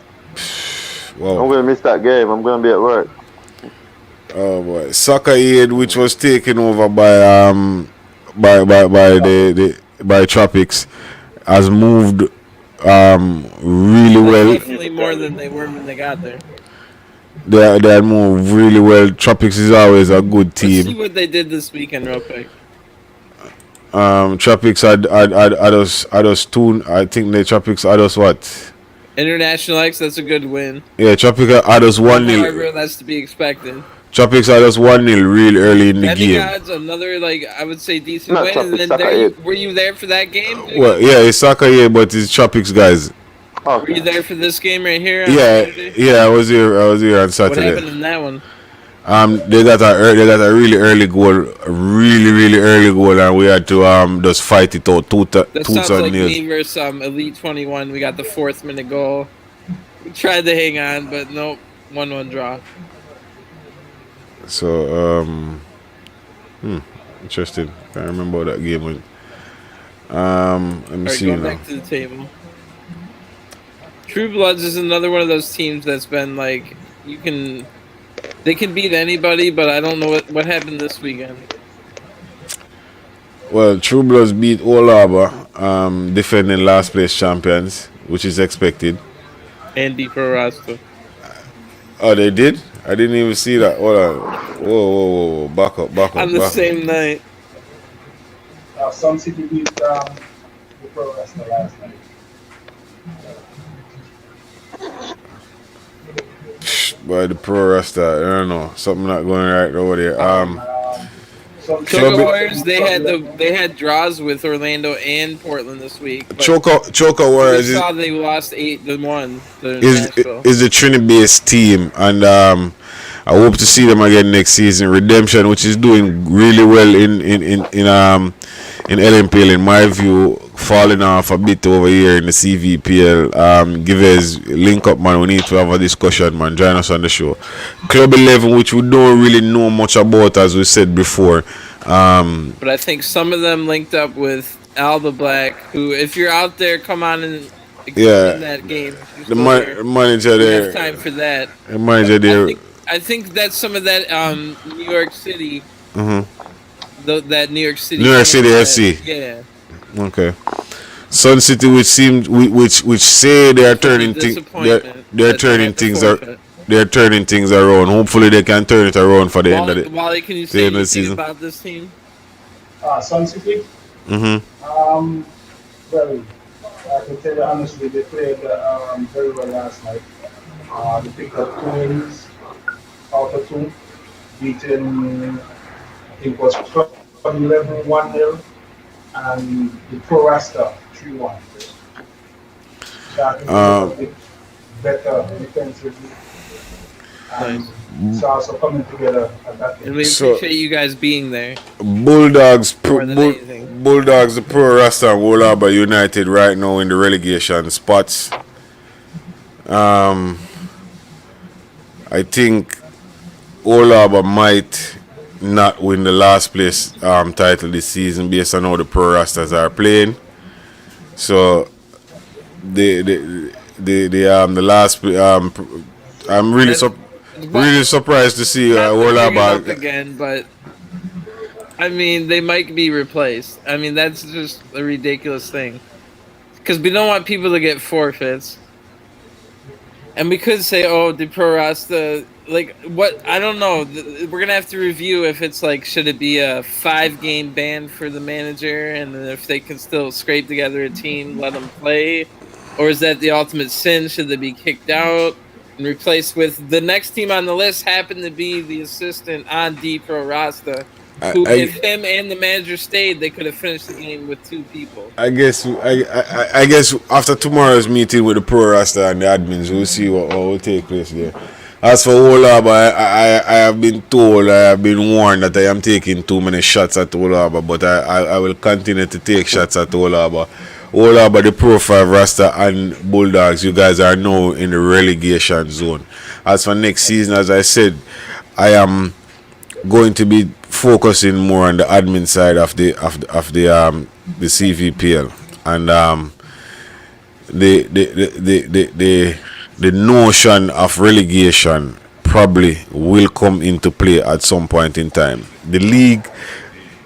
Wow. I'm gonna miss that game. I'm gonna be at work. Oh boy, Soccer Aid, which was taken over by Tropics, has moved really well. Definitely more than they were when they got there. They had moved really well. Tropics is always a good team. Let's see what they did this weekend, real quick. Tropics had us two. I think the Tropics had us what? International X, that's a good win. Yeah, Tropics had us 1-0. That's to be expected. Tropics had us 1-0 real early in the game. Odds, another, like, I would say decent win. And then were you there for that game? Well, yeah, it's Soccer, yeah, but it's Tropics guys. Okay. Were you there for this game right here? Yeah, I was here on Saturday. What happened in that one? They got a really early goal, really early goal, and we had to just fight it out. That sounds like me versus Elite 21. We got the 4th minute goal. We tried to hang on, but nope, 1-1 draw. So interesting. Can't remember how that game went. Let me see going now. Back to the table. True Bloods is another one of those teams that's been like they can beat anybody, but I don't know what happened this weekend. Well, True Bloods beat Olaba, defending last place champions, which is expected. Andy Pro Rasta. Oh, they did? I didn't even see that. Hold on. Whoa. Back up. On the same night. Sun City beat the Pro Rasta last night. By the Pro Rasta, I don't know. Something not going right over there. Choco Warriors, they had draws with Orlando and Portland this week. Choco Warriors they lost 8-1 is the Trinity-based team, and I hope to see them again next season. Redemption, which is doing really well in LMPL, in my view, falling off a bit over here in the CVPL. Give us link up, man. We need to have a discussion, man. Join us on the show. Club 11, which we don't really know much about, as we said before. But I think some of them linked up with Alba Black, who, if you're out there, come on and in that game. The manager there. Have time for that. The manager there. I think that's some of that New York City. That New York City FC. Yeah. Okay. Sun City, which say they are turning things. They're turning things. They're turning things around. Hopefully, they can turn it around for the end of the Wally, can you say anything about this team? Sun City. Well, I can tell you honestly, they played very well last night. They picked up 2 wins out of 2, beating, I think it was 11 1-0, and the Pro Rasta 3-1. So I think they were a bit better defensively. And it's also coming together at that game. And we appreciate you guys being there. Bulldogs, the Pro Rasta and Wolaba United right now in the relegation spots. I think Olaba might not win the last place title this season based on how the Pro Rastas are playing. So the last I'm really really surprised to see Olaba again, but I mean they might be replaced. I mean that's just a ridiculous thing because we don't want people to get forfeits. And we could say, oh, the Pro Rasta, like, what? I don't know. We're going to have to review if it's like, should it be a 5-game ban for the manager? And then if they can still scrape together a team, let them play? Or is that the ultimate sin? Should they be kicked out and replaced with the next team on the list happened to be the assistant on D Pro Rasta? Who, if him and the manager stayed, they could have finished the game with 2 people. I guess after tomorrow's meeting with the Pro Rasta and the admins, we'll see what will take place there. As for Olaba, I have been told, I have been warned that I am taking too many shots at Olaba, but I will continue to take shots at Olaba. Olaba, the Pro 5 Rasta and Bulldogs, you guys are now in the relegation zone. As for next season, as I said, I am going to be focusing more on the admin side of the CVPL and the notion of relegation probably will come into play at some point in time. The league,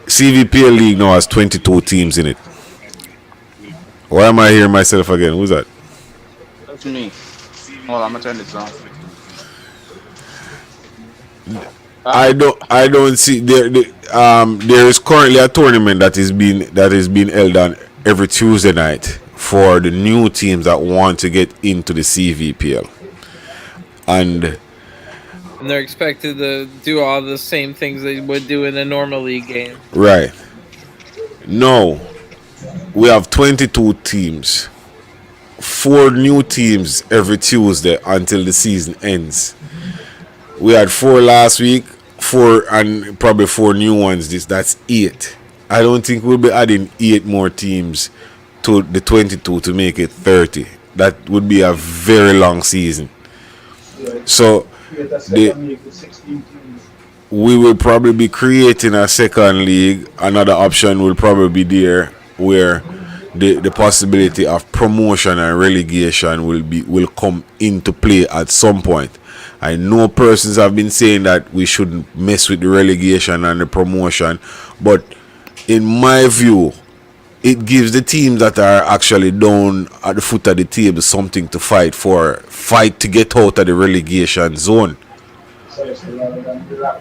CVPL league now has 22 teams in it. Why am I hearing myself again? Who's that? That's me. Hold on, I'm gonna turn this on. I don't see there is currently a tournament that is being held on every Tuesday night for the new teams that want to get into the CVPL, and they're expected to do all the same things they would do in a normal league game. Right. No, we have 22 teams, 4 new teams every Tuesday until the season ends. We had 4 last week, 4 and probably 4 new ones. That's 8. I don't think we'll be adding 8 more teams to the 22 to make it 30. That would be a very long season. So we will probably be creating a second league. Another option will probably be there where the possibility of promotion and relegation will come into play at some point. I know persons have been saying that we shouldn't mess with the relegation and the promotion, but in my view, it gives the teams that are actually down at the foot of the table something to fight for, fight to get out of the relegation zone. Yes,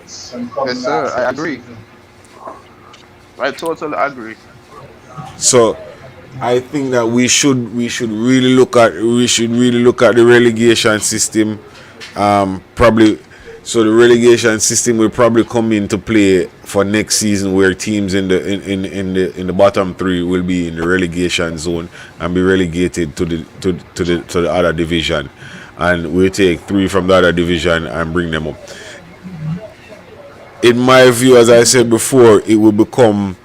sir, I agree. I totally agree. So I think that we should really look at the relegation system. Probably, so the relegation system will probably come into play for next season, where teams in the bottom 3 will be in the relegation zone and be relegated to the other division, and we'll take 3 from the other division and bring them up. In my view, as I said before, it will become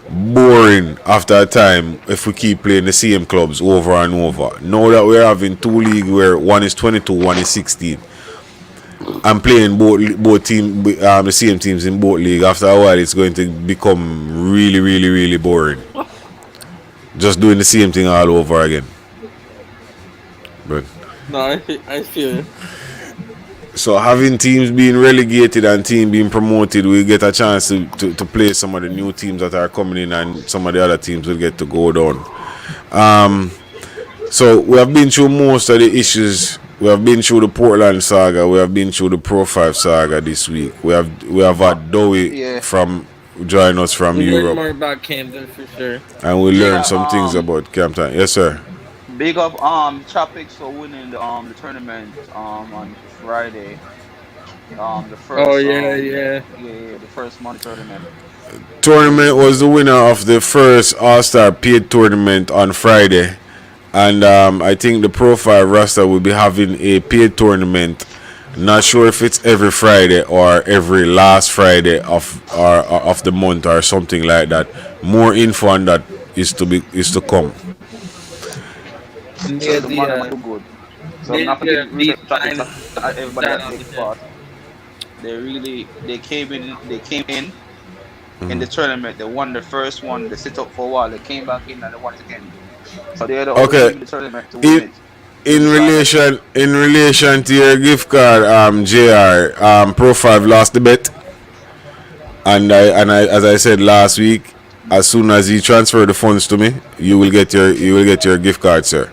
boring after a time if we keep playing the same clubs over and over. Now that we're having 2 leagues where one is 22, one is 16, and playing both team the same teams in both leagues, after a while it's going to become really, really, really boring. Just doing the same thing all over again. But no, I feel it. So having teams being relegated and teams being promoted, we get a chance to play some of the new teams that are coming in, and some of the other teams will get to go down. So we have been through most of the issues. We have been through the Portland saga. We have been through the Pro 5 saga this week. We have had Dowie from join us from Europe. Learn more about Camden for sure. And we learned some things about Campton. Yes, sir. Big up Chapix for winning the tournament on Friday. The first the first money tournament. Tournament was the winner of the first All-Star paid tournament on Friday. And I think the Pro 5 Rasta will be having a paid tournament. Not sure if it's every Friday or every last Friday of the month or something like that. More info on that is to come. So the money good. So I'm not going to everybody that takes part. they came in in the tournament. They won the first one. They sit up for a while. They came back in and they won it again. So they're the only Okay. team in the tournament to win it. In relation to your gift card, JR, Pro 5 lost the bet, and I, as I said last week, as soon as you transfer the funds to me, you will get your gift card, sir.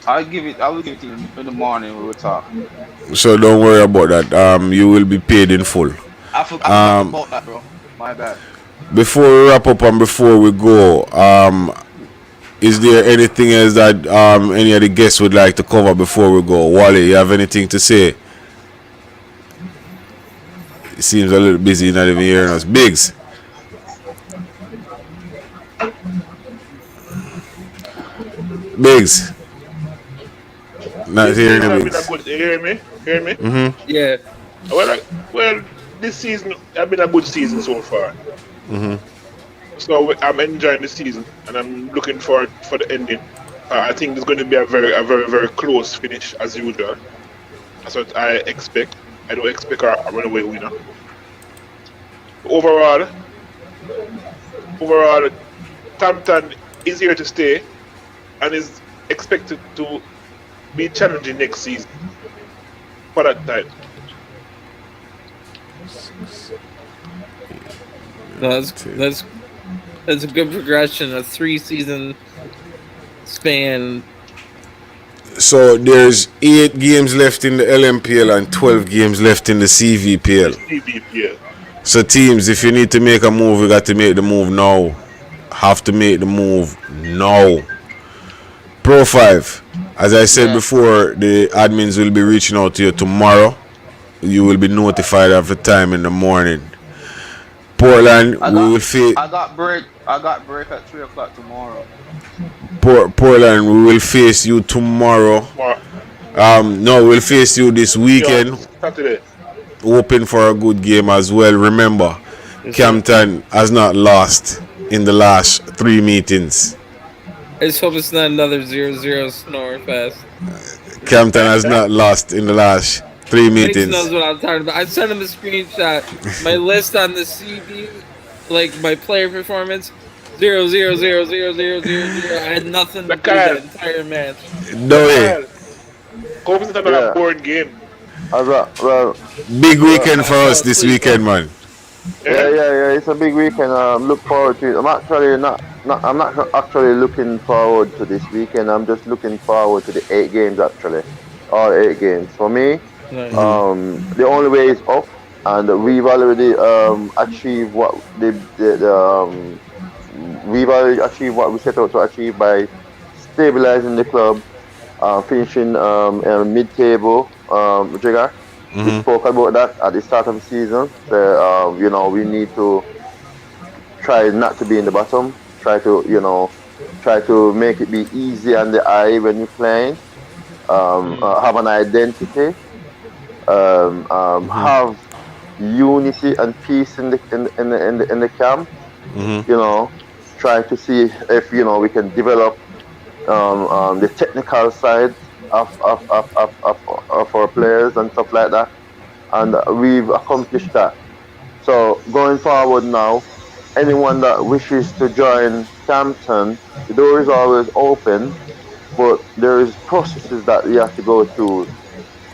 I will give it to you in the morning. We will talk. So don't worry about that. You will be paid in full. I forgot about that, bro. My bad. Before we wrap up and before we go, is there anything else that any of the guests would like to cover before we go? Wally, you have anything to say? It seems a little busy, not even hearing us. Biggs. Biggs. Not hearing you, Biggs. You hear me? Mm-hmm. Yeah. Well, this season has been a good season so far. Mm-hmm. So I'm enjoying the season, and I'm looking forward for the ending. I think there's going to be a very, very close finish as usual. That's what I expect. I don't expect a runaway winner. Overall, Tampton is here to stay and is expected to be challenging next season for that time. That's a good progression. A 3-season span. So there's 8 games left in the LMPL and 12 games left in the CVPL. CVPL. So teams, if you need to make a move, you got to make the move now. Have to make the move now. Pro 5, as I said before, the admins will be reaching out to you tomorrow. You will be notified of the time in the morning. Portland, we will face. I got break at 3 o'clock tomorrow. Portland, we will face you tomorrow. No, we'll face you this weekend. Saturday. Hoping for a good game as well. Remember, Campton has not lost in the last 3 meetings. I just hope it's not another 0-0 snore fest. Campton has not lost in the last 3 meetings. He knows what I'm talking about. I sent him a screenshot. My list on the CV, like my player performance, 0-0-0-0-0-0-0. I had nothing to do that entire match. No way. Hope it's not a boring game. Well, big weekend for us this weekend, man. Yeah. It's a big weekend. Look forward to it. I'm not actually looking forward to this weekend. I'm just looking forward to the 8 games actually, all 8 games. For me, the only way is up, and we've already achieved what we've already achieved what we set out to achieve by stabilizing the club, finishing mid-table. Jigger, we spoke about that at the start of the season. So, we need to try not to be in the bottom. Try to make it be easy on the eye when you're playing. Have an identity. Have unity and peace in the camp. Try to see if we can develop the technical side of our players and stuff like that, and we've accomplished that. So going forward now, anyone that wishes to join Campton, the door is always open, but there is processes that you have to go through.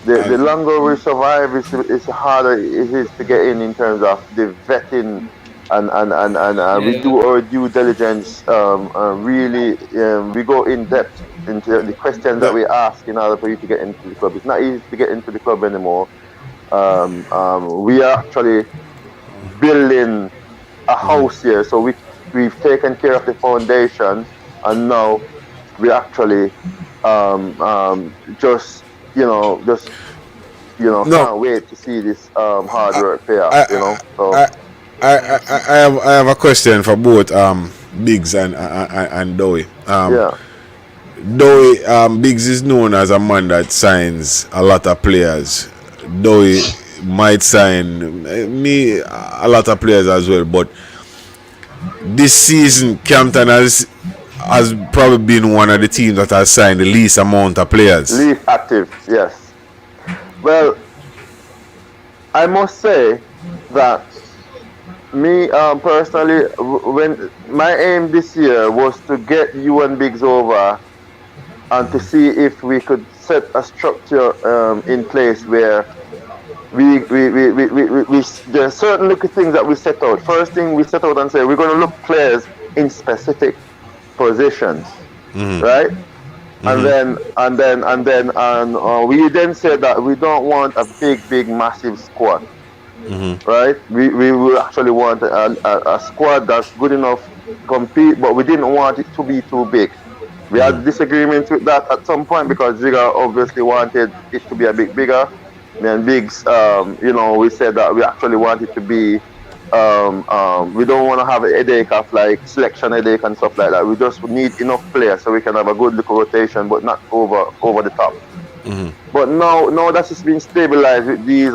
The longer we survive, it's harder it is to get in terms of the vetting, and we do our due diligence. Really, we go in depth into the questions that we ask in order for you to get into the club. It's not easy to get into the club anymore. We are actually building a house here, so we've taken care of the foundation, and now we actually can't wait to see this hard work pay off. I have a question for both Biggs and Dowie. Dowie, Biggs is known as a man that signs a lot of players. Dowie might sign me a lot of players as well, but this season Campton has probably been one of the teams that has signed the least amount of players. Least active, yes. Well, I must say that me personally, when my aim this year was to get you and Biggs over and to see if we could set a structure in place where we there are certain little things that we set out. First thing we set out and say we're going to look players in specific positions, right? And we then said that we don't want a big massive squad, right? We will actually want a squad that's good enough to compete, but we didn't want it to be too big. We had disagreements with that at some point because Jigga obviously wanted it to be a bit bigger. Then Biggs, we said that we actually want it to be, we don't want to have a headache of like selection headache and stuff like that. We just need enough players so we can have a good little rotation, but not over the top. But now that's just been stabilized with these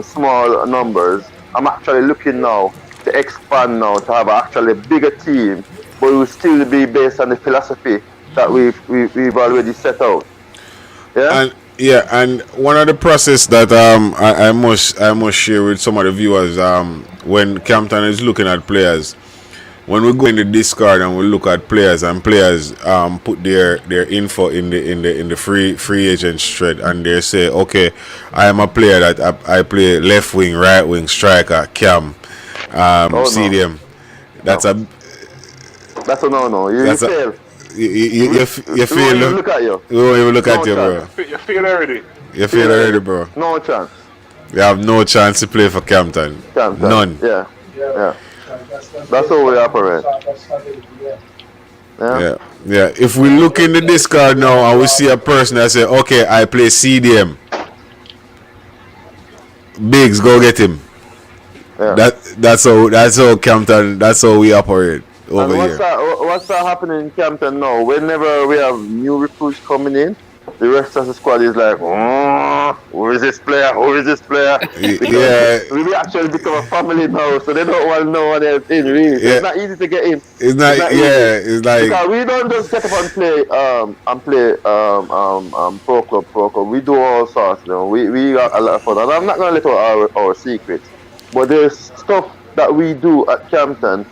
small numbers. I'm actually looking now to expand now to have actually a bigger team, but it will still be based on the philosophy that we've already set out. Yeah. And one of the process that I must share with some of the viewers when Campton is looking at players, when we go in the Discord and we look at players and players put their info in the free agent thread and they say, okay, I am a player that I play left wing, right wing, striker, cam, CDM. That's a no. You fail. You feel. We won't even look at you. We won't even look at you, bro. You feel already. You feel already, bro. No chance. You have no chance to play for Campton. None. Yeah. That's how we operate. Yeah. If we look in the Discord now and we see a person that say, okay, I play CDM. Biggs, go get him. Yeah. That's how Campton. That's how we operate over here. What's happening in Campton now? Whenever we have new recruits coming in, the rest of the squad is like, who is this player? We actually become a family now, so they don't want no one else in. Really, it's not easy to get in. It's like because we don't just get up and play pro club. We do all sorts. We got a lot of fun, and I'm not gonna let out our secrets. But there's stuff that we do at Campton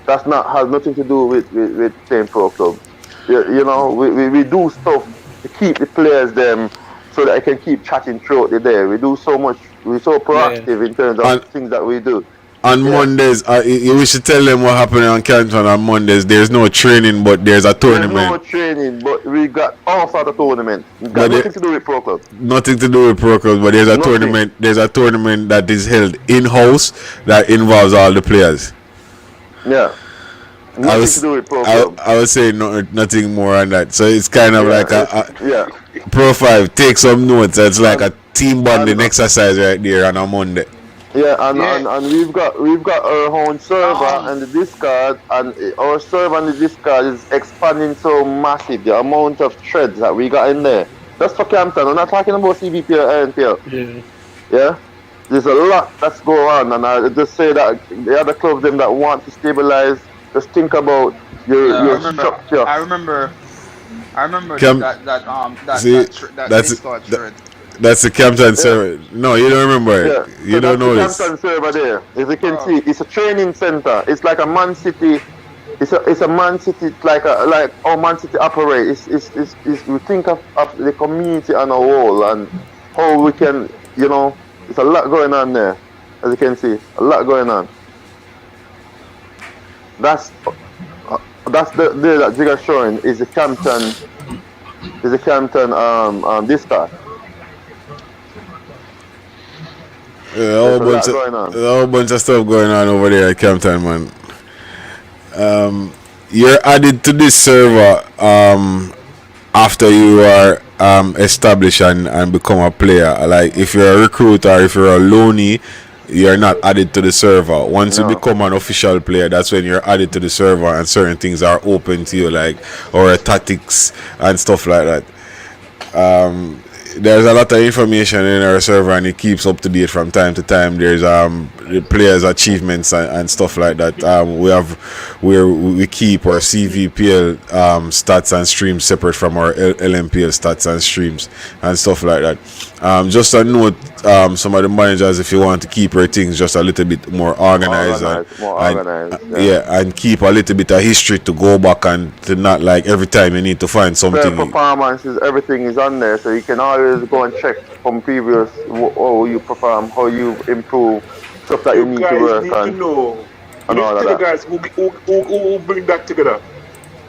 that's has nothing to do with playing pro club. We do stuff to keep the players them so that I can keep chatting throughout the day. We do so much. We're so proactive in terms of things that we do. On Mondays, we should tell them what happened on Campton on Mondays. There's no training, but there's a tournament. There's no training, but we got all sorts of tournaments. Got nothing to do with pro club. Nothing to do with pro club, but there's a tournament. There's a tournament that is held in-house that involves all the players. Yeah. Nothing to do with pro club. I would say nothing more on that. So it's kind of like a Pro 5. Take some notes. It's like a team bonding exercise right there on a Monday. Yeah, and we've got our own server and the Discord, and our server and the Discord is expanding so massive. The amount of threads that we got in there. That's for Campton. I'm not talking about CVP or NPL. Yeah. There's a lot that's going on, and I just say that the other clubs them that want to stabilize, just think about your structure. I remember that Discord thread. That's the Campton server. No, you don't remember it. Yeah. You don't know this. Campton server there. As you can see, it's a training center. It's like a Man City. It's a Man City like how Man City operate. It's we think of the community on a whole and how we can, there's a lot going on there. As you can see, a lot going on. That's the that Jigga showing is the Campton Discord. Yeah, a whole bunch of stuff going on over there at Campton, man. You're added to this server after you are established and become a player. Like if you're a recruit or if you're a loanee, you're not added to the server. Once you become an official player, that's when you're added to the server and certain things are open to you, like or tactics and stuff like that. there's a lot of information in our server, and it keeps up to date from time to time. There's the players' achievements and stuff like that. We keep our CVPL stats and streams separate from our LMPL stats and streams and stuff like that. Just a note, some of the managers, if you want to keep your things just a little bit more organized, and keep a little bit of history to go back and to not like every time you need to find something. Performances, everything is on there, so you can always go and check from previous how you perform, how you improve, stuff that you need to work on. To know. And all of the that. guys who bring that together.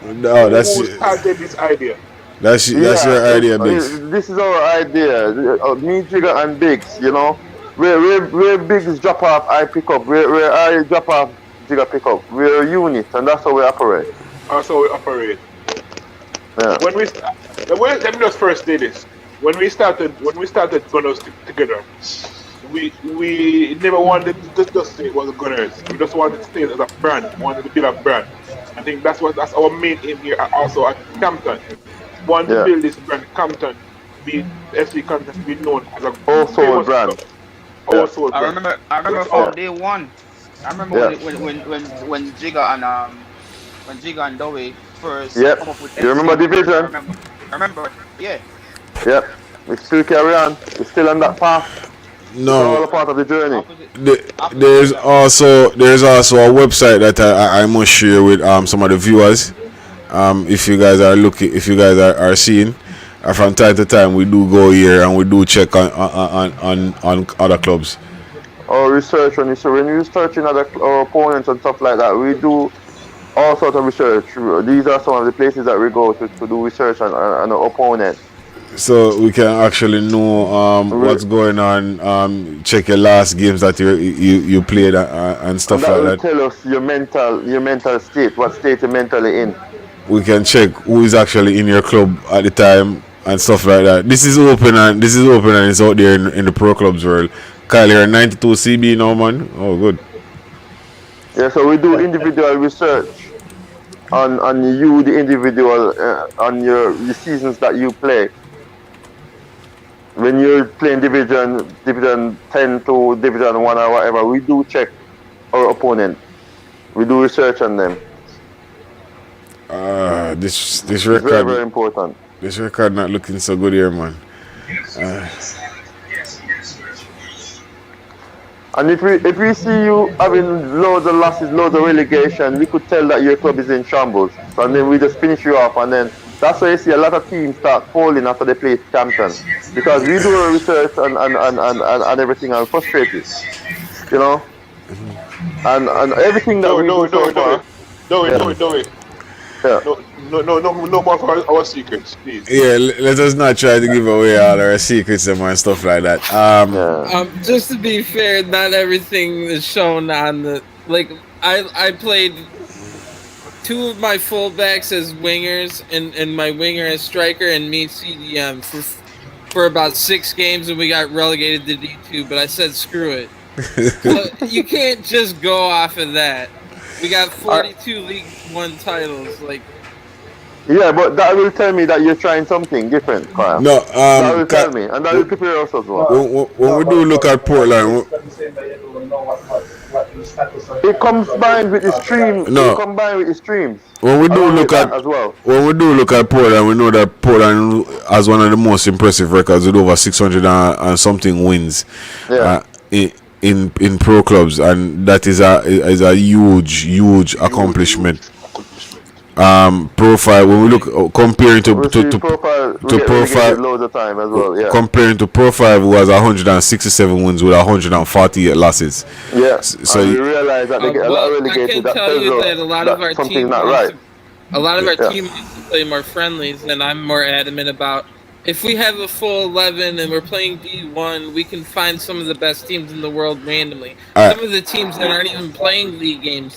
No, Who started this idea? That's your idea, Biggs. This is our idea. Me, Jigga, and Biggs. You know, where Biggs drop off, I pick up. Where I drop off, Jigga pick up. We're a unit, and that's how we operate. That's how we operate. Yeah. Let me just first say this. When we started Gunners together, we never wanted to just say it was Gunners. We just wanted to stay as a brand. We wanted to build a brand. I think that's our main aim here. Also at Campton, we want to build this brand, Campton, be FC Campton, be known as a household brand. Household I brand. remember from day one. I remember when Jigga and Dowie first come up with. You remember Division? I remember. Yeah. Yep. We still carry on. We're still on that path. No, It's all a part of the journey. there's also a website that I must share with some of the viewers. If you guys are seeing, from time to time we do go here and we do check on other clubs. Our research when you're researching our opponents and stuff like that, we do all sorts of research. These are some of the places that we go to do research on our opponent. So we can actually know what's going on. Check your last games that you played and stuff and that like that. will tell us your mental state, what state you're mentally in. We can check who is actually in your club at the time and stuff like that. This is open and it's out there in the pro clubs world. Kyle, you're 92 CB now, man. Oh, good. Yeah, so we do individual research on you, the individual, on the seasons that you play. When you're playing Division 10 to Division 1 or whatever, we do check our opponent. We do research on them. This It's record, very, very important. this record not looking so good here, man. And if we see you having loads of losses, loads of relegation, we could tell that your club is in shambles. And then we just finish you off, and then that's why you see a lot of teams start falling after they play Campton. Because we do our research and everything and frustrate it. You know? And everything that we do so far. Do it. Yeah. No more for our secrets, please. Yeah, let us not try to give away all our secrets and stuff like that. Just to be fair, not everything is shown on the I played two of my fullbacks as wingers and my winger as striker and me CDM for about 6 games, and we got relegated to D2, but I said screw it. So you can't just go off of that. We got 42 League 1 titles, Yeah, but that will tell me that you're trying something different, Kyle. No, that will tell me, and that will prepare us as well. When we do look at Portland, it combined with the streams. No. It combined with the streams. when we do look at as well. when we do look at Portland, we know that Portland has one of the most impressive records with over 600 and something wins. Yeah. In pro clubs, and that is a huge accomplishment. Profile when we look comparing to profile loads of time as well. Yeah. comparing to profile, who has 167 wins with 148 losses. Yeah. So and we realize that they get a lot of I relegated. can That tell tells you us that a lot of our something's team not right. a lot of our Yeah. team needs to play more friendlies, and I'm more adamant about. If we have a full 11 and we're playing D1, we can find some of the best teams in the world randomly. Some of the teams that aren't even playing league games,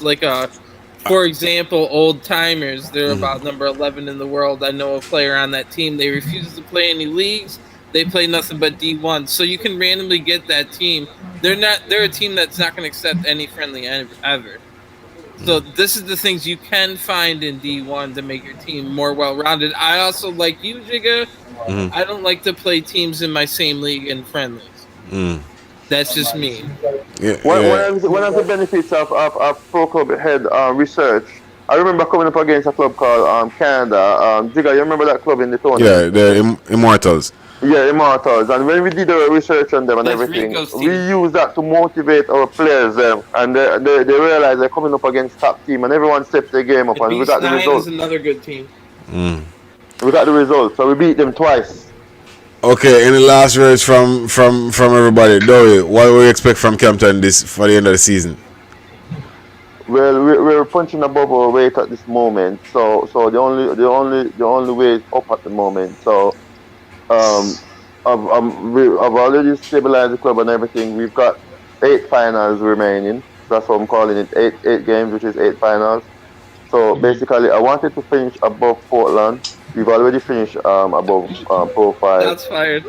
for example, Old Timers, they're about number 11 in the world. I know a player on that team. They refuse to play any leagues. They play nothing but D1. So you can randomly get that team. They're a team that's not going to accept any friendly ever. So this is the things you can find in D1 to make your team more well-rounded. I also, like you, Jigga, I don't like to play teams in my same league in friendlies. That's just me. One of the benefits of Pro Club Head research, I remember coming up against a club called Canada. Jigga, you remember that club in the tournament? Yeah, the Immortals. Yeah, Immortals. And when we did our research on them and everything, we used that to motivate our players. And they realized they're coming up against top team, and everyone stepped their game up. And we got the results. is another good team. We got the results, so we beat them twice. Okay, any last words from everybody? Dowie, what do we expect from Campton for the end of the season? Well, we're punching above our weight at this moment. So the only way is up at the moment. So I've already stabilized the club and everything. We've got 8 finals remaining. That's what I'm calling it. 8 games, which is 8 finals. So basically, I wanted to finish above Portland. We've already finished above Pro 5. That's fired.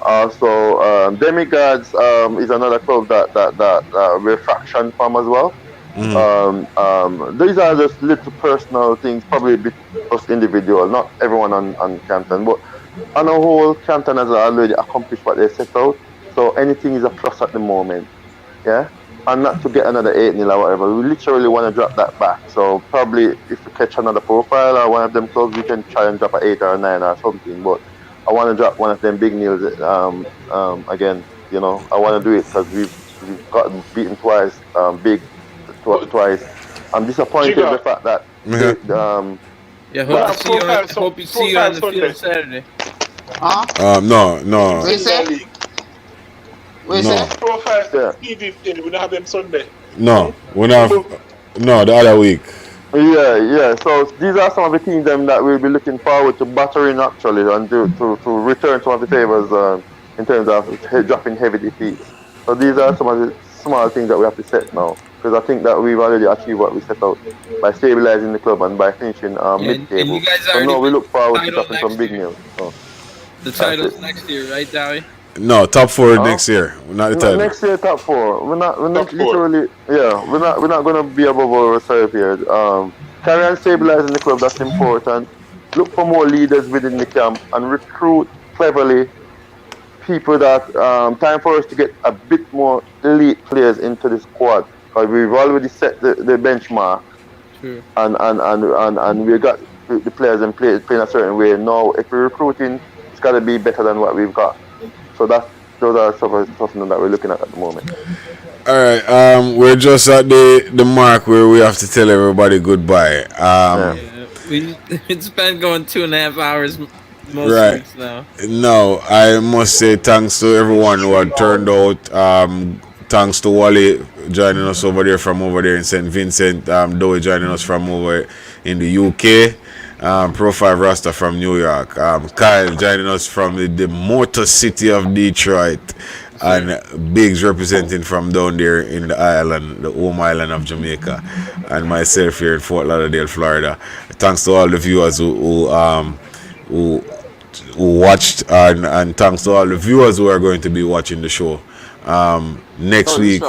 Also, Demigods is another club that we're fraction from as well. These are just little personal things, probably a bit just individual, not everyone on Campton, but on a whole, Campton has already accomplished what they set out. So anything is a plus at the moment, yeah. And not to get another 8-0 or whatever. We literally want to drop that back. So probably if we catch another profile or one of them clubs, we can try and drop an 8 or a 9 or something. But I want to drop one of them big nils again. You know, I want to do it because we've gotten beaten twice, twice. I'm disappointed in the fact that. Hope you see you on the field Saturday. No. What you say? What you say? Profile TV, we don't have them Sunday. No, we don't have. No, the other week. Yeah. So these are some of the teams that we'll be looking forward to battering actually and to return some of the favors in terms of dropping heavy defeats. So these are some of the small things that we have to set now, because I think that we've already achieved what we set out by stabilizing the club and by finishing mid-table. So now we look forward to dropping some big news. So the title's next year, right, Dowie? No, top 4 next year. Not the title. Next year, top 4. We're not literally. Four. Yeah, we're not going to be above our reserve here. Carry on stabilizing the club. That's important. Look for more leaders within the camp and recruit cleverly people that time for us to get a bit more elite players into the squad, because we've already set the benchmark. True. And we got the players and playing a certain way. Now, if we're recruiting, it's got to be better than what we've got. So those are something that we're looking at the moment. All right, we're just at the mark where we have to tell everybody goodbye. It's been going 2.5 hours most weeks now. No, I must say thanks to everyone who had turned out. Thanks to Wally joining us over there in St. Vincent. Dowie joining us from over in the UK. Pro 5 Rasta from New York. Kyle joining us from the Motor City of Detroit. And Biggs representing from down there in the island, the home island of Jamaica. And myself here in Fort Lauderdale, Florida. Thanks to all the viewers who watched, and thanks to all the viewers who are going to be watching the show. Next week.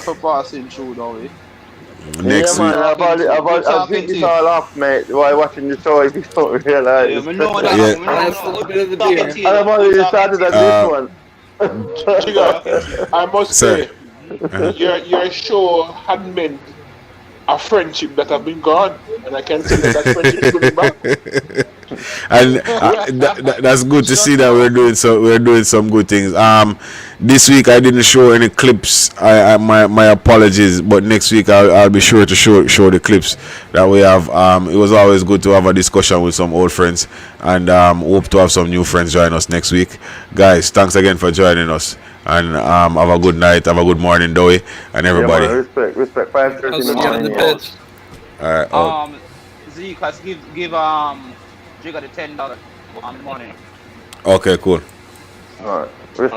Next week. I've been this all off, mate, while watching the show if you don't realize. Yeah, we know that. That's a little bit of the beer. I've already started at this one. Jigga, I must say, your show had meant a friendship that have been gone, and I can say that friendship is coming back. And that's good to see that we're doing some good things. This week I didn't show any clips. My apologies, but next week I'll be sure to show the clips that we have. It was always good to have a discussion with some old friends, and hope to have some new friends join us next week. Guys, thanks again for joining us, and have a good night, have a good morning, Dowie, and everybody. Yeah, man, respect. 5:30 in the morning. All right. Zeke, let's give Jigga the $10 on the morning. Okay, cool. All right.